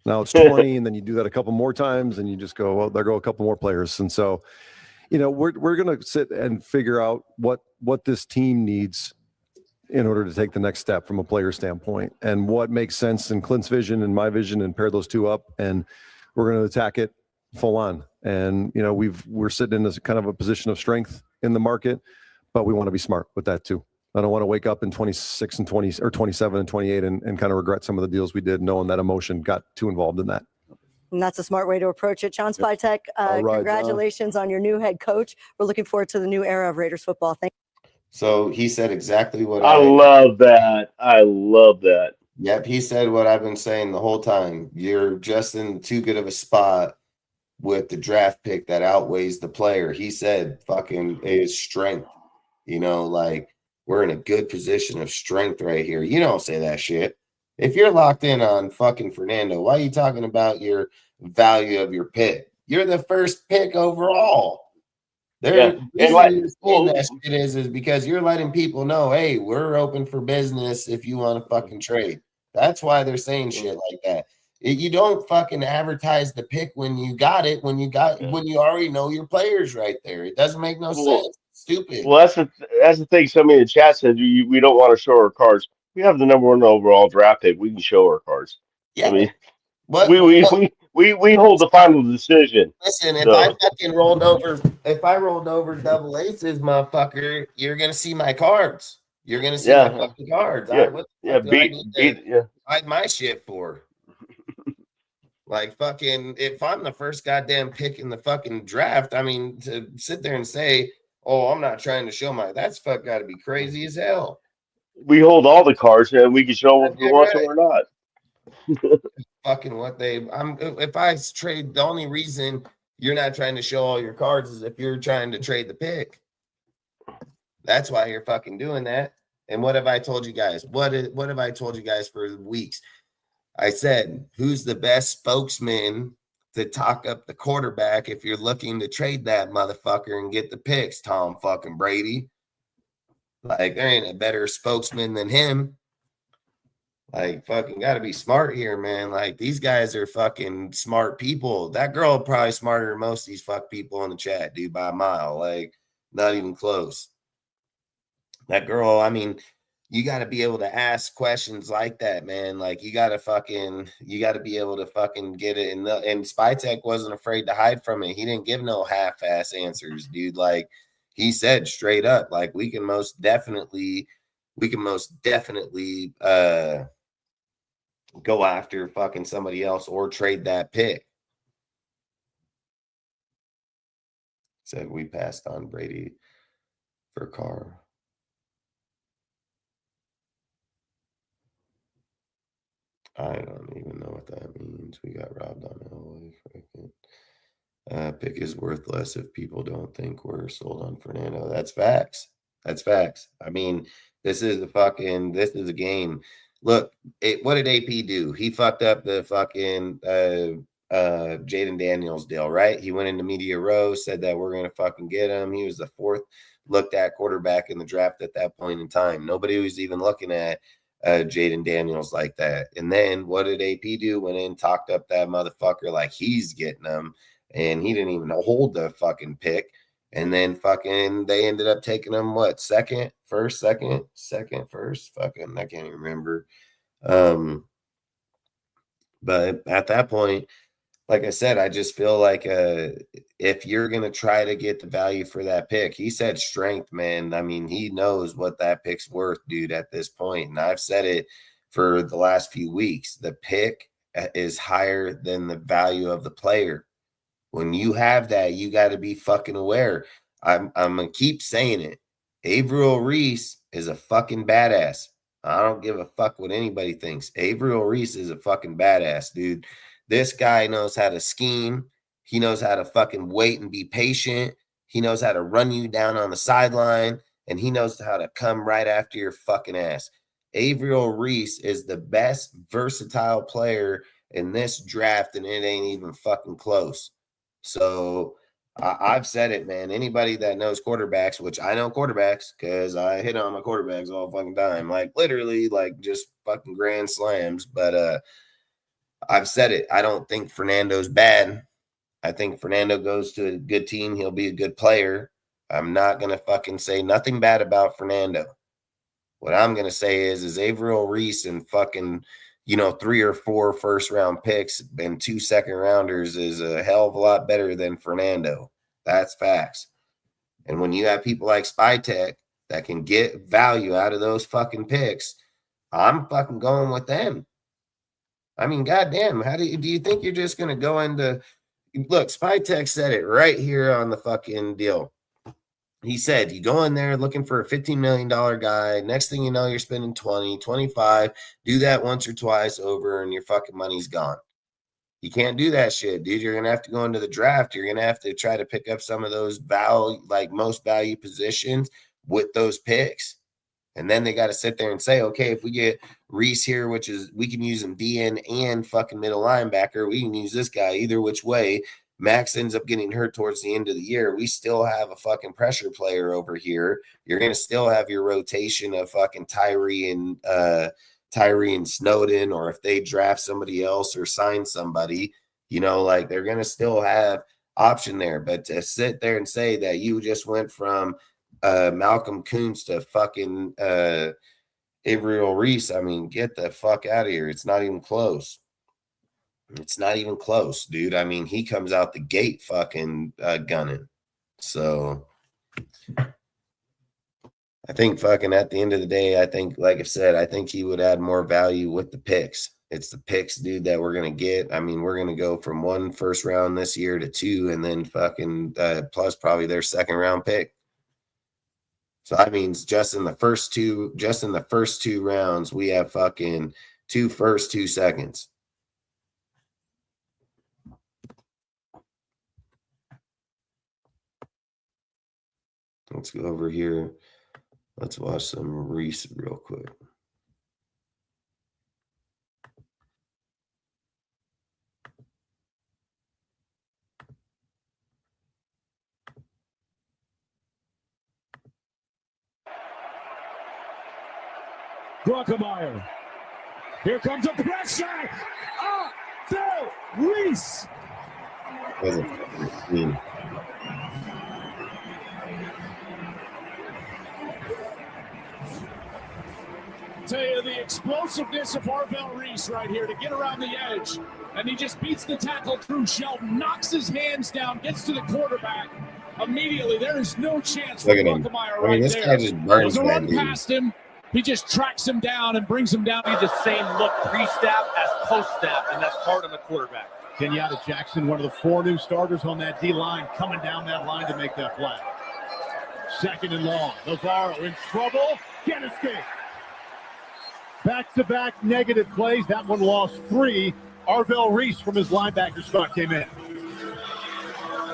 Now it's 20, and then you do that a couple more times, and you just go, well, there go a couple more players. And so, we're going to sit and figure out what this team needs in order to take the next step from a player standpoint, and what makes sense in Clint's vision and my vision, and pair those two up. And we're going to attack it full on. And, we're sitting in this kind of a position of strength in the market, but we want to be smart with that too. I don't want to wake up in 26 and 20 or 27 and 28 and kind of regret some of the deals we did, knowing that emotion got too involved in that. And that's a smart way to approach it. John Spytek, right, congratulations on your new head coach. We're looking forward to the new era of Raiders football. Thank you. So he said exactly what I love that. I love that. Yep, he said what I've been saying the whole time. You're just in too good of a spot with the draft pick that outweighs the player. He said fucking is strength. We're in a good position of strength right here. You don't say that shit. If you're locked in on fucking Fernando, why are you talking about your value of your pick? You're the first pick overall. That shit is because you're letting people know, hey, we're open for business if you want to fucking trade. That's why they're saying shit like that. You don't fucking advertise the pick when you got it, when you already know your players right there. It doesn't make no sense. Stupid. Well, that's the thing. Somebody in the chat said we don't want to show our cards. We have the number 1 overall draft pick. We can show our cards. Yeah. We hold the final decision. Listen, if I rolled over double aces, motherfucker, you're gonna see my cards. You're gonna see my fucking cards. Hide my shit for. If I'm the first goddamn pick in the fucking draft, to sit there and say, oh, I'm not trying to show that's got to be crazy as hell. We hold all the cards, and we can show them if we want to or not. Fucking if I trade, the only reason you're not trying to show all your cards is if you're trying to trade the pick. That's why you're fucking doing that. And what have I told you guys? What have I told you guys for weeks? I said, who's the best spokesman to talk up the quarterback if you're looking to trade that motherfucker and get the picks? Tom fucking Brady. There ain't a better spokesman than him. Like, fucking got to be smart here, man. Like, these guys are fucking smart people. That girl probably smarter than most of these fuck people in the chat, dude, by a mile. Like, not even close. That girl, I mean, you got to be able to ask questions like that, man. Like, you got to be able to fucking get it. And Spytek wasn't afraid to hide from it. He didn't give no half-ass answers, dude. Like, he said straight up, like, we can most definitely go after fucking somebody else or trade that pick. Said we passed on Brady for Carr. I don't even know what that means. We got robbed on Elway. Pick is worth less if people don't think we're sold on Fernando. That's facts. That's facts. I mean, this is a game. Look, what did AP do? He fucked up the fucking Jaden Daniels deal, right? He went into media row, said that we're gonna fucking get him. He was the fourth looked at quarterback in the draft at that point in time. Nobody was even looking at Jaden Daniels like that. And then what did AP do? Went in, talked up that motherfucker like he's getting them, and he didn't even hold the fucking pick. And then fucking they ended up taking him second, first? Fucking I can't even remember. But at that point, like I said, I just feel like if you're going to try to get the value for that pick, he said strength, man. I mean, he knows what that pick's worth, dude, at this point. And I've said it for the last few weeks. The pick is higher than the value of the player. When you have that, you got to be fucking aware. I'm going to keep saying it. Avrell Reese is a fucking badass. I don't give a fuck what anybody thinks. Avrell Reese is a fucking badass, dude. This guy knows how to scheme. He knows how to fucking wait and be patient. He knows how to run you down on the sideline, and he knows how to come right after your fucking ass. Avrell Reese is the best versatile player in this draft, and it ain't even fucking close. So I've said it, man. Anybody that knows quarterbacks, which I know quarterbacks because I hit on my quarterbacks all fucking time, like literally, like just fucking grand slams. But I've said it. I don't think Fernando's bad. I think Fernando goes to a good team. He'll be a good player. I'm not going to fucking say nothing bad about Fernando. What I'm going to say is Avrell Reese and fucking, 3 or 4 first-round picks and 2 second-rounders is a hell of a lot better than Fernando. That's facts. And when you have people like Spytek that can get value out of those fucking picks, I'm fucking going with them. I mean, goddamn, how do you think you're just going to go into – look, Spytek said it right here on the fucking deal. He said, you go in there looking for a $15 million guy. Next thing you know, you're spending 20, 25. Do that once or twice over and your fucking money's gone. You can't do that shit, dude. You're going to have to go into the draft. You're going to have to try to pick up some of those most value positions with those picks. And then they got to sit there and say, okay, if we get Reese here, which is we can use him DN and fucking middle linebacker. We can use this guy either which way. Max ends up getting hurt towards the end of the year. We still have a fucking pressure player over here. You're going to still have your rotation of fucking Tyree and Snowden, or if they draft somebody else or sign somebody, they're going to still have option there. But to sit there and say that you just went from Malcolm Kuntz to fucking Avrell Reese, I mean, get the fuck out of here. It's not even close. It's not even close, dude. I mean, he comes out the gate fucking gunning. So I think fucking at the end of the day, I think, like I said, I think he would add more value with the picks. It's the picks, dude, that we're going to get. I mean, we're going to go from 1 first round this year to 2, and then fucking plus probably their second round pick. So that means just in the first two rounds, we have fucking 2 firsts, 2 seconds. Let's go over here. Let's watch some Reese real quick. Grockemeyer Here comes a pressure. Avrell Reese. Tell you the explosiveness of Avrell Reese right here to get around the edge. And he just beats the tackle through Shelton, knocks his hands down, gets to the quarterback. Immediately, there is no chance for Buckemeyer right this there. guy just burns Doesn't that run dude. past him. He just tracks him down and brings him down. The same look pre-snap as post-snap, and that's hard on the quarterback. Kenyatta Jackson, one of the 4 new starters on that D-line, coming down that line to make that play. 2nd and long. Navarro in trouble. Can't escape. Back-to-back negative plays. That one lost 3. Avrell Reese from his linebacker spot came in.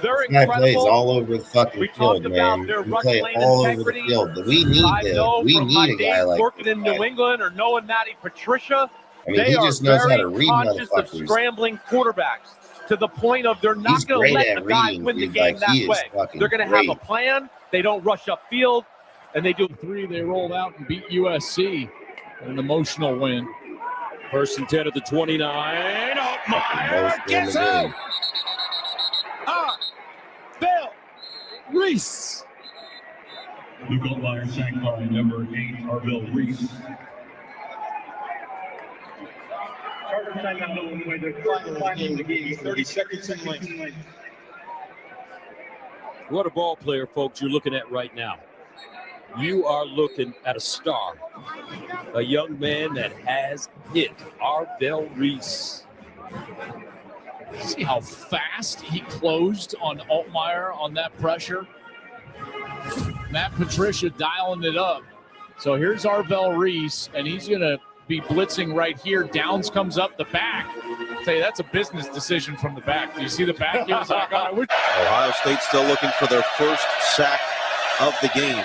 They're Guy incredible. plays all over the fucking We field, talked about man. their We rush play lane all over the integrity. field. But we need I know we from my need a guy days like working this in guy. New England or knowing Matty Patricia, I mean, they he are just knows how very to read conscious of motherfuckers. scrambling quarterbacks to the point of they're He's not going great to let at the guy reading, win the dude. game Like, he that is way. fucking They're going to great. have a plan. They don't rush upfield, and they do 3, they rolled out and beat USC. An emotional win. 1st and 10 at the 29. Altmaier gets out. Avrell Reese. Luke Altmaier sacked by number 8, Avrell Reese. Chargers timeout on the way. They're finding the game. 30 seconds in length. What a ball player, folks, you're looking at right now. You are looking at a star, a young man that has hit. Avrell Reese. See how fast he closed on Altmaier on that pressure? Matt Patricia dialing it up. So here's Avrell Reese, and he's going to be blitzing right here. Downs comes up the back. I'll tell you, that's a business decision from the back. Do you see the back? He was like, Ohio State still looking for their first sack of the game.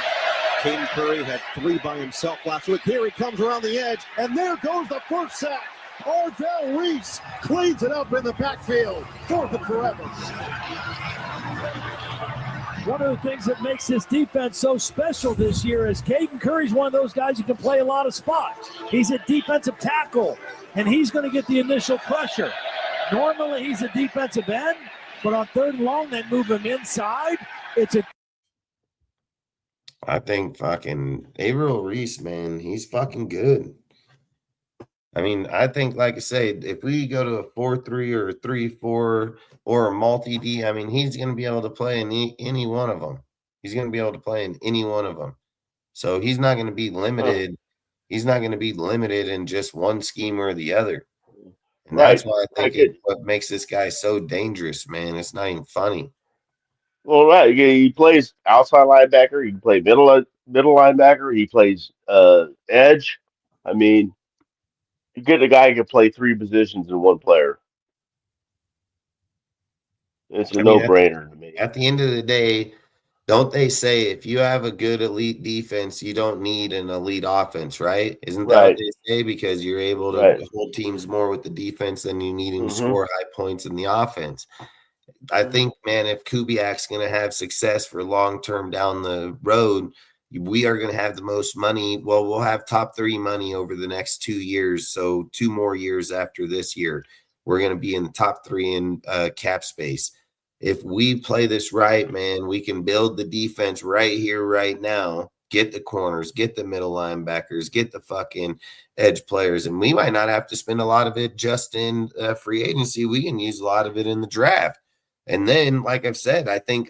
Caden Curry had 3 by himself last week. Here he comes around the edge, and there goes the first sack. Avrell Reese cleans it up in the backfield. 4th and forever. One of the things that makes this defense so special this year is Caden Curry's one of those guys who can play a lot of spots. He's a defensive tackle, and he's going to get the initial pressure. Normally, he's a defensive end, but on 3rd and long, they move him inside. I think fucking Avrell Reese, man, he's fucking good. I mean, I think, like I say, if we go to a 4-3 or a 3-4 or a multi-D, I mean, he's going to be able to play in any one of them. He's going to be able to play in any one of them. So he's not going to be limited. He's not going to be limited in just one scheme or the other. And that's why I think it's what makes this guy so dangerous, man. It's not even funny. Well, right. He plays outside linebacker. He can play middle linebacker. He plays edge. I mean, you get a guy who can play 3 positions in one player. It's a no-brainer to me. At the end of the day, don't they say if you have a good elite defense, you don't need an elite offense, right? Isn't that what they say? Because you're able to hold teams more with the defense than you need to score high points in the offense. I think, man, if Kubiak's going to have success for long-term down the road, we are going to have the most money. Well, we'll have top 3 money over the next 2 years. So 2 more years after this year, we're going to be in the top 3 in cap space. If we play this right, man, we can build the defense right here, right now, get the corners, get the middle linebackers, get the fucking edge players. And we might not have to spend a lot of it just in free agency. We can use a lot of it in the draft. And then, like I've said, I think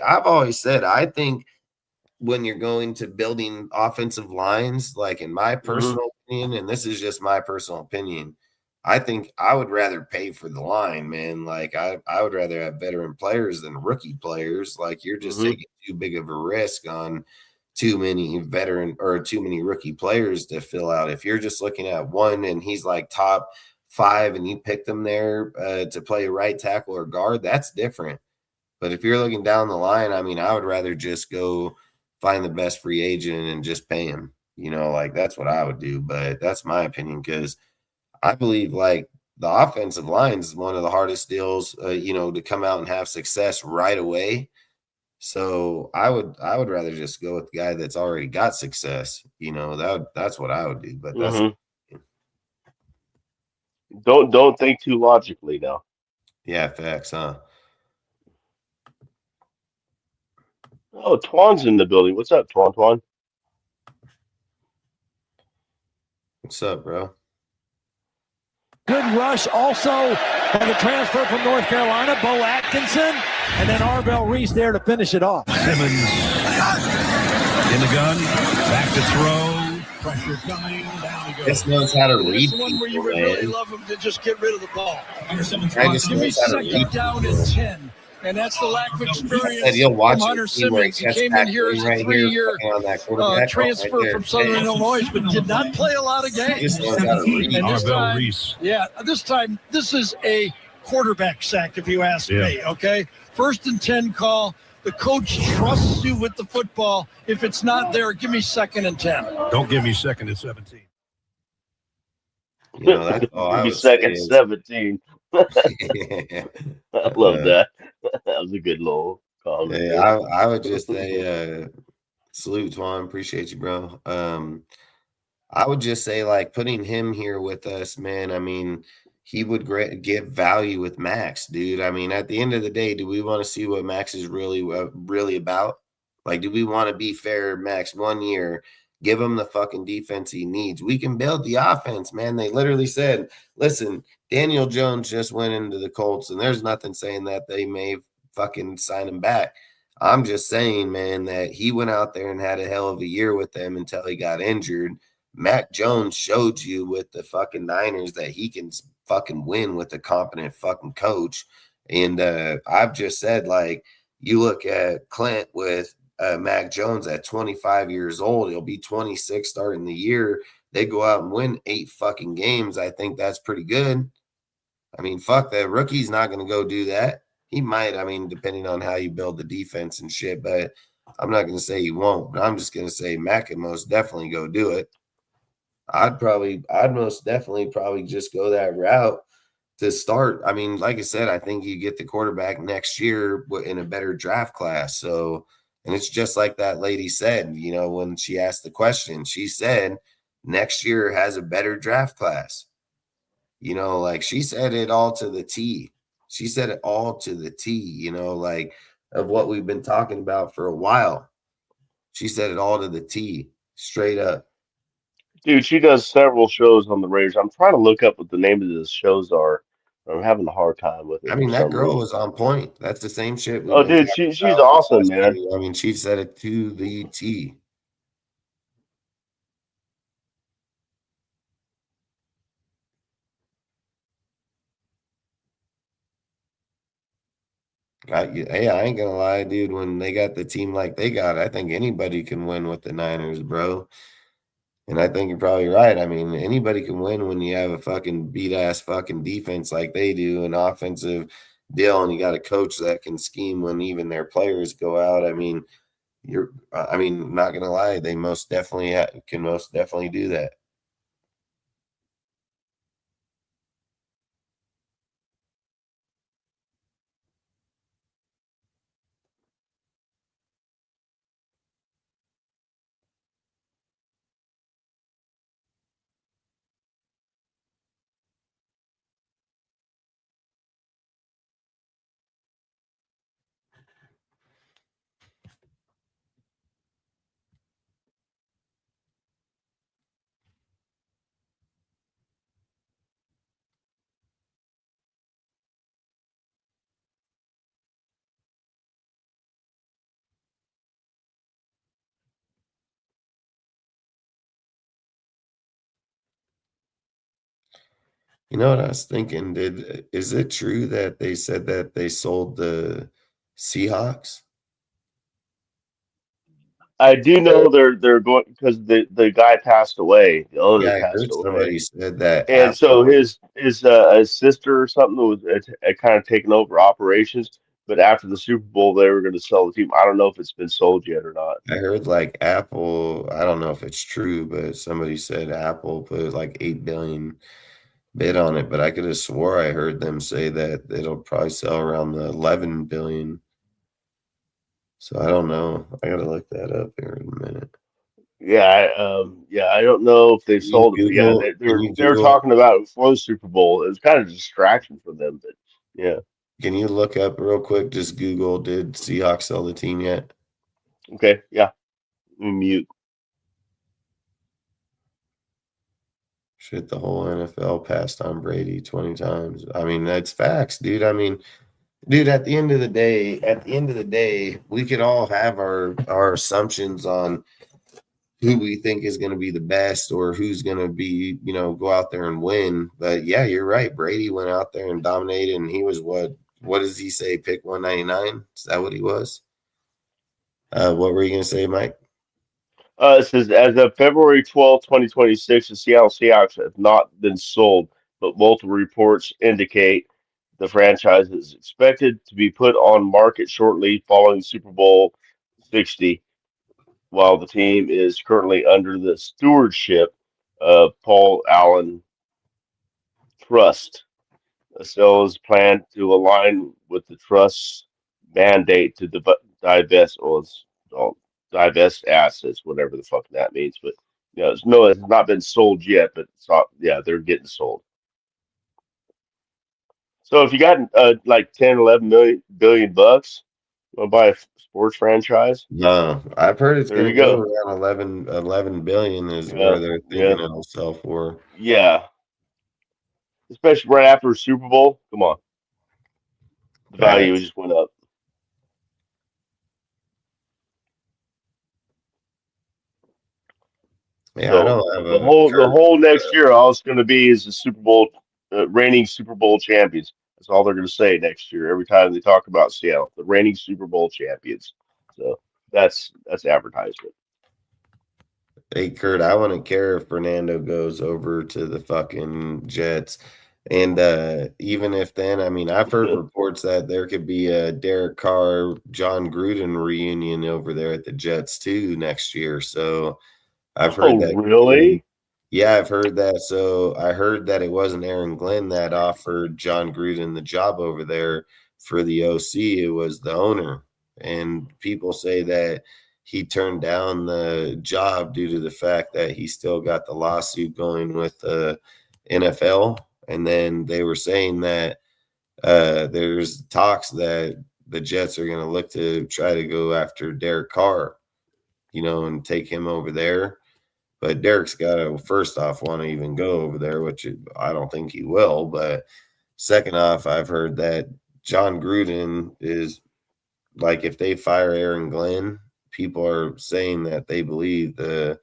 when you're going to building offensive lines, like in my personal opinion, and this is just my personal opinion, I think I would rather pay for the line, man. Like I would rather have veteran players than rookie players. Like you're just taking too big of a risk on too many veteran or too many rookie players to fill out. If you're just looking at one and he's like top 5 and you pick them there to play right tackle or guard, that's different. But if you're looking down the line, I mean, I would rather just go find the best free agent and just pay him. You know, like that's what I would do. But that's my opinion because I believe like the offensive line is one of the hardest deals, to come out and have success right away. So I would rather just go with the guy that's already got success. That's what I would do. But that's Don't think too logically now. Yeah, facts, huh? Oh, Twan's in the building. What's up, Twan? What's up, bro? Good rush also, and the transfer from North Carolina, Bo Atkinson, and then Avrell Reese there to finish it off. Simmons in the gun, back to throw. Pressure coming, down he goes. This knows how to read That's the one where you people, would really man. love him to just get rid of the ball. I just Give me knows how to second read down people. and 10. And that's the lack of I experience said you'll watch from it Hunter see where Simmons. He gets came back in here as in a right here, 3-year fucking on that quarterback, transfer right there. from Southern Illinois, but did not play a lot of games. Just knows how to read. And this Avrell time, Reese. this is a quarterback sack, if you ask Yeah. me, okay? 1st and 10 call. The coach trusts you with the football. If it's not there, give me 2nd and 10. Don't give me 2nd and 17. You know, that's all I Give me would say second is 17. I love that. That was a good little comment. Yeah, I would just say salute, Twan. Appreciate you, bro. I would just say, like, putting him here with us, man, I mean, he would give value with Max, dude. I mean, at the end of the day, do we want to see what Max is really about? Like, do we want to be fair, Max, 1 year, give him the fucking defense he needs? We can build the offense, man. They literally said, listen, Daniel Jones just went into the Colts, and there's nothing saying that they may fucking sign him back. I'm just saying, man, that he went out there and had a hell of a year with them until he got injured. Mac Jones showed you with the fucking Niners that he can fucking win with a competent fucking coach. And I've just said, like, you look at Clint with Mac Jones at 25 years old, he'll be 26 starting the year. They go out and win 8 fucking games. I think that's pretty good. I mean, fuck that. Rookie's not going to go do that. He might, I mean, depending on how you build the defense and shit, but I'm not going to say he won't, but I'm just going to say Mac can most definitely go do it. I'd most definitely probably just go that route to start. I mean, like I said, I think you get the quarterback next year in a better draft class. So, and it's just like that lady said, you know, when she asked the question, she said next year has a better draft class. You know, like she said it all to the T. She said it all to the T, you know, like of what we've been talking about for a while. She said it all to the T, straight up. Dude, she does several shows on the Raiders. I'm trying to look up what the name of the shows are. I'm having a hard time with it I for mean, that some girl reason. was on point. That's the same shit we've Oh, been dude, talking she's about. awesome, man. I mean, she said it to the T. Hey, I ain't gonna lie, dude. When they got the team like they got, I think anybody can win with the Niners, bro. And I think you're probably right. I mean, anybody can win when you have a fucking beat ass fucking defense like they do, an offensive deal, and you got a coach that can scheme when even their players go out. I mean, not gonna lie, they most definitely can most definitely do that. You know what I was thinking? Is it true that they said that they sold the Seahawks? I do know they're going because the guy passed away. The owner Yeah, I passed heard away. somebody said that And so Apple. his sister or something was kind of taking over operations. But after the Super Bowl, they were going to sell the team. I don't know if it's been sold yet or not. I heard like Apple, I don't know if it's true, but somebody said Apple put like 8 billion bid on it, but I could have swore I heard them say that it'll probably sell around the 11 billion. So I don't know. I gotta look that up here in a minute. I don't know if they Can you sold it, but yeah, Google? Can you they were Google? talking about it before the Super Bowl. It was kind of a distraction for them, but yeah. Can you look up real quick? Just Google. Did Seahawks sell the team yet? Okay, yeah. Mute. Shit, the whole NFL passed on Brady 20 times. I mean, that's facts, dude. I mean, dude, at the end of the day, we could all have our assumptions on who we think is going to be the best or who's going to be, go out there and win. But yeah, you're right. Brady went out there and dominated, and he was what does he say? Pick 199? Is that what he was? What were you going to say, Mike? It says, as of February 12th, 2026, the Seattle Seahawks have not been sold, but multiple reports indicate the franchise is expected to be put on market shortly following Super Bowl 60, while the team is currently under the stewardship of Paul Allen Trust. A sale is planned to align with the trust's mandate to divest divest assets, whatever the fuck that means. But no, it's not been sold yet. But they're getting sold. So if you got like 10, 11 billion bucks, you want to buy a sports franchise? No, I've heard it's There going you to go go. around 11 billion is Yeah, where they're yeah, thinking it'll sell for. yeah. Especially right after a Super Bowl. Come on, the value Facts. just went up. Yeah, I So don't have the a whole next year, all it's going to be is the Super Bowl, reigning Super Bowl champions. That's all they're going to say next year. Every time they talk about Seattle, the reigning Super Bowl champions. So that's advertisement. Hey, Kurt, I wouldn't care if Fernando goes over to the fucking Jets. And even if then, I mean, I've heard reports that there could be a Derek Carr, John Gruden reunion over there at the Jets too next year. So I've heard Oh, that. really? Yeah, I've heard that. So I heard that it wasn't Aaron Glenn that offered John Gruden the job over there for the OC. It was the owner. And people say that he turned down the job due to the fact that he still got the lawsuit going with the NFL. And then they were saying that there's talks that the Jets are going to look to try to go after Derek Carr, and take him over there. But Derek's got to, first off, want to even go over there, which I don't think he will. But second off, I've heard that John Gruden is like, if they fire Aaron Glenn, people are saying that they believe that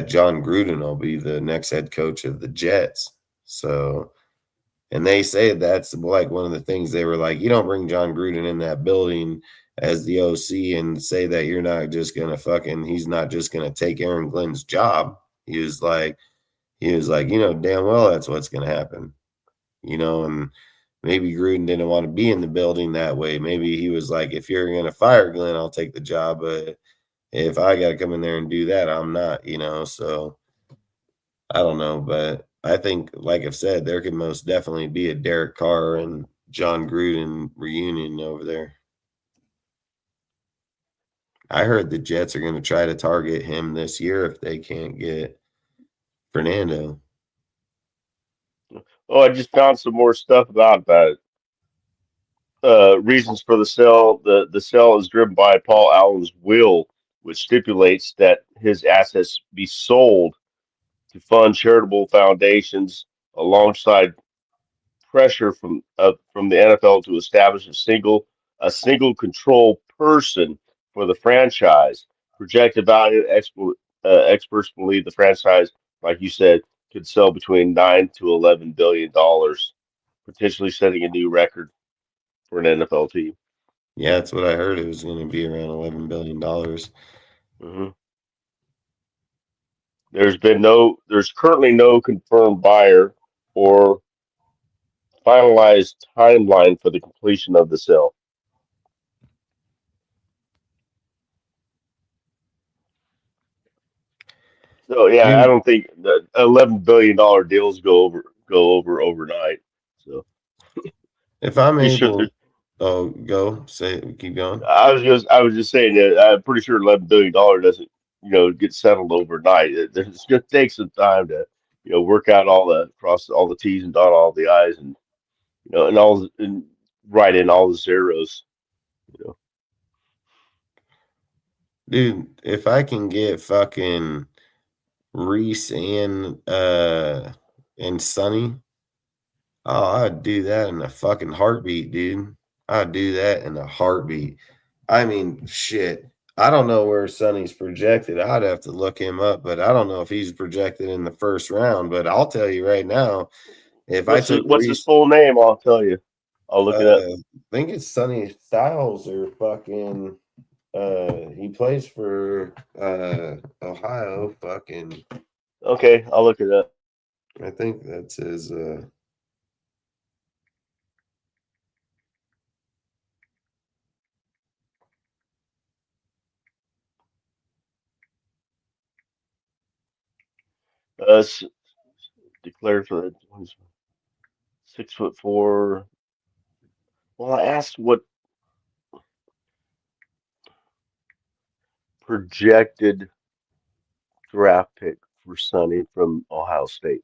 John Gruden will be the next head coach of the Jets. So, and they say that's like one of the things they were like, you don't bring John Gruden in that building as the OC and say that you're not just going to he's not just going to take Aaron Glenn's job. He was like, damn well that's what's going to happen, and maybe Gruden didn't want to be in the building that way. Maybe he was like, if you're going to fire Glenn, I'll take the job. But if I got to come in there and do that, I'm not, so I don't know. But I think, like I've said, there could most definitely be a Derek Carr and John Gruden reunion over there. I heard the Jets are going to try to target him this year if they can't get Fernando. Oh, I just found some more stuff about it. Reasons for the sale. The sale is driven by Paul Allen's will, which stipulates that his assets be sold to fund charitable foundations alongside pressure from the NFL to establish a single control person for the franchise. Projected value experts believe the franchise, like you said, could sell between $9 to $11 billion, potentially setting a new record for an NFL team. Yeah, that's what I heard. It was going to be around $11 billion. Mm-hmm. There's currently no confirmed buyer or finalized timeline for the completion of the sale. So yeah, I don't think the $11 billion deals go over overnight. So if I'm pretty sure able, keep going. I was just saying that I'm pretty sure $11 billion doesn't get settled overnight. It's going to take some time to work out cross all the T's and dot all the I's, and and write in all the zeros. Dude, if I can get fucking Reese and Sonny, oh, I'd do that in a fucking heartbeat, dude. I'd do that in a heartbeat. I mean, shit. I don't know where Sonny's projected. I'd have to look him up, but I don't know if he's projected in the first round. But I'll tell you right now, if I took What's his Reese, full name? I'll tell you. I'll look it up. I think it's Sonny Styles or fucking. He plays for Ohio. Fucking. Okay, I'll look it up. I think that's his. Declared for the 6'4". Well, I asked what projected draft pick for Sonny from Ohio State.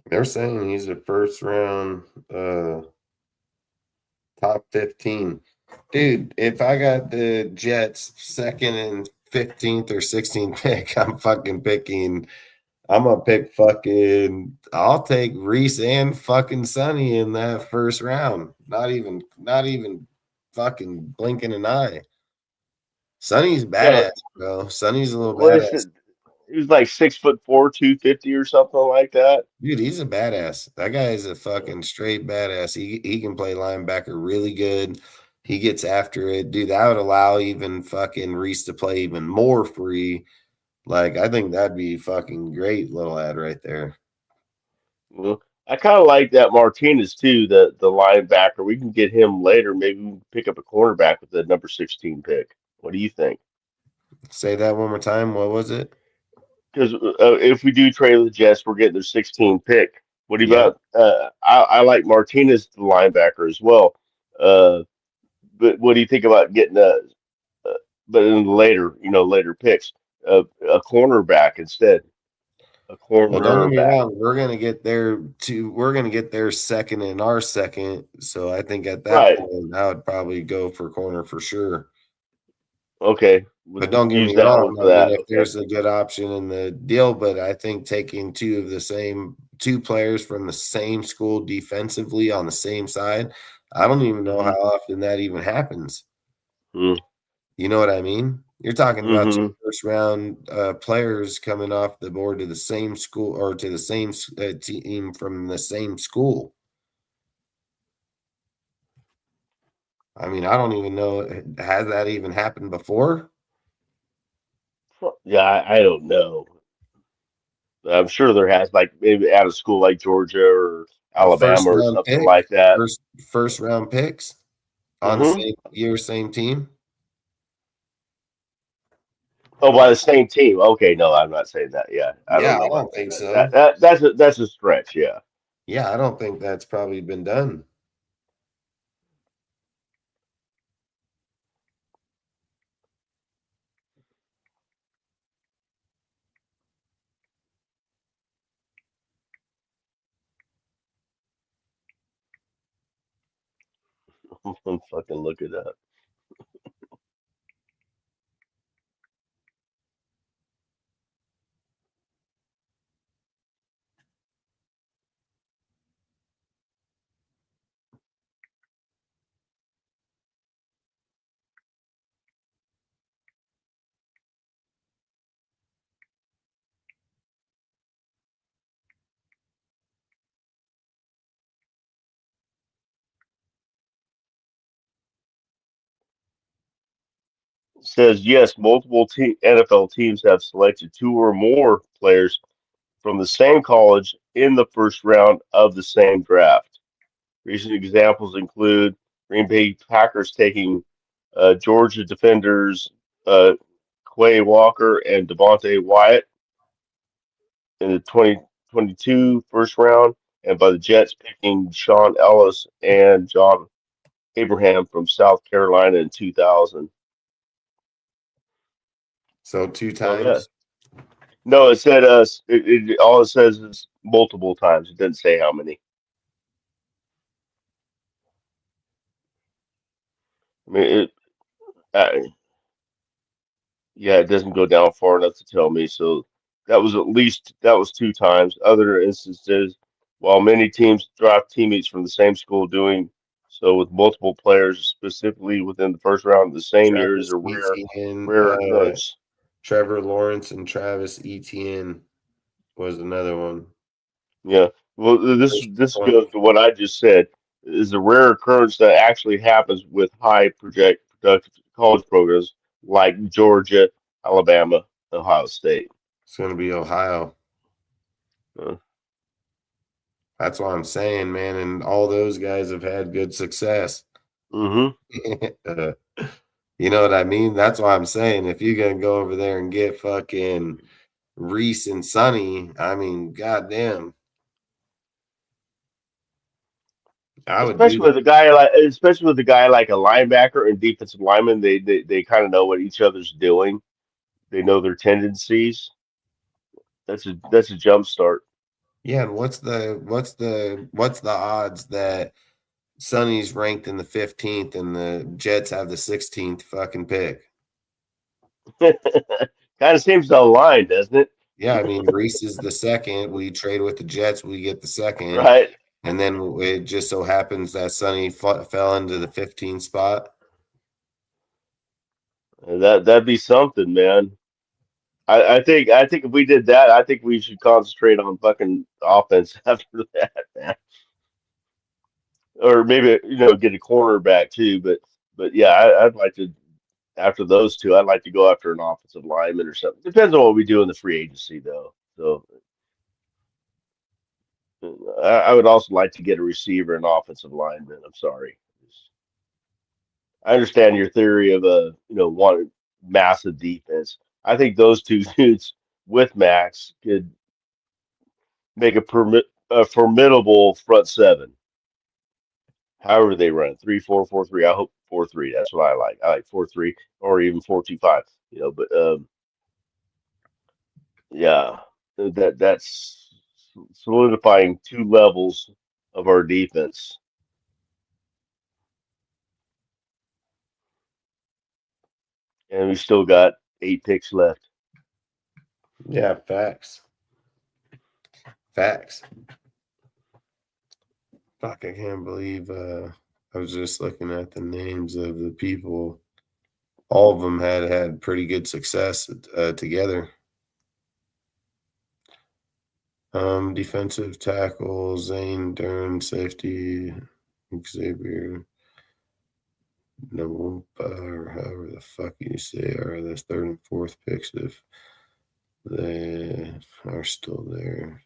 They're saying he's a first round top 15. Dude, if I got the Jets second and 15th or 16th pick, I'm gonna pick I'll take Reese and fucking Sonny in that first round. Not even fucking blinking an eye. Sonny's badass, bro. Sonny's a little What is badass. it? He was like 6'4", 250 or something like that. Dude, he's a badass. That guy is a fucking straight badass. He can play linebacker really good. He gets after it. Dude, that would allow even fucking Reese to play even more free. Like, I think that'd be fucking great little ad right there. Well, I kind of like that Martinez too, the linebacker. We can get him later. Maybe we can pick up a cornerback with the number 16 pick. What do you think? Say that one more time. What was it? Because if we do trade with the Jets, we're getting their 16 pick. What do you Yeah. about? I like Martinez, the linebacker, as well. But what do you think about getting but in the later picks, a cornerback instead? A Well, don't get me cornerback. wrong. We're gonna get their second and our second. So I think at that Right. point, I would probably go for corner for sure. Okay. But don't get Use me that one wrong. for I mean, that. if Okay. there's a good option in the deal, but I think taking two players from the same school defensively on the same side, I don't even know how often that even happens. Mm. You know what I mean? You're talking about Mm-hmm. your first round players coming off the board to the same school or to the same team from the same school. I mean, I don't even know. Has that even happened before? Yeah, I don't know. I'm sure there has, like maybe out of school like Georgia or A first Alabama or round something pick, like that. first round picks on the Mm-hmm. same year, same team. Oh, by the same team. Okay, no, I'm not saying that. Yeah, I don't Yeah, know I about don't think that. so. That's a stretch. Yeah. Yeah, I don't think that's probably been done. I'm fucking look it up. It says yes, multiple NFL teams have selected two or more players from the same college in the first round of the same draft. Recent examples include Green Bay Packers taking Georgia defenders uh, Quay Walker and Devontae Wyatt in the 2022 first round, and by the Jets picking Sean Ellis and John Abraham from South Carolina in 2000. So 2 So yeah. times. No, it said all it says is multiple times. It didn't say how many. I mean, uh, yeah, it doesn't go down far enough to tell me. So that was 2 times. Other instances, while many teams draft teammates from the same school, doing so with multiple players, specifically within the first round of the same year, is Travis a Etienne, rare occurrence. Trevor Lawrence and Travis Etienne was another one. Yeah. Well, this goes to what I just said. Is a rare occurrence that actually happens with high productive college programs like Georgia, Alabama, Ohio State. It's going to be Ohio. That's what I'm saying, man. And all those guys have had good success. Mm-hmm. You know what I mean? That's why I'm saying if you're going to go over there and get fucking Reese and Sonny, I mean, goddamn. I would do Especially with a guy like a linebacker and defensive lineman, they kind of know what each other's doing. They know their tendencies. That's a jump start. Yeah, and what's the odds that Sonny's ranked in the 15th and the Jets have the 16th fucking pick? Kind of seems to align, doesn't it? Yeah, I mean, Reese is the second. We trade with the Jets, we get the second. Right. And then it just so happens that Sonny fell into the 15th spot. That'd be something, man. I think if we did that, I think we should concentrate on fucking offense after that, man. Or maybe get a cornerback too. But yeah, I'd like to after those two. I'd like to go after an offensive lineman or something. Depends on what we do in the free agency, though. So I would also like to get a receiver and offensive lineman. I'm sorry. I understand your theory of one massive defense. I think those two dudes with Max could make a formidable front seven. However they run 3-4-4-3. I hope 4-3. That's what I like. I like 4-3 or even 4-2-5. But yeah, that's solidifying 2 levels of our defense. And we still got 8 picks left. Yeah, facts. Facts. Fuck, I can't believe I was just looking at the names of the people. All of them had pretty good success together. Defensive tackle, Zane Dern, safety, Xavier Noble, or however the fuck you say, are the 3rd and 4th picks if they are still there.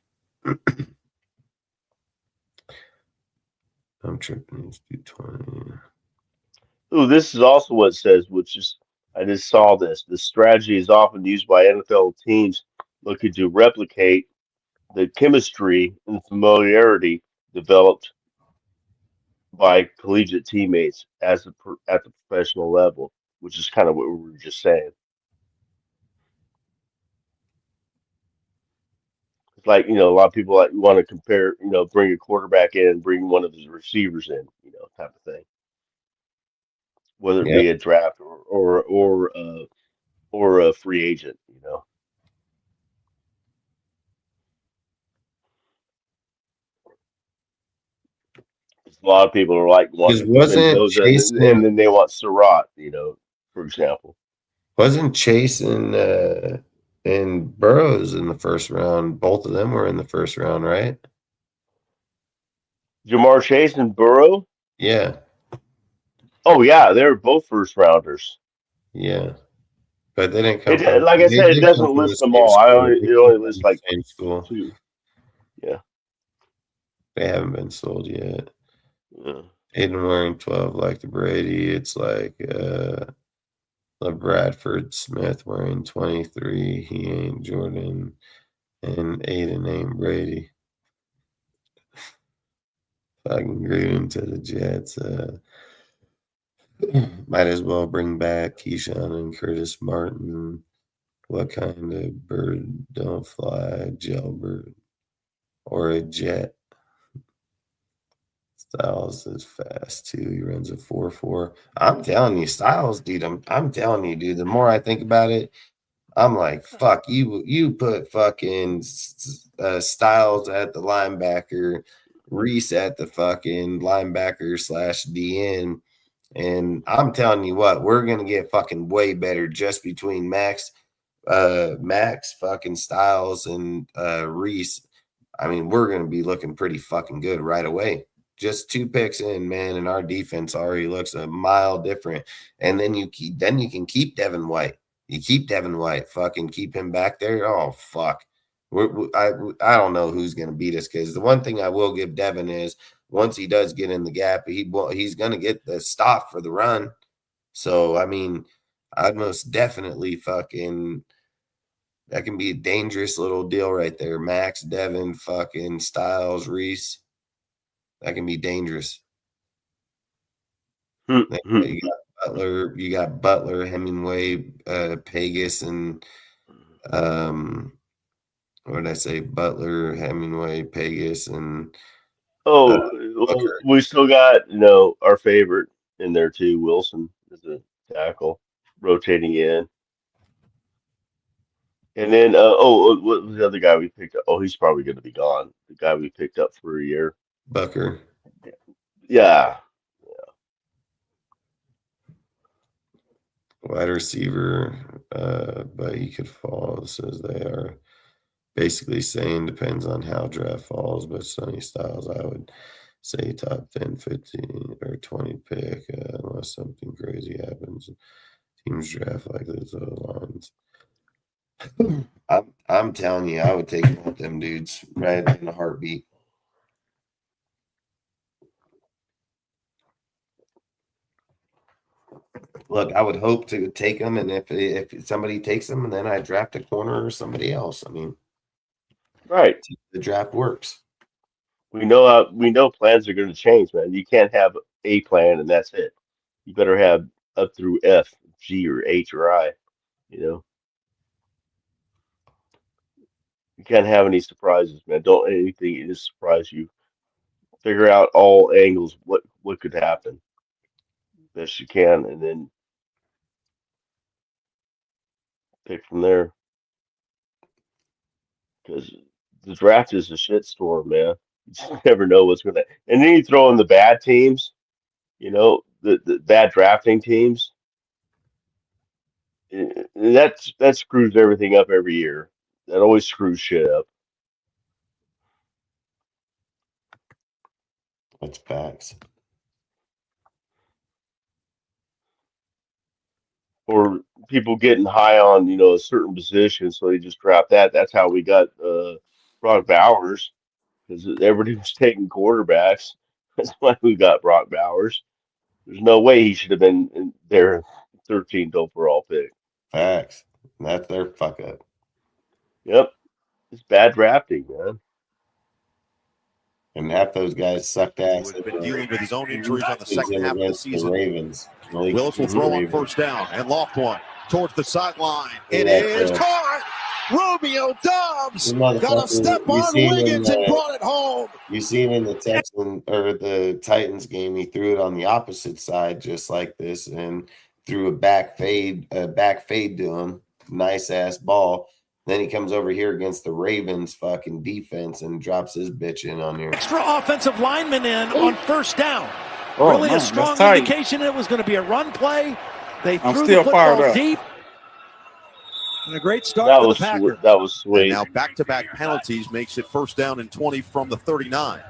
I'm tripping. Let's do 20. Ooh, this is also what it says, which is I just saw this. This strategy is often used by NFL teams looking to replicate the chemistry and familiarity developed by collegiate teammates at the professional level, which is kind of what we were just saying. It's like, a lot of people want to compare, bring a quarterback in, bring one of his receivers in, type of thing. Whether it be a draft or a free agent, A lot of people are like Because wanting wasn't Mendoza, Chase and then they want Surratt, for example. Wasn't Chase and Burrows in the first round? Both of them were in the first round, right? Jamar Chase and Burrow? Yeah. Oh yeah, they're both first rounders. Yeah. But they didn't come from, Like I they said, it did come doesn't from the list them same all. school. They It came only from lists the like same school. 2. Yeah. They haven't been sold yet. Yeah. Aiden wearing 12 like the Brady. It's like LaBradford Smith wearing 23. He ain't Jordan. And Aiden ain't Brady. Fucking greet him to the Jets. Might as well bring back Keyshawn and Curtis Martin. What kind of bird don't fly? Jailbird or a jet? Styles is fast too. He runs a 4.4. I'm telling you, Styles, dude. I'm telling you, dude. The more I think about it, I'm like, fuck you. You put fucking Styles at the linebacker, Reese at the fucking linebacker / DN, and I'm telling you what, we're gonna get fucking way better just between Max, fucking Styles, and Reese. I mean, we're gonna be looking pretty fucking good right away. Just 2 picks in, man, and our defense already looks a mile different. And then you can keep Devin White. You keep Devin White, fucking keep him back there. Oh, fuck. I don't know who's going to beat us, because the one thing I will give Devin is once he does get in the gap, he's going to get the stop for the run. So, I mean, I'd most definitely fucking – that can be a dangerous little deal right there. Max, Devin, fucking Styles, Reese. That can be dangerous. You got Butler, Hemingway, Pegas, and what did I say? Butler, Hemingway, Pegas, and we still got our favorite in there too. Wilson is a tackle, rotating in, and then what was the other guy we picked up? Oh, he's probably going to be gone. The guy we picked up for a year, Bucker. Yeah. Wide receiver, but he could fall. Says they are basically saying depends on how draft falls, but Sonny Styles, I would say top 10, 15, or 20 pick, unless something crazy happens. Teams draft like those lines. I'm telling you, I would take both them dudes right in a heartbeat. Look, I would hope to take them, and if somebody takes them, and then I draft a corner or somebody else. I mean, right? The draft works. We know plans are going to change, man. You can't have a plan and that's it. You better have up through F, G, or H, or I. You can't have any surprises, man. Don't let anything just surprise you. Figure out all angles, what could happen best you can, and then pick from there. Because the draft is a shitstorm, man. You just never know what's going to. And then you throw in the bad teams, the bad drafting teams. That screws everything up every year. That always screws shit up. That's facts. Or people getting high on, a certain position, so they just draft that. That's how we got Brock Bowers, because everybody was taking quarterbacks. That's why we got Brock Bowers. There's no way he should have been in their 13th overall pick. Facts. That's their fuck up. Yep. It's bad drafting, man. And half those guys sucked ass. He's been dealing with his own injuries on the second half of the season. The Ravens. Willis will throw on first down and loft one towards the sideline. It is caught. Romeo Dobbs got a step on Wiggins and brought it home. You see him in the Texans or the Titans game. He threw it on the opposite side just like this and threw a back fade to him. Nice ass ball. Then he comes over here against the Ravens fucking defense and drops his bitch in on here. Extra offensive lineman in on first down. Really a strong indication it was going to be a run play. They threw the football deep. And a great start for the Packers. That was sweet. And now back-to-back penalties makes it first down and 20 from the 39.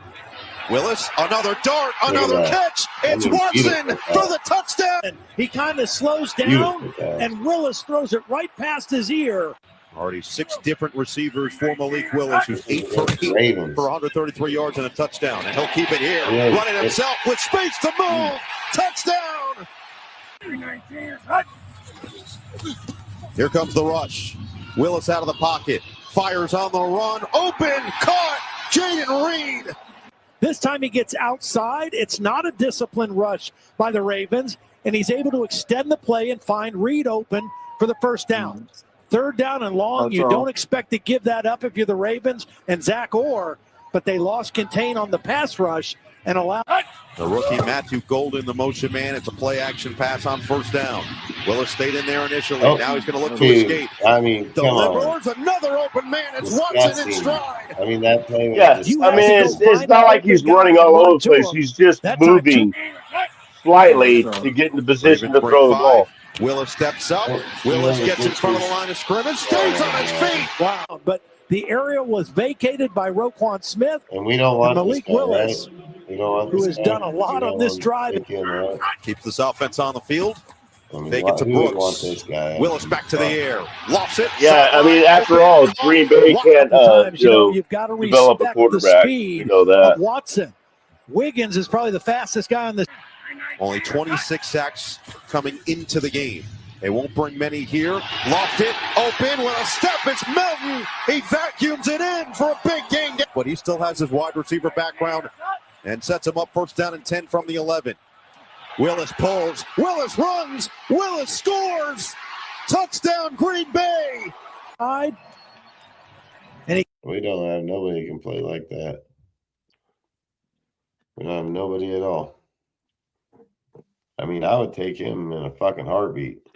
Willis, another dart, another catch. It's Watson for the touchdown. He kind of slows down, and Willis throws it right past his ear. Already 6 different receivers for Malik Willis, who's 8 for 8 for 133 yards and a touchdown. And he'll keep it here, running himself with space to move. Touchdown! Here comes the rush. Willis out of the pocket. Fires on the run. Open. Caught. Jaden Reed. This time he gets outside. It's not a disciplined rush by the Ravens, and he's able to extend the play and find Reed open for the first down. Third down and long. That's You all. don't expect to give that up if you're the Ravens and Zach Orr, but they lost contain on the pass rush and allowed. The rookie Matthew Golden, the motion man. It's a play action pass on first down. Willis stayed in there initially. Oh, now he's going to look to dude, escape. I mean, come on. Delivers another open man. It's Watson in stride. I mean, that play was Yeah, just I mean, it's not like he's running all over the place. He's just moving slightly to get in the position to throw the ball. Willis steps up. Willis gets in front of the line of scrimmage. Stays on his feet. Wow, but the area was vacated by Roquan Smith And we don't want Malik this guy, Willis, right? We don't want who this has guy. done a We lot don't on this want drive. to take him, right? Keeps this offense on the field. I mean, Fake it to who would want Brooks. this guy? Willis back to the air. Lofts it. Yeah, I mean, after all, Green Bay can't You've got to develop a respect the quarterback. speed You know that. of Watson. Wiggins is probably the fastest guy on the. Only 26 sacks coming into the game. They won't bring many here. Loft it. Open with a step. It's Melton. He vacuums it in for a big gain. But he still has his wide receiver background and sets him up first down and 10 from the 11. Willis pulls. Willis runs. Willis scores. Touchdown, Green Bay. We don't have nobody who can play like that. We don't have nobody at all. I mean, I would take him in a fucking heartbeat.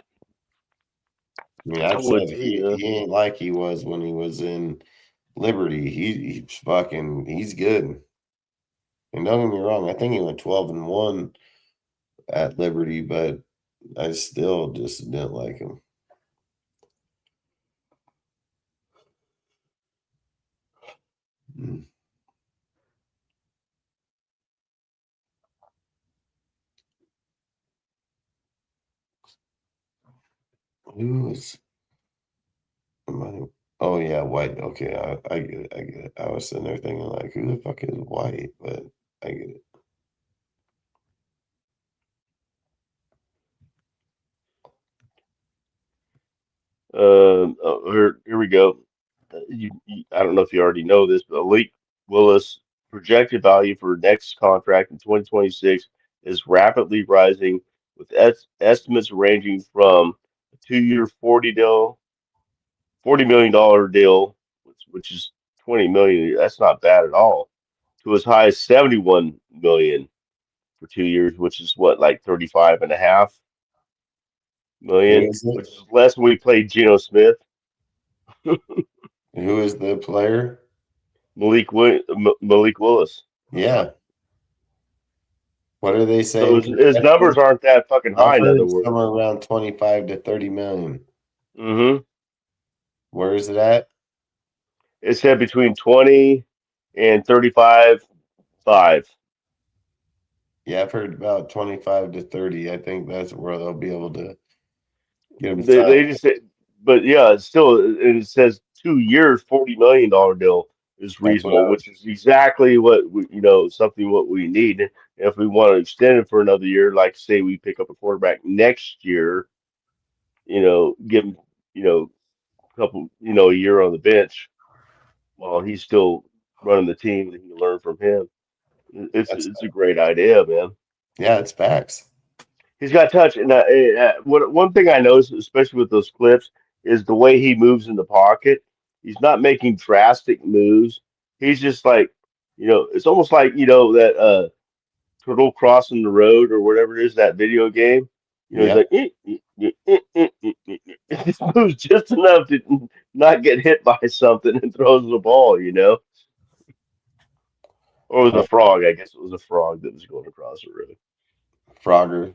I mean, I'd would say too, he ain't like he was when he was in Liberty. He's good. And don't get me wrong, I think he went 12-1 at Liberty, but I still just didn't like him. Who is? Oh yeah, White. Okay, I get it. I get it. I was sitting there thinking like, who the fuck is White? But I get it. Here we go. I don't know if you already know this, but Malik Willis' projected value for next contract in 2026 is rapidly rising, with estimates ranging from a 2-year $40 million deal, which is $20 million. That's not bad at all, to as high as $71 million for 2 years, which is what, like $35.5 million, Who is it? which is less than we played Geno Smith. Who is the player? Malik Willis. Yeah. What are they So saying? his numbers aren't that fucking high, in other words. Somewhere around 25 to 30 million. Mm-hmm. Where is it at? It said between 20 and 35.5. Yeah, I've heard about 25 to 30. I think that's where they'll be able to get him. They just say, but yeah, it's still, it says 2 years, $40 million deal is reasonable, which is exactly what we, something what we need. If we want to extend it for another year, like say we pick up a quarterback next year, give him, a couple, a year on the bench while he's still running the team, and he can learn from him. It's a great idea, man. Yeah, it's facts. He's got touch, and one thing I noticed, especially with those clips, is the way he moves in the pocket. He's not making drastic moves. He's just like, it's almost like that turtle crossing the road or whatever it is, that video game. He's like, it just moves just enough to not get hit by something and throws the ball, Or it was a frog. I guess it was a frog that was going across the road. Frogger.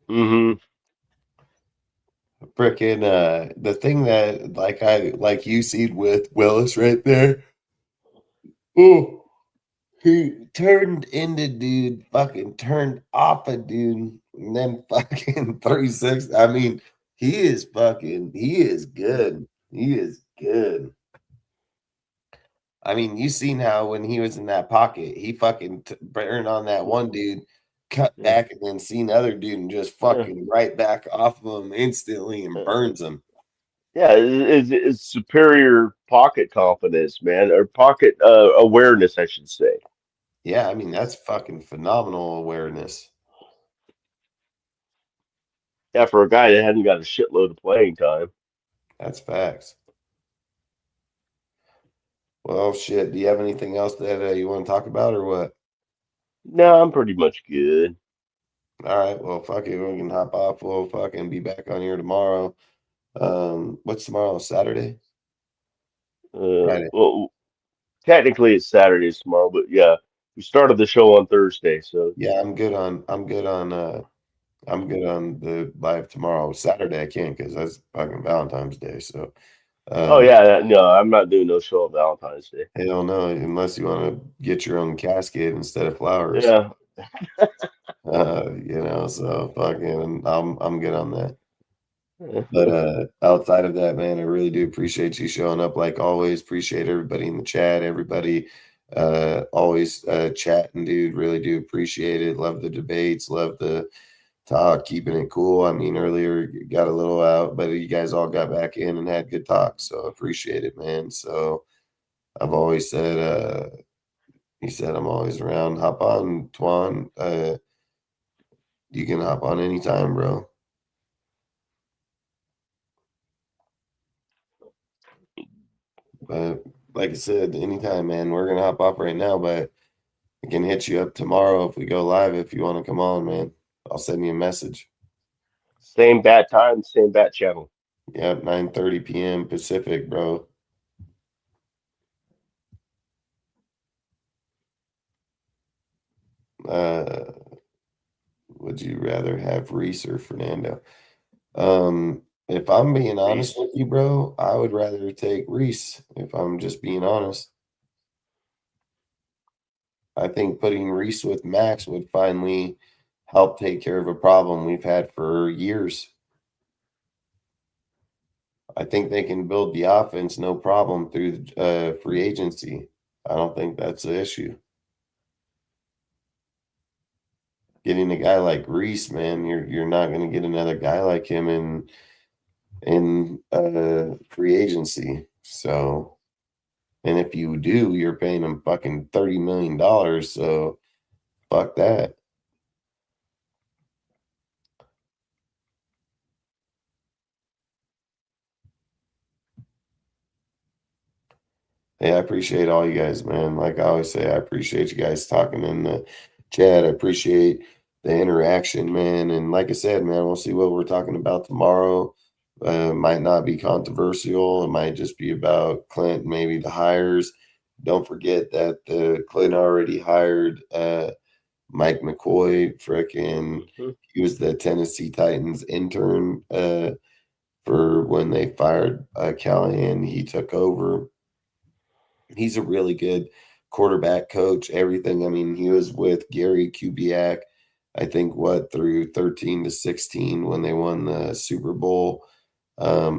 Mm-hmm. Frickin' the thing that like you see with Willis right there. Oh, he turned into dude, fucking turned off a dude, and then fucking 36. I mean, he is good. He is good. I mean, you seen how when he was in that pocket, he fucking burned on that one dude, cut back, and then seen other dude and just fucking right back off of him instantly and burns him. Yeah, it's superior pocket confidence, man, or pocket awareness, I should say. Yeah, I mean, that's fucking phenomenal awareness. Yeah, for a guy that hadn't got a shitload of playing time. That's facts. Well, shit. Do you have anything else that you want to talk about or what? No, I'm pretty much good. All right. Well, fuck it. We can hop off. We'll fucking be back on here tomorrow. What's tomorrow? Saturday? Friday. Well, technically it's Saturdays tomorrow, but yeah, we started the show on Thursday, so Yeah, I'm good on the live tomorrow. Saturday I can't because that's fucking Valentine's Day. So oh yeah, no, I'm not doing no show on Valentine's Day. hell no, unless you want to get your own casket instead of flowers. Yeah. So fucking I'm good on that. But outside of that, man, I really do appreciate you showing up like always. Appreciate everybody in the chat, everybody always chatting, dude. Really do appreciate it. Love the debates, love the talk, keeping it cool. I mean, earlier got a little out, but you guys all got back in and had good talk. So appreciate it, man. So I've always said, he said I'm always around. Hop on, Twan. You can hop on anytime, bro. But like I said, anytime, man. We're gonna hop off right now, but I can hit you up tomorrow if we go live if you want to come on, man. I'll send you a message. Same bat time, same bat channel. Yep, 9:30 p.m. Pacific, bro. Would you rather have Reese or Fernando? If I'm being honest with you, bro, I would rather take Reese, if I'm just being honest. I think putting Reese with Max would finally help take care of a problem we've had for years. I think they can build the offense no problem through free agency. I don't think that's the issue. Getting a guy like Reese, man, you're not going to get another guy like him in free agency. So, and if you do, you're paying him fucking $30 million. So, fuck that. Hey, I appreciate all you guys, man. Like I always say, I appreciate you guys talking in the chat. I appreciate the interaction, man. And like I said, man, we'll see what we're talking about tomorrow. Might not be controversial. It might just be about Clint, maybe the hires. Don't forget that Clint already hired Mike McCoy. He was the Tennessee Titans intern for when they fired Callahan. He took over. He's a really good quarterback coach, everything. I mean, he was with Gary Kubiak, I think, through 13 to 16 when they won the Super Bowl. I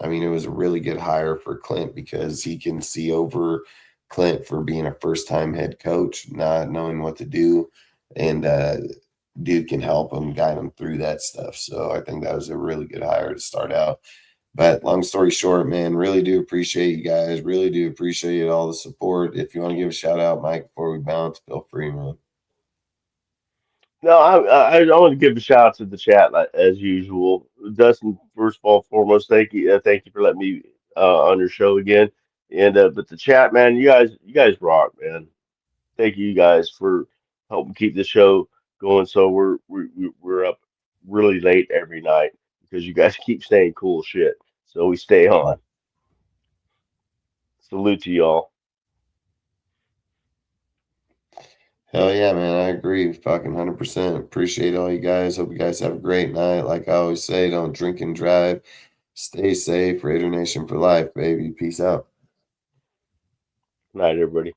mean, it was a really good hire for Clint because he can see over Clint for being a first-time head coach, not knowing what to do. And dude can help him, guide him through that stuff. So I think that was a really good hire to start out. But long story short, man, really do appreciate you guys. Really do appreciate all the support. If you want to give a shout out, Mike, before we bounce, feel free, man. No, I want to give a shout out to the chat as usual. Dustin, first of all, foremost, thank you for letting me on your show again. And but the chat, man, you guys rock, man. Thank you guys for helping keep the show going. So we're up really late every night because you guys keep saying cool shit. So we stay on. Salute to y'all. Hell yeah, man. I agree. Fucking 100%. Appreciate all you guys. Hope you guys have a great night. Like I always say, don't drink and drive. Stay safe. Raider Nation for life, baby. Peace out. Night, everybody.